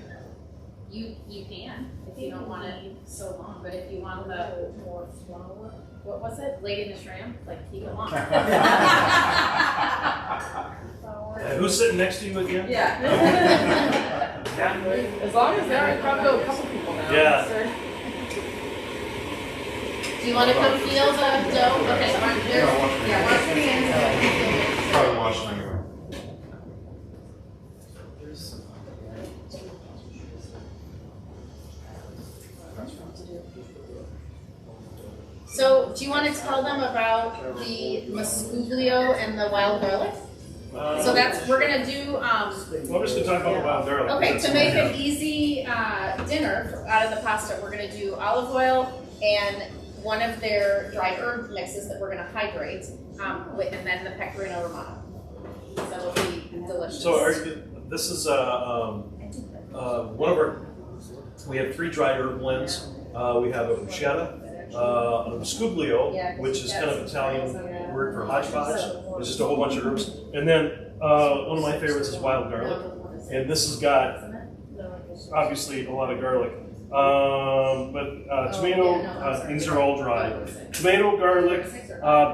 [SPEAKER 5] You can, if you don't want it so long, but if you want the more flour, what was it, Lady in the Tramp, like keep it long.
[SPEAKER 2] Who's sitting next to you again?
[SPEAKER 8] Yeah. As long as there are probably a couple people now.
[SPEAKER 2] Yeah.
[SPEAKER 5] Do you want to come feel the dough? Okay, wash your hands.
[SPEAKER 3] Probably wash it anyway.
[SPEAKER 5] So, do you want to tell them about the mascuglio and the wild garlic? So that's, we're gonna do,
[SPEAKER 2] Well, I'm just gonna talk about the wild garlic.
[SPEAKER 5] okay, to make an easy dinner out of the pasta, we're gonna do olive oil and one of their dry herb mixes that we're gonna hydrate, and then the pecorino romano. So it'll be delicious.
[SPEAKER 2] So this is one of our, we have 3 dry herb blends. We have a bruschetta, a mascuglio, which is kind of Italian word for hodgepodge. It's just a whole bunch of herbs. And then one of my favorites is wild garlic. And this has got, obviously, a lot of garlic. But tomato, these are all dry. Tomato, garlic,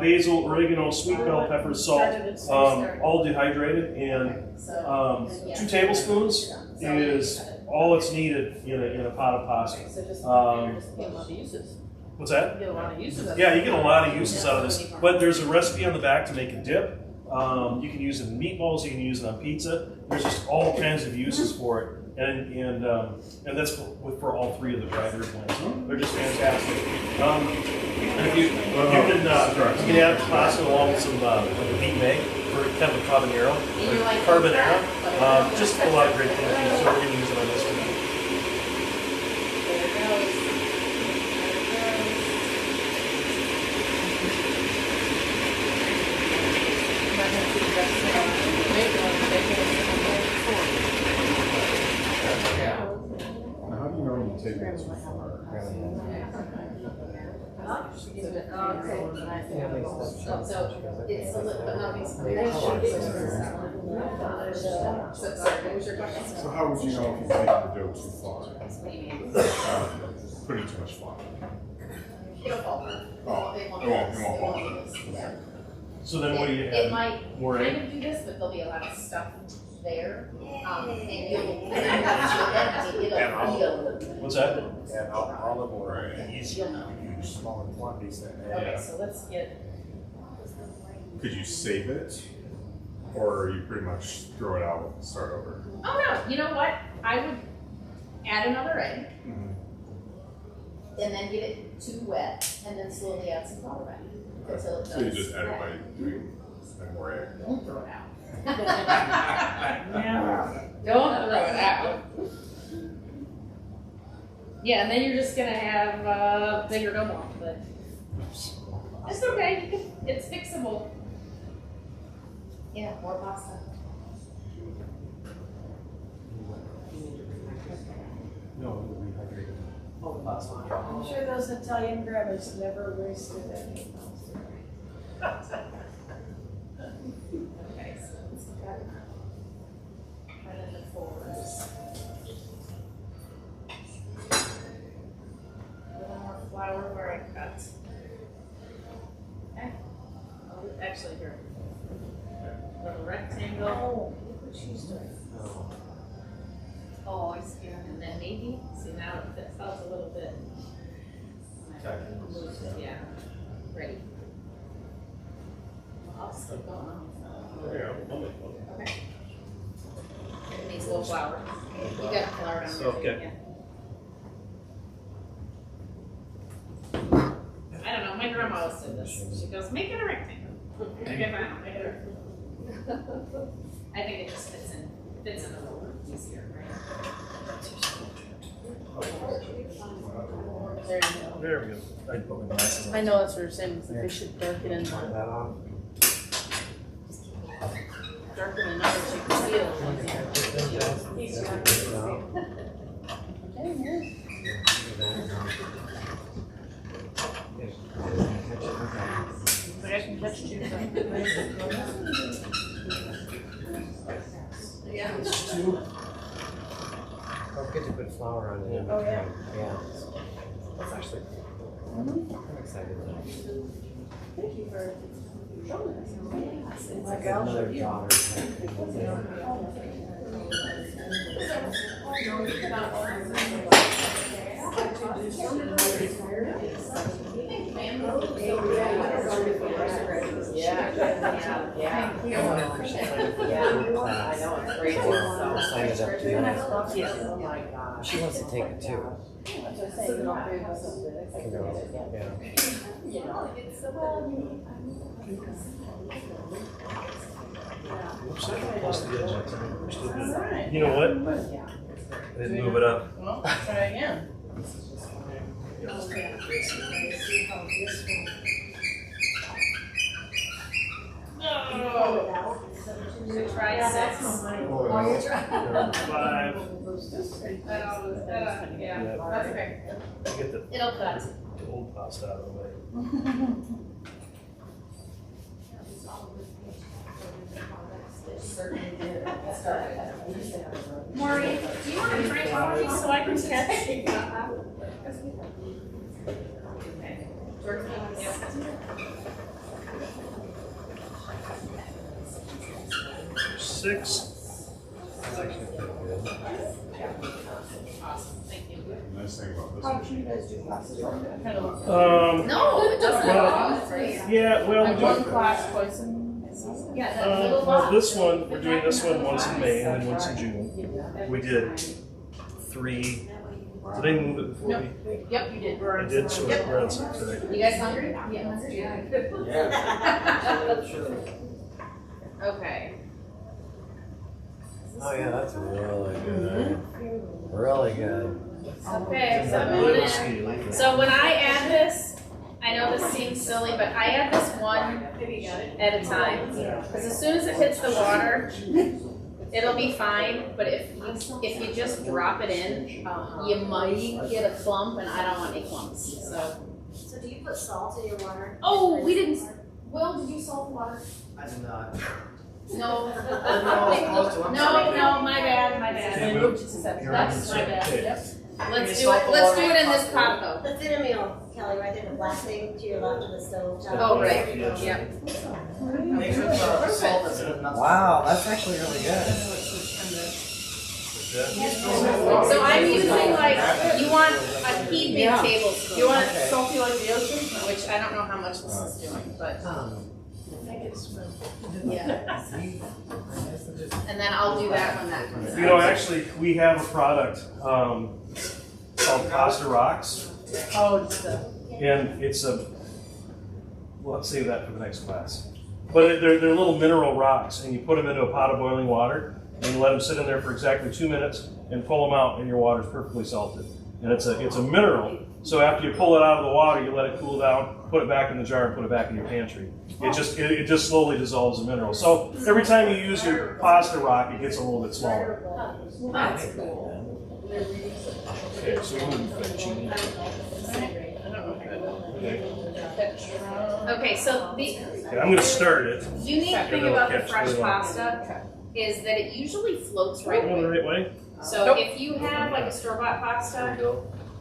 [SPEAKER 2] basil, oregano, sweet bell pepper, salt, all dehydrated. And 2 tablespoons is all that's needed in a pot of pasta. What's that? Yeah, you get a lot of uses out of this. But there's a recipe on the back to make a dip. You can use it in meatballs. You can use it on pizza. There's just all kinds of uses for it. And that's for all 3 of the dry herb blends. They're just fantastic. And if you can add the pasta along with some beet meg for kind of a carbonara. Just a lot of great things. So we're going to use it on this one.
[SPEAKER 5] So it's a little, but nothing's. So sorry, what was your question?
[SPEAKER 3] So how would you know if you've taken the dough too far?
[SPEAKER 5] What do you mean?
[SPEAKER 3] Putting too much flour.
[SPEAKER 5] It'll fall apart.
[SPEAKER 3] Oh,
[SPEAKER 5] It won't.
[SPEAKER 3] it won't fall apart.
[SPEAKER 5] Yeah.
[SPEAKER 2] So then what do you
[SPEAKER 5] It
[SPEAKER 2] have?
[SPEAKER 5] might
[SPEAKER 2] More
[SPEAKER 5] kind
[SPEAKER 2] egg?
[SPEAKER 5] of do this, but there'll be a lot of stuff there. And you'll
[SPEAKER 2] What's that?
[SPEAKER 9] And olive oil,
[SPEAKER 5] you'll know.
[SPEAKER 9] use smaller quantities than
[SPEAKER 5] Okay, so let's get,
[SPEAKER 3] Could you save it? Or you pretty much throw it out and start over?
[SPEAKER 5] oh no, you know what? I would add another egg and then get it too wet and then slowly add some flour back. Until it
[SPEAKER 3] So you
[SPEAKER 5] does
[SPEAKER 3] just add it
[SPEAKER 5] that.
[SPEAKER 3] by doing more egg?
[SPEAKER 5] Don't throw it out. Don't throw it out. Yeah, and then you're just gonna have bigger dough ball, but it's okay. You can, it's fixable. Yeah, more pasta.
[SPEAKER 2] No, it'll be hydrated.
[SPEAKER 1] Oh, that's fine.
[SPEAKER 4] I'm sure those Italian grandmas never wasted any.
[SPEAKER 5] Okay, so let's cut into fours. A little more flour where I cut. Okay. Oh, actually, here. Little rectangle.
[SPEAKER 4] Oh, look what she's doing.
[SPEAKER 5] Oh, I see. And then maybe, see now it felt a little bit. Yeah, ready. I'll still go on. Okay. It needs a little flour. You got flour down there.
[SPEAKER 2] Okay.
[SPEAKER 5] Yeah. I don't know, my grandma always said this. She goes, make it a rectangle. Okay, fine, make it a rectangle. I think it just fits in a little easier, right?
[SPEAKER 4] There you go.
[SPEAKER 2] There we go. I put my glasses on.
[SPEAKER 4] I know that's what you're saying, but they should darken in
[SPEAKER 9] that
[SPEAKER 4] the,
[SPEAKER 9] off.
[SPEAKER 4] darken the numbers, you can see it. Okay, here. But I can catch two.
[SPEAKER 5] Yeah.
[SPEAKER 9] Don't forget to put flour on it. in
[SPEAKER 4] Oh, yeah.
[SPEAKER 9] between. Yeah. That's actually cool. I'm excited.
[SPEAKER 4] Thank you for showing us. It's like
[SPEAKER 9] Another
[SPEAKER 4] I'll
[SPEAKER 9] daughter.
[SPEAKER 8] I know, it's great.
[SPEAKER 9] Or sign it up to you.
[SPEAKER 8] Oh my gosh.
[SPEAKER 9] She wants to take it too. Yeah.
[SPEAKER 2] Looks like it plus the edge. I think we're still good. You know what? I didn't move it up.
[SPEAKER 4] Well, try again.
[SPEAKER 5] No. Try 6.
[SPEAKER 2] Five.
[SPEAKER 5] Yeah, that's okay.
[SPEAKER 2] Get the
[SPEAKER 5] It'll cut.
[SPEAKER 2] old pasta out of the way.
[SPEAKER 5] Maureen, do you want to drink coffee so I can catch?
[SPEAKER 2] Six.
[SPEAKER 9] That's actually pretty good.
[SPEAKER 5] Awesome, thank you.
[SPEAKER 3] The nice thing about this
[SPEAKER 4] How
[SPEAKER 3] machine.
[SPEAKER 4] do you guys do classes? Kind of
[SPEAKER 5] No, it doesn't.
[SPEAKER 2] Well, yeah, well, we
[SPEAKER 4] like
[SPEAKER 2] do.
[SPEAKER 4] one class twice in.
[SPEAKER 5] Yeah, that little
[SPEAKER 2] Well,
[SPEAKER 5] box.
[SPEAKER 2] this one, we're doing this one once in May and then once in June. We did 3. Did I move it before
[SPEAKER 5] No.
[SPEAKER 2] we?
[SPEAKER 5] Yep, you did.
[SPEAKER 2] I did, so we're on 6 today.
[SPEAKER 5] You guys hungry? Yeah, hungry.
[SPEAKER 1] Yeah. Sure.
[SPEAKER 5] Okay.
[SPEAKER 9] Oh yeah, that's really good. Really good.
[SPEAKER 5] Okay, so I'm going in. So when I add this, I know this seems silly, but I add this one at a time. Because as soon as it hits the water, It'll be fine, but if you just drop it in, you might get a clump, and I don't want any clumps.
[SPEAKER 6] So do you put salt in your water?
[SPEAKER 5] Oh, we didn't. Will, did you salt the water?
[SPEAKER 1] I did not.
[SPEAKER 5] No.
[SPEAKER 1] No,
[SPEAKER 5] My bad.
[SPEAKER 2] Okay, move.
[SPEAKER 5] That's my bad.
[SPEAKER 2] Okay.
[SPEAKER 5] Yep. Let's
[SPEAKER 1] you
[SPEAKER 5] do
[SPEAKER 1] salt
[SPEAKER 5] it.
[SPEAKER 1] the
[SPEAKER 5] Let's
[SPEAKER 1] water
[SPEAKER 5] do it in this
[SPEAKER 1] possibly?
[SPEAKER 5] pot though.
[SPEAKER 6] The thinner meal, Kelly, right there, the black thing to your left of the stove.
[SPEAKER 5] Oh, right. Yep.
[SPEAKER 1] Make sure the salt is enough.
[SPEAKER 9] Wow, that's actually really good.
[SPEAKER 5] So I'm using like, you want a heaping
[SPEAKER 4] Yeah.
[SPEAKER 5] tablespoon.
[SPEAKER 8] You want it salty like the ocean?
[SPEAKER 5] Which I don't know how much this is doing, but yeah. And then I'll do that when that comes out.
[SPEAKER 2] You know, actually, we have a product called Pasta Rocks,
[SPEAKER 8] Oh, it's the.
[SPEAKER 2] and it's a. Well, let's save that for the next class. But they're little mineral rocks, and you put them into a pot of boiling water, and you let them sit in there for exactly 2 minutes, and pull them out, and your water's perfectly salted. And it's a mineral. So after you pull it out of the water, you let it cool down, put it back in the jar, and put it back in your pantry. It just slowly dissolves the mineral. So every time you use your pasta rock, it gets a little bit smaller.
[SPEAKER 5] Well, that's cool.
[SPEAKER 2] Okay, so we move fettuccine. Okay.
[SPEAKER 5] Okay, so the
[SPEAKER 2] Okay, I'm gonna start it.
[SPEAKER 5] unique thing about the fresh pasta is that it usually floats right
[SPEAKER 2] Going the
[SPEAKER 5] away.
[SPEAKER 2] right way?
[SPEAKER 5] So if you have like a store-bought pasta,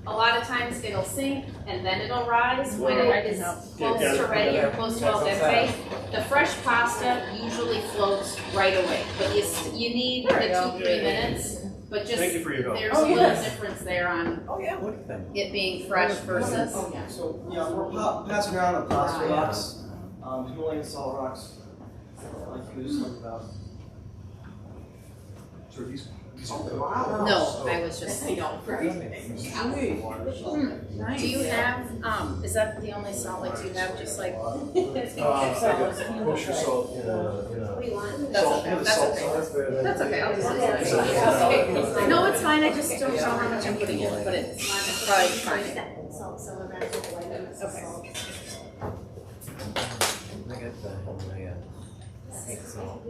[SPEAKER 5] a lot of times it'll sink and then it'll rise when it is close to ready or close to al dente. The fresh pasta usually floats right away, but you need the 2-3 minutes. But just
[SPEAKER 2] Thank you for your help.
[SPEAKER 5] there's a little difference there on
[SPEAKER 9] Oh, yeah, look at them.
[SPEAKER 5] it being fresh versus.
[SPEAKER 1] So yeah, we're passing around the pasta rocks, Himalayan salt rocks, like you was talking about.
[SPEAKER 2] So these
[SPEAKER 4] Wow.
[SPEAKER 5] No, I was just. Do you have, is that the only salt, like, do you have just like?
[SPEAKER 2] kosher salt in a
[SPEAKER 6] What do you want?
[SPEAKER 5] That's
[SPEAKER 2] salt.
[SPEAKER 5] okay, that's
[SPEAKER 2] Salt.
[SPEAKER 5] okay. That's okay, I'll just do that. No, it's fine, I just don't know how much I'm putting in, but it's probably fine.
[SPEAKER 6] Salt, some of that, like,
[SPEAKER 5] Okay.
[SPEAKER 9] I got the Himalayan pink salt.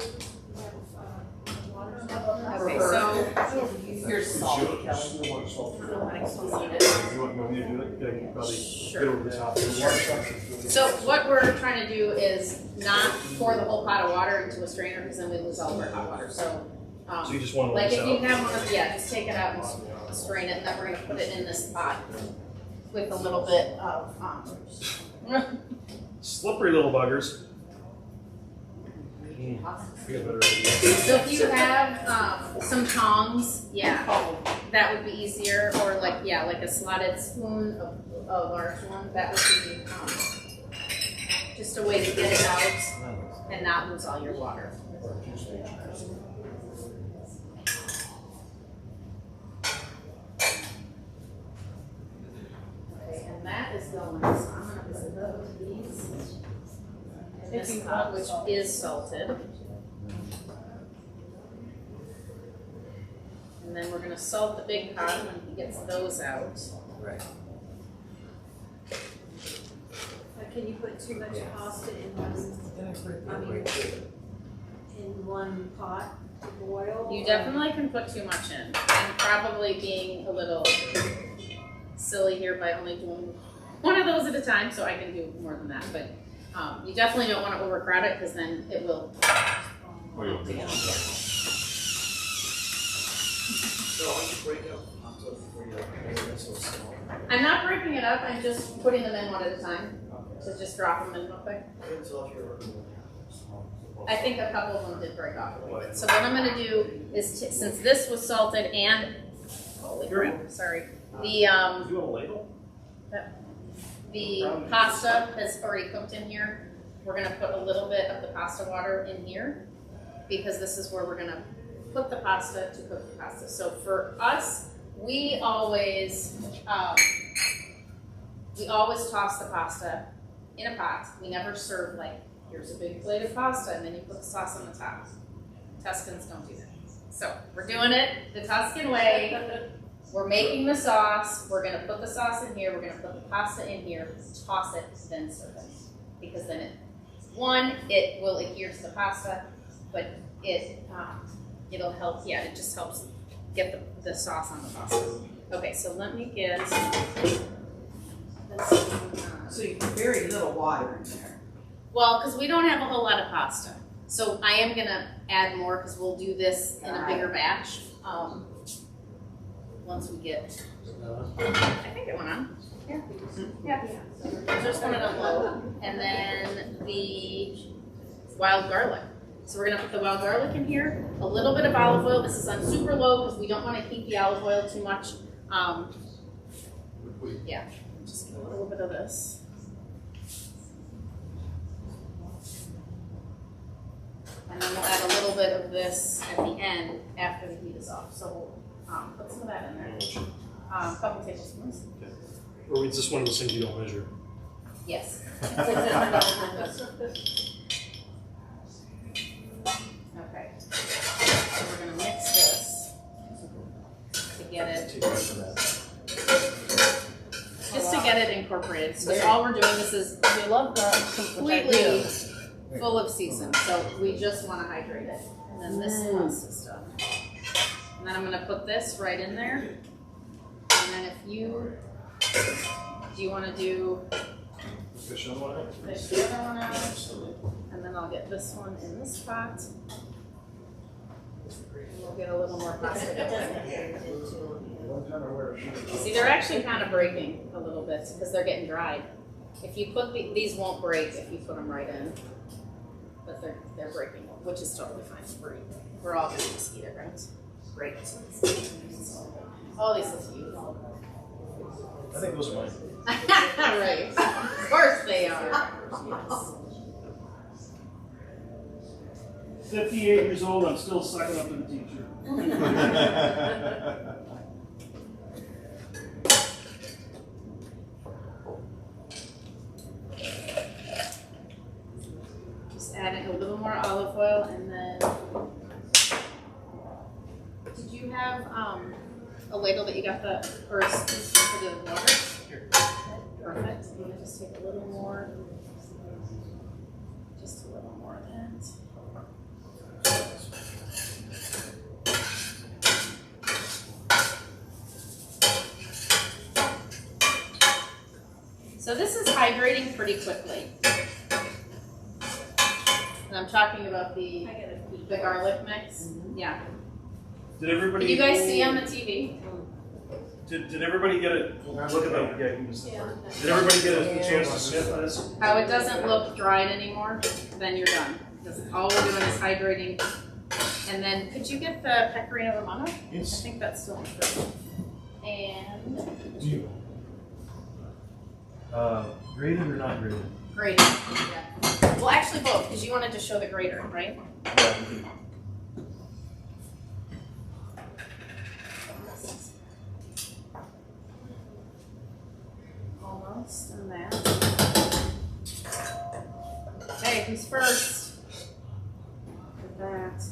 [SPEAKER 5] Okay, so,
[SPEAKER 8] Here's salt, Kelly.
[SPEAKER 5] I still need it.
[SPEAKER 2] You want me to do it? Yeah, you can probably get over the top.
[SPEAKER 5] So what we're trying to do is not pour the whole pot of water into a strainer, because then we lose all of our hot water, so.
[SPEAKER 2] So you just want to
[SPEAKER 5] Like
[SPEAKER 2] let
[SPEAKER 5] if
[SPEAKER 2] this
[SPEAKER 5] you
[SPEAKER 2] out?
[SPEAKER 5] have one of, yeah, just take it out and strain it, and then we're gonna put it in this pot with a little bit of,
[SPEAKER 2] Slippery little buggers.
[SPEAKER 5] so if you have, some tongs, yeah, that would be easier, or like, yeah, like a slotted spoon, a large one, that would be, just a way to get it out and not lose all your water. Okay, and that is going, so I'm gonna put these in this pot, which is salted. And then we're gonna salt the big pot when he gets those out.
[SPEAKER 9] Right.
[SPEAKER 6] Can you put too much pasta in one pot to boil?
[SPEAKER 5] You definitely can put too much in. I'm probably being a little silly here by only doing one of those at a time, so I can do more than that. But you definitely don't want to overcrowd it, because then it will.
[SPEAKER 1] So why don't you break up pasta before you make it so small?
[SPEAKER 5] I'm not breaking it up. I'm just putting them in one at a time. So just drop them in real quick.
[SPEAKER 1] Until if you're
[SPEAKER 5] I think a couple of them did break off a little bit. So what I'm going to do is, since this was salted and holy crap, sorry, the
[SPEAKER 2] You want a ladle?
[SPEAKER 5] the pasta has already cooked in here. We're going to put a little bit of the pasta water in here, because this is where we're going to put the pasta to cook the pasta. So for us, we always toss the pasta in a pot. We never serve like, here's a big plate of pasta and then you put the sauce on the top. Tuscans don't do that. So we're doing it the Tuscan way. We're making the sauce. We're gonna put the sauce in here. We're gonna put the pasta in here, toss it, then serve it. Because then it will adhere to the pasta, but it it'll help, yeah, it just helps get the sauce on the pasta. Okay, so let me get this.
[SPEAKER 4] So you put very little water in there.
[SPEAKER 5] Well, because we don't have a whole lot of pasta. So I am gonna add more because we'll do this in a bigger batch. Once we get, I think it went on. Yeah. Yeah. Just wanted to load. And then the wild garlic. So we're gonna put the wild garlic in here. A little bit of olive oil. This is on super low because we don't want to heat the olive oil too much. Yeah, just get a little bit of this. And then we'll add a little bit of this at the end after the heat is off. So we'll put some of that in there. A couple tablespoons.
[SPEAKER 2] Or is this one of those things you don't measure?
[SPEAKER 5] Yes. Okay. So we're going to mix this to get it. Just to get it incorporated. So that's all we're doing. This is, we love garlic completely full of season. So we just want to hydrate it. And then this is done. And then I'm going to put this right in there. And then if you, do you want to do
[SPEAKER 2] Fish on one?
[SPEAKER 5] fish the other one out? And then I'll get this one in this pot. And we'll get a little more pasta going. See, they're actually kind of breaking a little bit because they're getting dried. If you put these won't break if you put them right in, but they're breaking, which is totally fine. We're all gonna just eat it, right? Great. Oh, these look beautiful.
[SPEAKER 2] I think those are mine.
[SPEAKER 5] Right. Of course they are. Yes.
[SPEAKER 10] 58 years old, I'm still sucking up to the teacher.
[SPEAKER 5] Just adding a little more olive oil and then, did you have a ladle that you got the, or a spoon for the water? Perfect. I'm going to just take a little more, just a little more of that. So this is hydrating pretty quickly. And I'm talking about the garlic mix. Yeah.
[SPEAKER 2] Did everybody?
[SPEAKER 5] Did you guys see on the TV?
[SPEAKER 2] Did everybody get it? Look at that. Yeah, you can see. Did everybody get a chance to sniff this?
[SPEAKER 5] How it doesn't look dried anymore, then you're done. Because all we're doing is hydrating. And then, could you get the pecorino romano?
[SPEAKER 2] Yes.
[SPEAKER 5] I think that's still in the fridge. And
[SPEAKER 2] Do you? Grated or not grated?
[SPEAKER 5] grated. Yeah. Well, actually both, because you wanted to show the grater, right?
[SPEAKER 2] Yeah.
[SPEAKER 5] Almost done that. Okay, who's first? Look at that.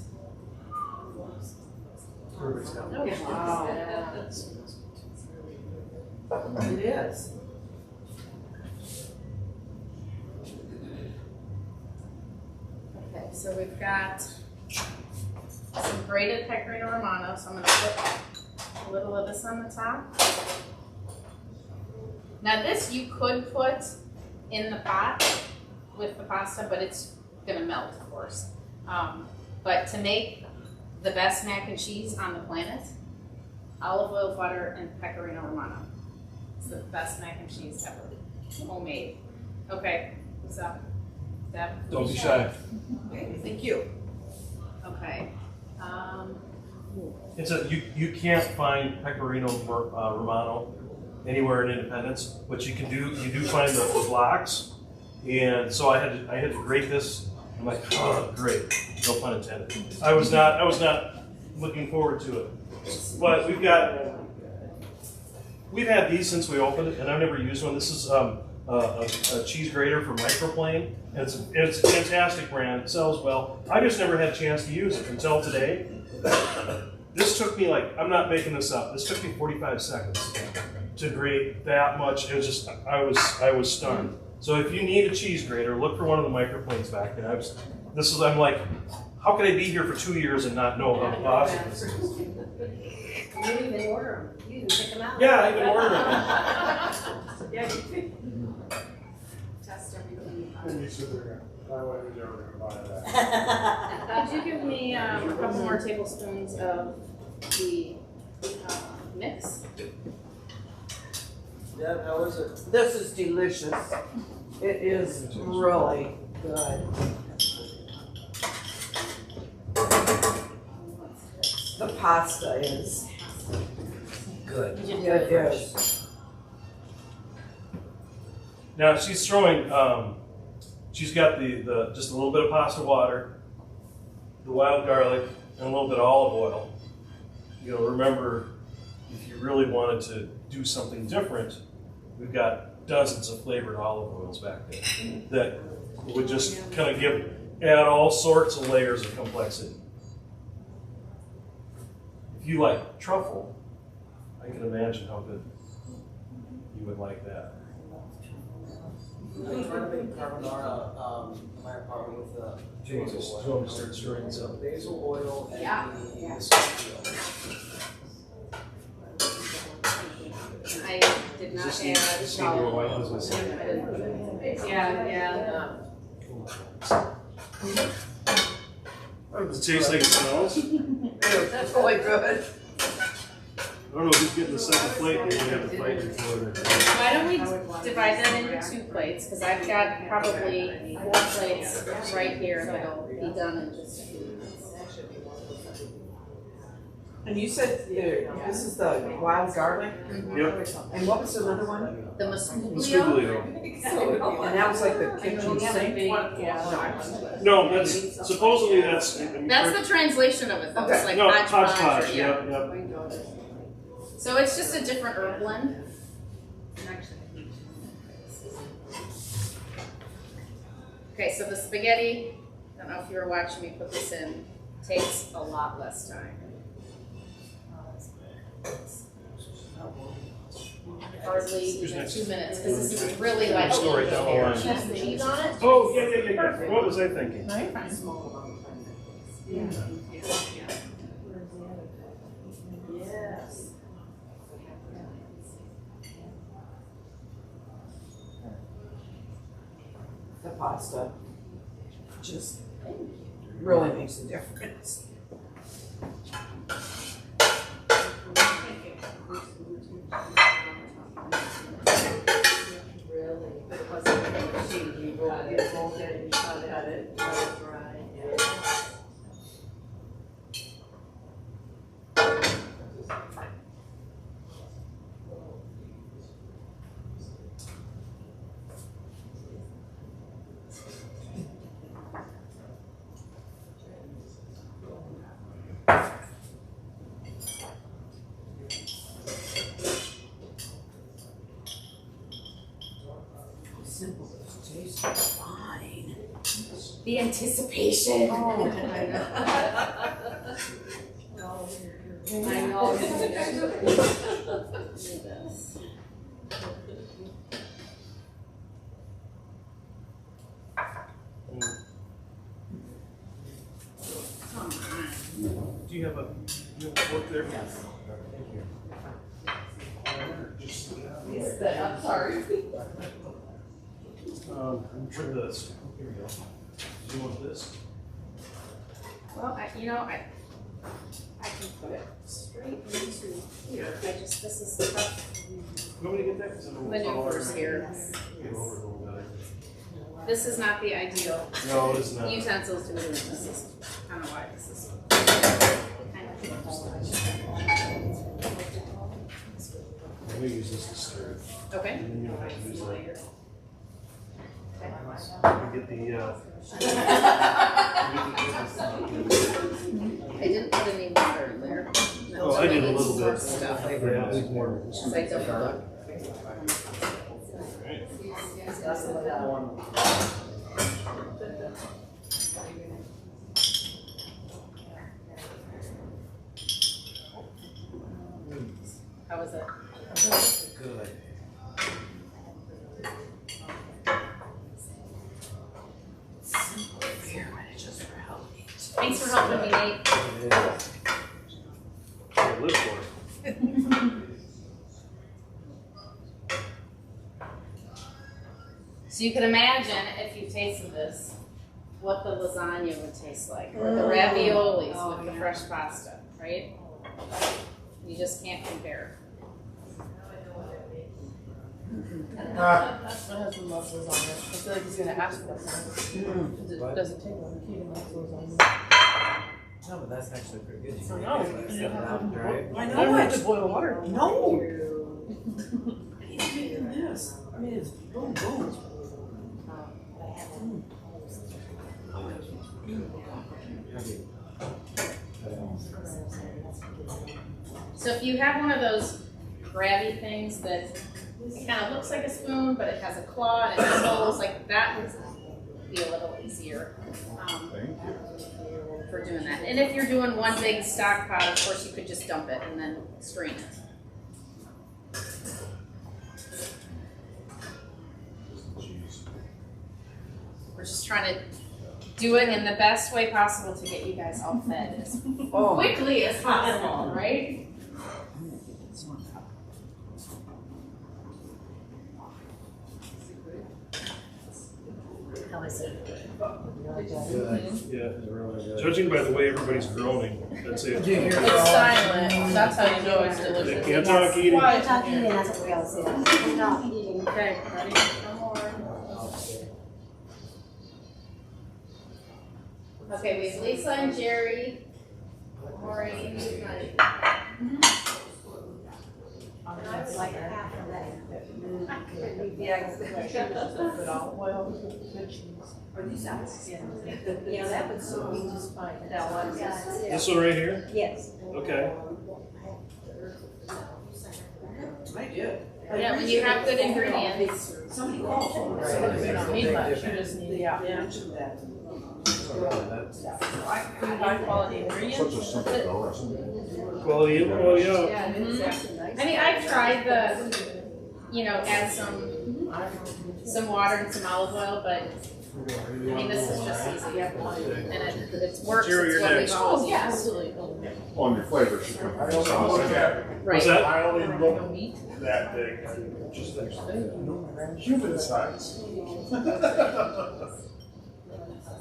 [SPEAKER 2] Perfect.
[SPEAKER 5] Oh, wow.
[SPEAKER 4] It is.
[SPEAKER 5] Okay, so we've got some grated pecorino romano, so I'm going to put a little of this on the top. Now this you could put in the pot with the pasta, but it's going to melt, of course. But to make the best mac and cheese on the planet, olive oil, butter, and pecorino romano. It's the best mac and cheese ever. Homemade. Okay, what's up? Deb?
[SPEAKER 2] Don't be shy.
[SPEAKER 4] Okay, thank you.
[SPEAKER 5] Okay.
[SPEAKER 2] It's you can't find pecorino romano anywhere in Independence, but you do find the blocks, and so I had to grate this. I'm like, oh, great, no pun intended. I was not looking forward to it, but we've had these since we opened it, and I've never used one. This is a cheese grater from Microplane, and it's a fantastic brand. It sells well. I just never had a chance to use it until today. This took me I'm not making this up. This took me 45 seconds to grate that much. It was just I was stunned. So if you need a cheese grater, look for one of the Microplanes back there. I'm like, how can I be here for 2 years and not know how positive this is?
[SPEAKER 6] You didn't even order them. You didn't pick them out.
[SPEAKER 2] Yeah, I even ordered them.
[SPEAKER 5] Yeah, you could test everything.
[SPEAKER 7] And you said they're gonna, that way they're never gonna buy that.
[SPEAKER 5] Could you give me a couple more tablespoons of the mix?
[SPEAKER 1] Yeah, how is it?
[SPEAKER 4] This is delicious. It is really good. The pasta is
[SPEAKER 9] Good.
[SPEAKER 4] it is.
[SPEAKER 2] Now she's throwing, she's got the just a little bit of pasta water, the wild garlic, and a little bit of olive oil. You know, remember, if you really wanted to do something different, we've got dozens of flavored olive oils back there that would just kind of add all sorts of layers of complexity. If you like truffle, I can imagine how good you would like that.
[SPEAKER 1] I'm trying to make carbonara in my apartment with
[SPEAKER 2] Jesus,
[SPEAKER 1] basil
[SPEAKER 2] so I'm
[SPEAKER 1] oil.
[SPEAKER 2] gonna start stirring some.
[SPEAKER 1] Basil oil and
[SPEAKER 5] Yeah.
[SPEAKER 1] the sweet oil.
[SPEAKER 5] I did not
[SPEAKER 2] This
[SPEAKER 5] add.
[SPEAKER 2] is your white husband.
[SPEAKER 5] Yeah.
[SPEAKER 2] Does it taste like it smells?
[SPEAKER 4] That's really good.
[SPEAKER 2] I don't know who's getting the second plate, you're gonna have to fight before that.
[SPEAKER 5] Why don't we divide that into 2 plates? Because I've got probably 4 plates right here that'll be done in just a few minutes.
[SPEAKER 4] And you said this is the wild garlic?
[SPEAKER 2] Yep.
[SPEAKER 4] And what was another one?
[SPEAKER 5] The mascuglio.
[SPEAKER 2] Mascuglio.
[SPEAKER 4] And that was like the kitchen sink?
[SPEAKER 2] No, that's, supposedly that's.
[SPEAKER 5] That's the translation of it, though. It's like
[SPEAKER 2] No,
[SPEAKER 5] hodgepodge.
[SPEAKER 2] hodgepodge,
[SPEAKER 5] or-
[SPEAKER 2] yep.
[SPEAKER 5] So it's just a different herb blend. Okay, so the spaghetti, I don't know if you were watching me put this in, takes a lot less time. Hardly even 2 minutes, because this is really like.
[SPEAKER 2] Just go right down the line.
[SPEAKER 5] Has the cheese on it?
[SPEAKER 2] Oh, yeah. What was I thinking?
[SPEAKER 5] No, you're fine. Yes.
[SPEAKER 4] The pasta just really makes a difference. Simple, it tastes fine.
[SPEAKER 5] The anticipation.
[SPEAKER 6] I know.
[SPEAKER 2] Do you have a fork there?
[SPEAKER 8] Yes.
[SPEAKER 2] Thank you.
[SPEAKER 8] I'm sorry.
[SPEAKER 2] Try this. Here we go. Do you want this?
[SPEAKER 5] Well, I can put it straight into here. This is the tough
[SPEAKER 2] You want me to get that? 'Cause I don't want to
[SPEAKER 5] maneuvers here.
[SPEAKER 2] Get over it a little bit.
[SPEAKER 5] This is not the ideal
[SPEAKER 2] No, it is not.
[SPEAKER 5] utensils to be doing this. This is kind of why this is.
[SPEAKER 2] I'm gonna use this to stir it.
[SPEAKER 5] Okay.
[SPEAKER 2] And then you don't have to use that. Get the,
[SPEAKER 5] I didn't put any water in there.
[SPEAKER 2] oh, I did a little bit.
[SPEAKER 5] Stuff.
[SPEAKER 2] Yeah, I think more.
[SPEAKER 5] Because I don't look. How was it?
[SPEAKER 9] Good.
[SPEAKER 4] Here, but it just really.
[SPEAKER 5] Thanks for helping me, Nate.
[SPEAKER 2] I live for it.
[SPEAKER 5] So you can imagine if you tasted this, what the lasagna would taste like, or the raviolis with the fresh pasta, right? You just can't compare.
[SPEAKER 8] My husband loves lasagna. I feel like he's gonna ask for it. It doesn't take long. He likes lasagna.
[SPEAKER 9] No, but that's actually pretty good.
[SPEAKER 8] I know.
[SPEAKER 4] I
[SPEAKER 8] I
[SPEAKER 4] know
[SPEAKER 8] don't have
[SPEAKER 4] it.
[SPEAKER 8] to boil water.
[SPEAKER 4] No. He's making this. I mean, it's boom, boom.
[SPEAKER 5] So if you have one of those grabby things that it kind of looks like a spoon, but it has a claw and it has holes, like that would be a little easier for doing that. And if you're doing one big stock pot, of course you could just dump it and then strain it. We're just trying to do it in the best way possible to get you guys all fed as quickly as possible, right?
[SPEAKER 2] Yeah. Judging by the way everybody's groaning, I'd say
[SPEAKER 8] It's silent. That's how you know it's delicious.
[SPEAKER 2] they can't talk eating.
[SPEAKER 8] Quiet.
[SPEAKER 6] Talk eating, that's what we always say. Not eating.
[SPEAKER 5] Okay, ready? One more. Okay, we have Lisa and Jerry. Maureen.
[SPEAKER 6] It's like half of that. Yeah, that would suit me just fine.
[SPEAKER 2] This one right here?
[SPEAKER 6] Yes.
[SPEAKER 2] Okay.
[SPEAKER 4] I did.
[SPEAKER 5] Yeah, when you have good ingredients.
[SPEAKER 4] Somebody called for me.
[SPEAKER 8] You don't need much, you just need,
[SPEAKER 4] Yeah, mentioned that.
[SPEAKER 8] high quality ingredients.
[SPEAKER 3] Such a simple dough recipe.
[SPEAKER 2] Quality, oh yeah.
[SPEAKER 5] I mean, I've tried add some water and some olive oil, but I mean, this is just easy. And it works,
[SPEAKER 2] Jerry,
[SPEAKER 5] it's
[SPEAKER 2] you're
[SPEAKER 5] what
[SPEAKER 2] next.
[SPEAKER 5] we've always
[SPEAKER 8] Yeah,
[SPEAKER 5] used.
[SPEAKER 8] absolutely.
[SPEAKER 3] On your flavor should come from sauce.
[SPEAKER 2] What's that?
[SPEAKER 10] I only look that big. Just
[SPEAKER 3] Human size.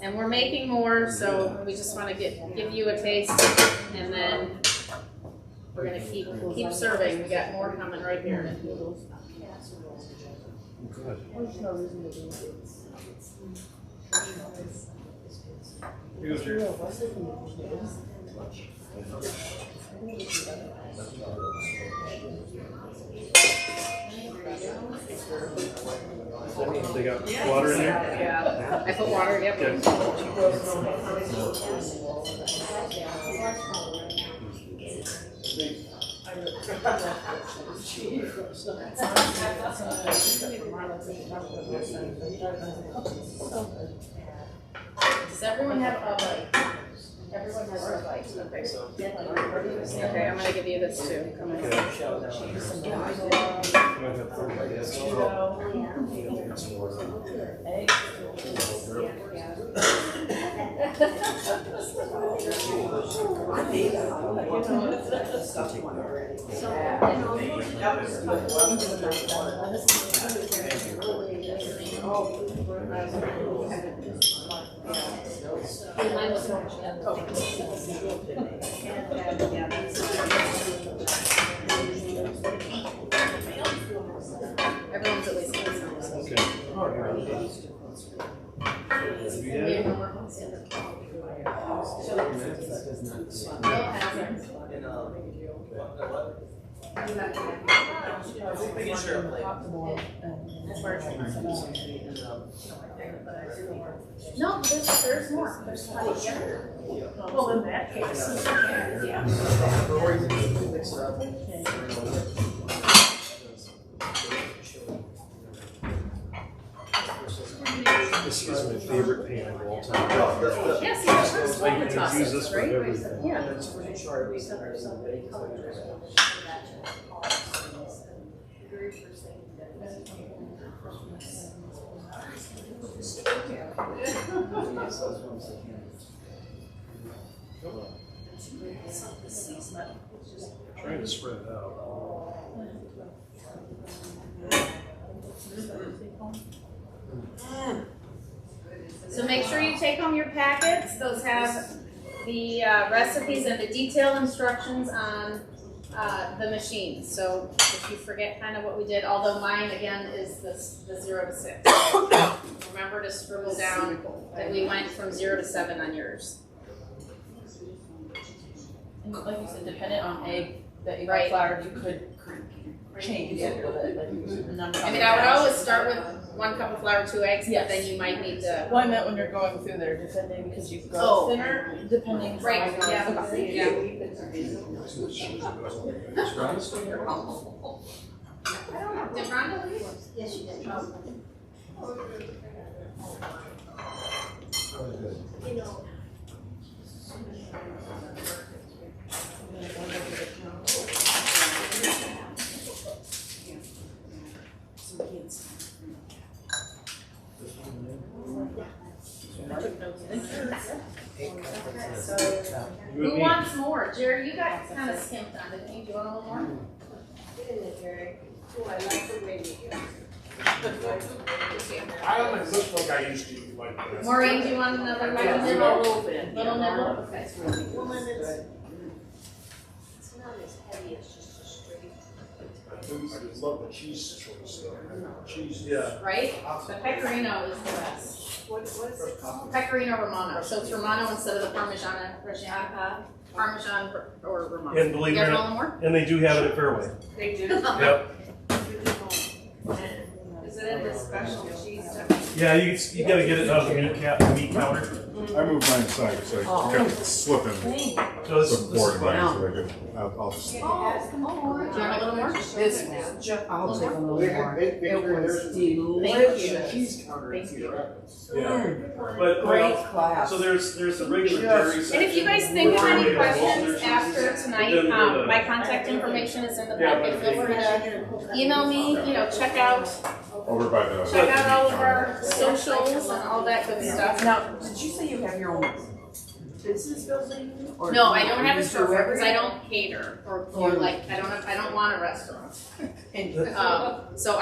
[SPEAKER 5] And we're making more, so we just want to give you a taste, and then we're gonna keep serving. We got more coming right here.
[SPEAKER 2] Here goes Jerry. They got water in there?
[SPEAKER 5] Yeah, I put water, yep.
[SPEAKER 2] Okay.
[SPEAKER 5] Does everyone have a bite? Everyone has a bite. Okay, so. Okay, I'm gonna give you this too. Come on. Everyone's at least one size.
[SPEAKER 2] Okay.
[SPEAKER 1] Making sure I'm like,
[SPEAKER 5] No, there's more. There's plenty.
[SPEAKER 8] Well, in that case.
[SPEAKER 1] or you can mix it up.
[SPEAKER 2] This is my favorite pan of all time.
[SPEAKER 5] Yes, yes, there's
[SPEAKER 2] I
[SPEAKER 5] one
[SPEAKER 2] can use this for
[SPEAKER 5] right?
[SPEAKER 2] everything.
[SPEAKER 5] Yeah.
[SPEAKER 2] Trying to spread it out.
[SPEAKER 5] So make sure you take home your packets. Those have the recipes and the detailed instructions on the machines. So if you forget kind of what we did, although mine again is the 0 to 6. Remember to scribble down that we went from 0 to 7 on yours.
[SPEAKER 8] And like you said, dependent on egg that you
[SPEAKER 5] Right.
[SPEAKER 8] got flour, you could change it a little bit. Like the number.
[SPEAKER 5] I mean, I would always start with 1 cup of flour, 2 eggs,
[SPEAKER 8] Yes.
[SPEAKER 5] but then you might need to.
[SPEAKER 8] Well, I meant when you're going through there, depending because you go
[SPEAKER 5] Oh.
[SPEAKER 8] thinner, depending.
[SPEAKER 5] Right,
[SPEAKER 8] on-
[SPEAKER 5] yeah.
[SPEAKER 8] Okay.
[SPEAKER 5] Yeah. Did Rhonda leave?
[SPEAKER 4] Yes, you did.
[SPEAKER 5] Who wants more? Jerry, you got kind of skimped on, didn't you? Do you want a little more?
[SPEAKER 7] I don't like cookbook I used to eat like this.
[SPEAKER 5] Maureen, do you want another little nibble? Little nibble? Okay.
[SPEAKER 4] It's not as heavy as just a straight.
[SPEAKER 7] I just love the cheese choice though. Cheese.
[SPEAKER 2] Yeah.
[SPEAKER 5] Right? The pecorino is the best.
[SPEAKER 4] What is it called?
[SPEAKER 5] Pecorino Romano. So it's Romano instead of the Parmigiana Reggiana. Parmesan or Romano.
[SPEAKER 2] And believe
[SPEAKER 5] You
[SPEAKER 2] it
[SPEAKER 5] guys
[SPEAKER 2] or
[SPEAKER 5] want a little
[SPEAKER 2] not, and they do have it at Fairway.
[SPEAKER 4] They do.
[SPEAKER 2] Yep.
[SPEAKER 4] Is it in this special cheese?
[SPEAKER 2] Yeah, you gotta get it out of the meat counter.
[SPEAKER 3] I moved mine aside, so I kept slipping
[SPEAKER 2] So this
[SPEAKER 3] the board
[SPEAKER 2] is
[SPEAKER 3] in mine, so I could, I'll just.
[SPEAKER 5] Do you want a little more?
[SPEAKER 4] I'll take a little
[SPEAKER 7] They
[SPEAKER 4] more.
[SPEAKER 7] had baked
[SPEAKER 4] It
[SPEAKER 7] bacon,
[SPEAKER 4] was
[SPEAKER 7] there's
[SPEAKER 4] delicious.
[SPEAKER 7] cheese counter in Cedar Rapids.
[SPEAKER 2] Yeah. But
[SPEAKER 4] Great class.
[SPEAKER 2] so there's the regular dairy section.
[SPEAKER 5] And if you guys think of any questions after
[SPEAKER 2] But
[SPEAKER 5] tonight,
[SPEAKER 2] then the-
[SPEAKER 5] my contact information is in the
[SPEAKER 2] Yeah,
[SPEAKER 5] packet.
[SPEAKER 2] but-
[SPEAKER 5] Feel free to email me, check out
[SPEAKER 3] Over by the.
[SPEAKER 5] check out all of our socials and all that good stuff.
[SPEAKER 4] Now, did you say you have your own business building? Or
[SPEAKER 5] No, I don't have a
[SPEAKER 4] you do
[SPEAKER 5] storefront because I
[SPEAKER 4] everything?
[SPEAKER 5] don't cater or like I don't want a restaurant.
[SPEAKER 4] And-
[SPEAKER 5] So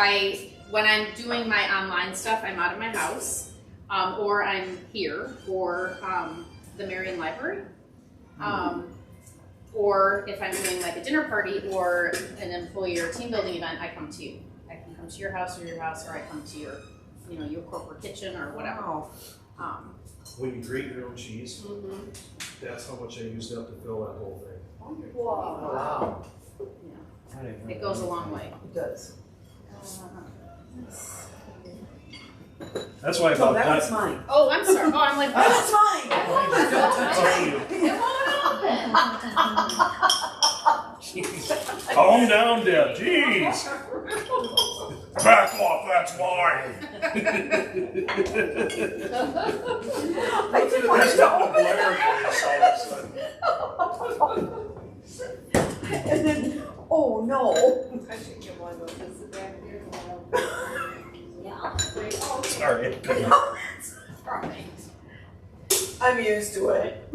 [SPEAKER 5] when I'm doing my online stuff, I'm out of my house, or I'm here for the Marion Library, or if I'm doing like a dinner party or an employee or team building event, I come to you. I can come to your house, or I come to your, your corporate kitchen or whatever.
[SPEAKER 4] Wow.
[SPEAKER 2] When you grate your own cheese, that's how much I used up to fill that whole thing.
[SPEAKER 4] Wow.
[SPEAKER 5] It goes a long way.
[SPEAKER 4] It does.
[SPEAKER 2] That's why I
[SPEAKER 4] So
[SPEAKER 2] bought
[SPEAKER 4] that
[SPEAKER 2] that.
[SPEAKER 4] was mine.
[SPEAKER 5] Oh, I'm sorry. Oh, I'm like,
[SPEAKER 4] That's mine.
[SPEAKER 2] Calm down, Deb. Jeez. Back off. That's mine.
[SPEAKER 4] I didn't want to open it. And then, oh no. I should get one of those back here. Yeah.
[SPEAKER 2] Sorry.
[SPEAKER 4] No, that's all right. I'm used to it.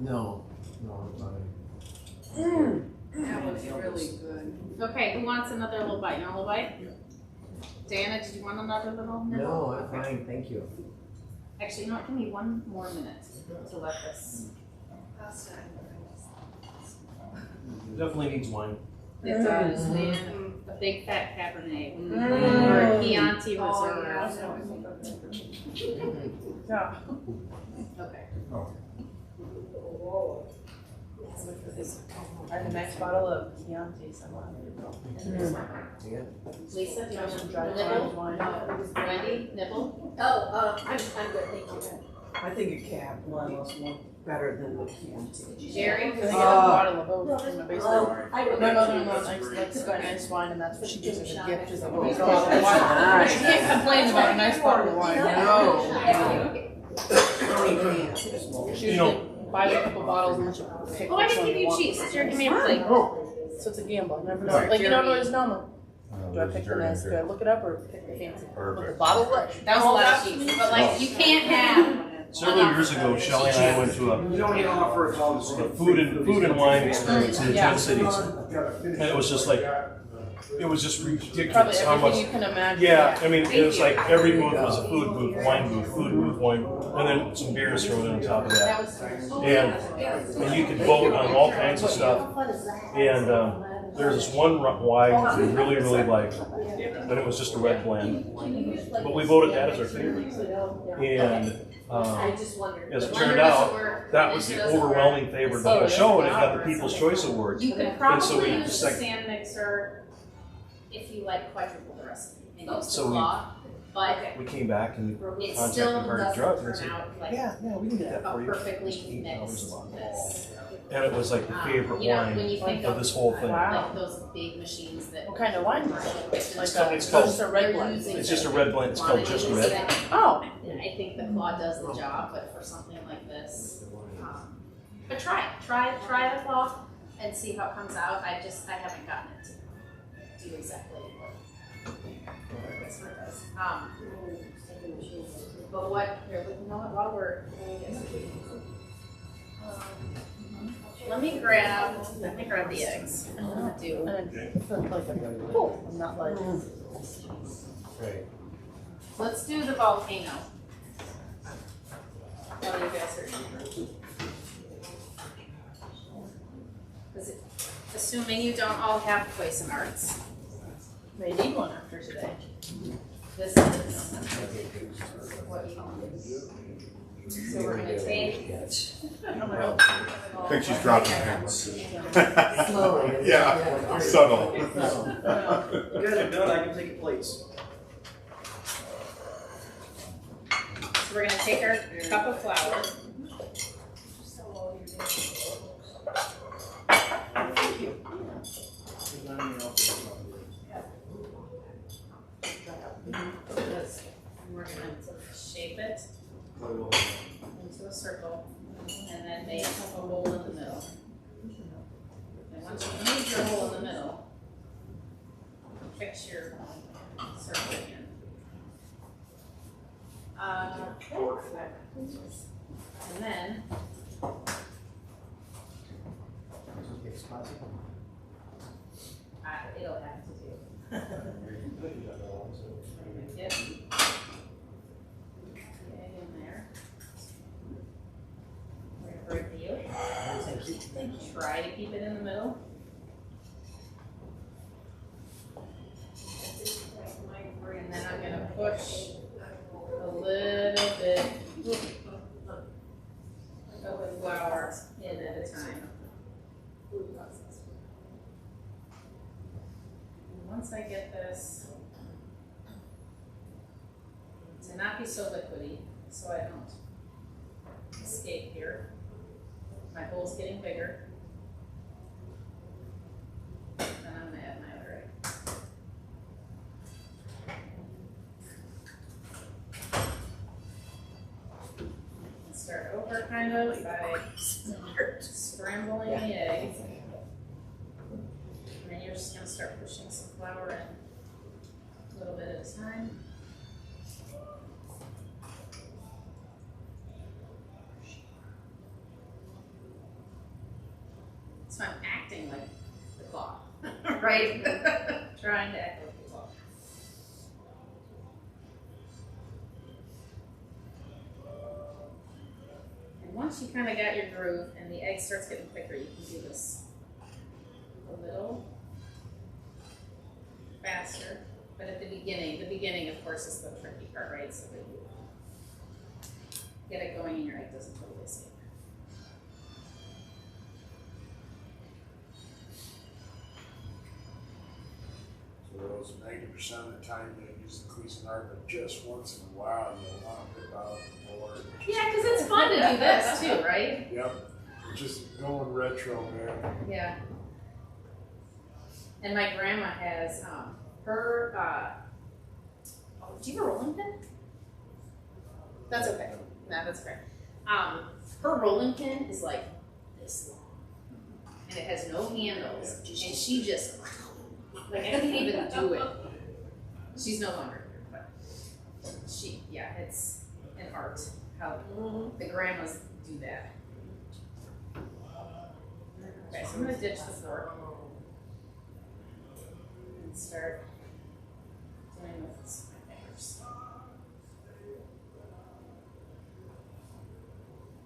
[SPEAKER 9] No, I'm fine.
[SPEAKER 4] That was really good.
[SPEAKER 5] okay, who wants another little bite? You want a little bite? Diana, did you want another little nibble?
[SPEAKER 9] No, I'm fine, thank you.
[SPEAKER 5] Actually, you know what? Give me one more minute to let this.
[SPEAKER 2] Definitely needs wine.
[SPEAKER 5] It does, man. A big fat Cabernet. Or a Chianti Reserve.
[SPEAKER 8] Yeah.
[SPEAKER 5] Okay.
[SPEAKER 8] I have a nice bottle of Chianti somewhere.
[SPEAKER 9] Yeah.
[SPEAKER 5] Lisa, do you want
[SPEAKER 8] Some
[SPEAKER 5] a
[SPEAKER 8] dry
[SPEAKER 5] nibble?
[SPEAKER 8] wine.
[SPEAKER 5] Wendy, nibble?
[SPEAKER 4] I'm good, thank you. I think a cab one was more better than the Chianti.
[SPEAKER 5] Jerry?
[SPEAKER 8] I think I have a bottle of both from the basement. My mother-in-law likes nice wine, and that's what she gives as a gift, is a bottle of wine. She can't complain about a nice bottle of wine.
[SPEAKER 4] No.
[SPEAKER 8] She usually buys a couple bottles and then she'll pick
[SPEAKER 5] Oh, I
[SPEAKER 8] which
[SPEAKER 5] didn't
[SPEAKER 8] one
[SPEAKER 5] give
[SPEAKER 8] you
[SPEAKER 5] you
[SPEAKER 8] want.
[SPEAKER 5] cheese. Jerry, give me a plate.
[SPEAKER 8] So it's a gamble. Never know. Like you don't know it's normal. Do I pick the nice? Do I look it up or pick the fancy? But the bottle,
[SPEAKER 5] That was a lot of cheese. But like, you can't have
[SPEAKER 2] Several years ago, Shelley and I went to
[SPEAKER 1] You don't need to offer a call.
[SPEAKER 2] a food and wine experience in the Twin Cities. And it was just like, it was just
[SPEAKER 8] Probably
[SPEAKER 2] ridiculous how
[SPEAKER 8] everything
[SPEAKER 2] much.
[SPEAKER 8] you can imagine.
[SPEAKER 2] Yeah, I mean, it was like every booth was a food booth, wine booth, food booth, wine, and then some beers thrown in on top of that. And you could vote on all kinds of stuff. And there's this one wine we really, really liked, and it was just a red blend. But we voted that as our favorite. And as it turned out, that was the overwhelming favorite of the whole show, and it got the People's Choice Award.
[SPEAKER 5] You could
[SPEAKER 2] And so
[SPEAKER 5] probably
[SPEAKER 2] we
[SPEAKER 5] use
[SPEAKER 2] just
[SPEAKER 5] the
[SPEAKER 2] like,
[SPEAKER 5] stand mixer if you like quadruple the recipe and use
[SPEAKER 2] So
[SPEAKER 5] the
[SPEAKER 2] we-
[SPEAKER 5] claw, but
[SPEAKER 2] we came back and
[SPEAKER 5] it
[SPEAKER 2] contacted
[SPEAKER 5] still
[SPEAKER 2] Hardy
[SPEAKER 5] doesn't
[SPEAKER 2] Drug and
[SPEAKER 5] turn
[SPEAKER 2] said,
[SPEAKER 5] out like
[SPEAKER 2] yeah, we can get that
[SPEAKER 5] a
[SPEAKER 2] for you.
[SPEAKER 5] perfectly
[SPEAKER 2] Just $8
[SPEAKER 5] mixed
[SPEAKER 2] a bottle.
[SPEAKER 5] this.
[SPEAKER 2] And it was like the favorite
[SPEAKER 5] You know, when
[SPEAKER 2] wine
[SPEAKER 5] you think
[SPEAKER 2] of this whole thing.
[SPEAKER 8] Wow.
[SPEAKER 5] like those big machines that.
[SPEAKER 8] What kind of wine is it? Like
[SPEAKER 2] It's called-
[SPEAKER 8] just a red blend.
[SPEAKER 2] It's just a red blend, it's called Just Red.
[SPEAKER 8] Oh.
[SPEAKER 5] And I think the claw does the job, but for something like this, but try the claw and see how it comes out. I haven't gotten it to do exactly what this one does. But what, here, you know what, while we're, let me grab the eggs. I'm gonna do,
[SPEAKER 8] Cool. I'm not like.
[SPEAKER 5] let's do the volcano. While you guys are eating. Assuming you don't all have Cuisinarts.
[SPEAKER 8] They need one after today.
[SPEAKER 5] This is what you want. So we're gonna take.
[SPEAKER 3] I think she's dropping hints.
[SPEAKER 4] Slowly.
[SPEAKER 3] Yeah, subtle.
[SPEAKER 1] You guys are done, I can take your plates.
[SPEAKER 5] So we're gonna take our cup of flour. This, and we're gonna shape it into a circle and then make a hole in the middle. And once you move your hole in the middle, fix your circle again. And then it'll have to do. Get the egg in there. We're gonna break the yolk. Try to keep it in the middle. And then I'm gonna push a little bit of the flour in at a time. And once I get this to not be so liquidy, so I don't escape here. My hole's getting bigger. And I'm gonna add my other egg. Start over kind of by scrambling the eggs. And then you're just gonna start pushing some flour in a little bit at a time. So I'm acting like the claw, right? Trying to act like the claw. And once you kind of got your groove and the egg starts getting thicker, you can do this a little faster. But at the beginning of course is the tricky part, right? So that you get it going and your egg doesn't totally escape.
[SPEAKER 7] So those 90% of the time they use the Cuisinart, but just once in a while you'll want to whip out the board.
[SPEAKER 5] Yeah, because it's fun to do this too, right?
[SPEAKER 7] Yep, just going retro, man.
[SPEAKER 5] Yeah. And my grandma has her. Do you have a rolling pin? That's okay. No, that's fair. Her rolling pin is like this long, and it has no handles, and she just like I can't even do it. She's no longer here, but it's an art. how the grandmas do that. Okay, so I'm gonna ditch the fork and start doing with my fingers.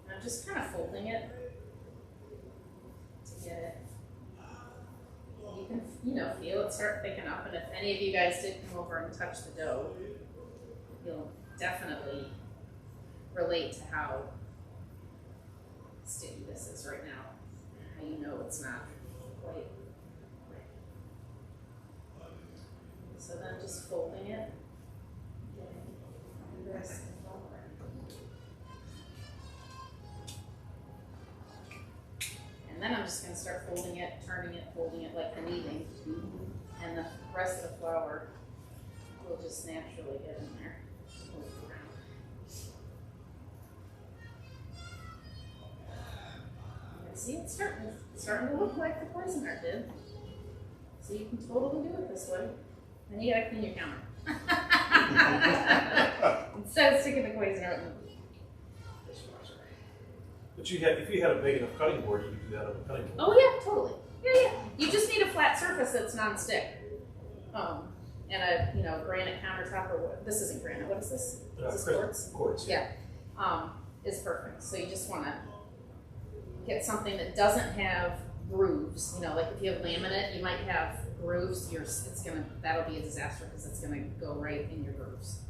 [SPEAKER 5] I'm just kind of folding it to get it. You can, feel it start thicking up, and if any of you guys did come over and touch the dough, you'll definitely relate to how sticky this is right now. How you know it's not quite right. So then just folding it, getting the rest of the flour. And then I'm just going to start folding it, turning it, folding it like kneading. And the rest of the flour will just naturally get in there. See, it's starting to look like the Cuisinart did. So you can totally do it this way. And you gotta clean your counter. Instead of sticking the Cuisinart in the dishwasher.
[SPEAKER 2] But if you had a big enough cutting board, you could do that on a cutting board.
[SPEAKER 5] Oh yeah, totally. Yeah. You just need a flat surface that's non-stick. And a granite countertop or what? This isn't granite. What is this? Is this quartz?
[SPEAKER 2] Quartz.
[SPEAKER 5] Yeah. Is perfect. So you just want to get something that doesn't have grooves. Like if you have laminate, you might have grooves. That'll be a disaster because it's gonna go right in your grooves.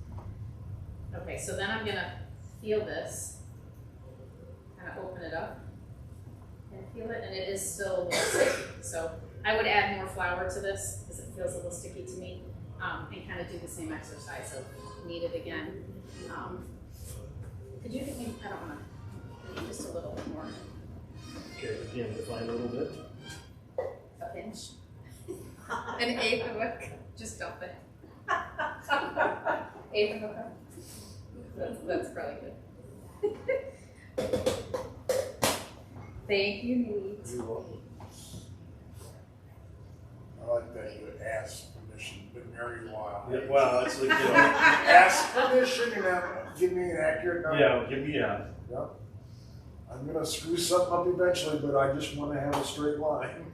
[SPEAKER 5] Okay, so then I'm gonna feel this. Kind of open it up and feel it, and it is still a little sticky. So I would add more flour to this because it feels a little sticky to me, and kind of do the same exercise of knead it again. Could you give me? I don't want to. Just a little bit more.
[SPEAKER 2] Okay, again, define a little bit.
[SPEAKER 5] A pinch. An eighth of a cup. Just dump it. Eighth of a cup. That's probably good. Thank you, Nate.
[SPEAKER 2] You're welcome.
[SPEAKER 7] I like that you would ask permission, but marry a while.
[SPEAKER 2] Yeah, wow, it's like,
[SPEAKER 7] Ask permission and give me an accurate number.
[SPEAKER 2] yeah, give me,
[SPEAKER 7] Yep. I'm gonna screw something up eventually, but I just want to have a straight line.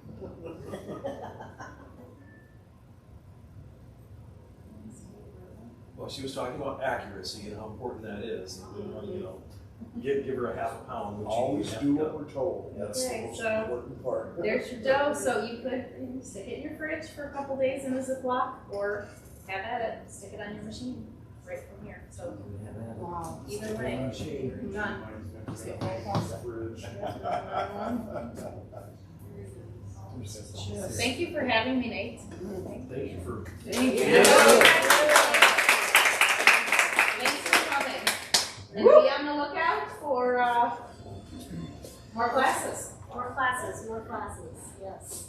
[SPEAKER 2] Well, she was talking about accuracy and how important that is. And, give her a half a pound. Which
[SPEAKER 7] Always do what we're told. That's
[SPEAKER 5] Okay,
[SPEAKER 7] the most
[SPEAKER 5] so
[SPEAKER 7] important part.
[SPEAKER 5] There's your dough. So you could stick it in your fridge for a couple days in a Ziploc, or have at it, stick it on your machine right from here. So
[SPEAKER 4] Wow.
[SPEAKER 5] either way, done. Just get right across it. Thank you for having me, Nate.
[SPEAKER 2] Thank you for.
[SPEAKER 5] Thank you. Thanks for coming. And be on the lookout for more classes.
[SPEAKER 6] More classes, yes.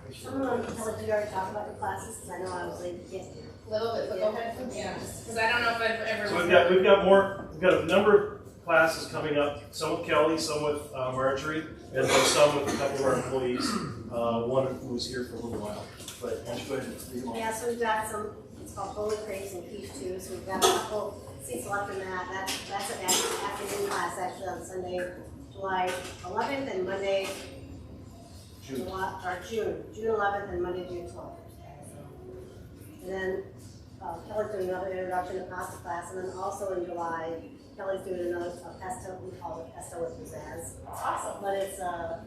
[SPEAKER 6] Did you already talk about the classes? Because I know I was late to get here.
[SPEAKER 5] A little bit, but go ahead. Yeah, because I don't know if I've ever.
[SPEAKER 2] So we've got a number of classes coming up. Some with Kelly, some with Marjorie, and then some with a couple of our employees. One who was here for a little while. But why don't you go ahead and read them all?
[SPEAKER 6] Yeah, so we've got some, it's called Holy Crepes and Quiche too. So we've got a couple seats left in that. That's an afternoon class actually on Sunday, July 11th and Monday, June 11th and Monday, June 12th. And then Kelly's doing another introduction to pasta class, and then also in July, Kelly's doing another pesto. We call it pesto with pizzazz.
[SPEAKER 5] Awesome.
[SPEAKER 6] But it's a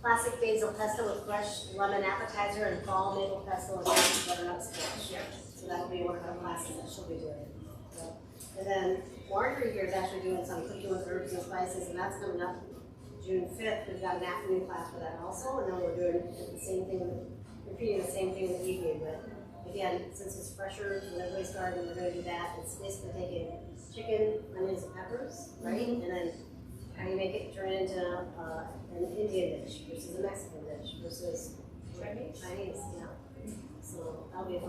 [SPEAKER 6] classic basil pesto with fresh lemon appetizer and fall maple pesto with butternut squash.
[SPEAKER 5] Yeah.
[SPEAKER 6] So that will be one of the classes that she'll be doing. So, and then Marjorie here is actually doing some cooking with herbs and spices, and that's coming up June 5th. We've got an afternoon class for that also, and then we're doing the same thing, repeating the same thing in the evening. But again, since it's fresher when everybody's starting, we're going to do that. It's basically taking chicken, onions, and peppers, right? And then how do you make it turn into an Indian dish versus a Mexican dish versus Chinese, yeah. So that'll be a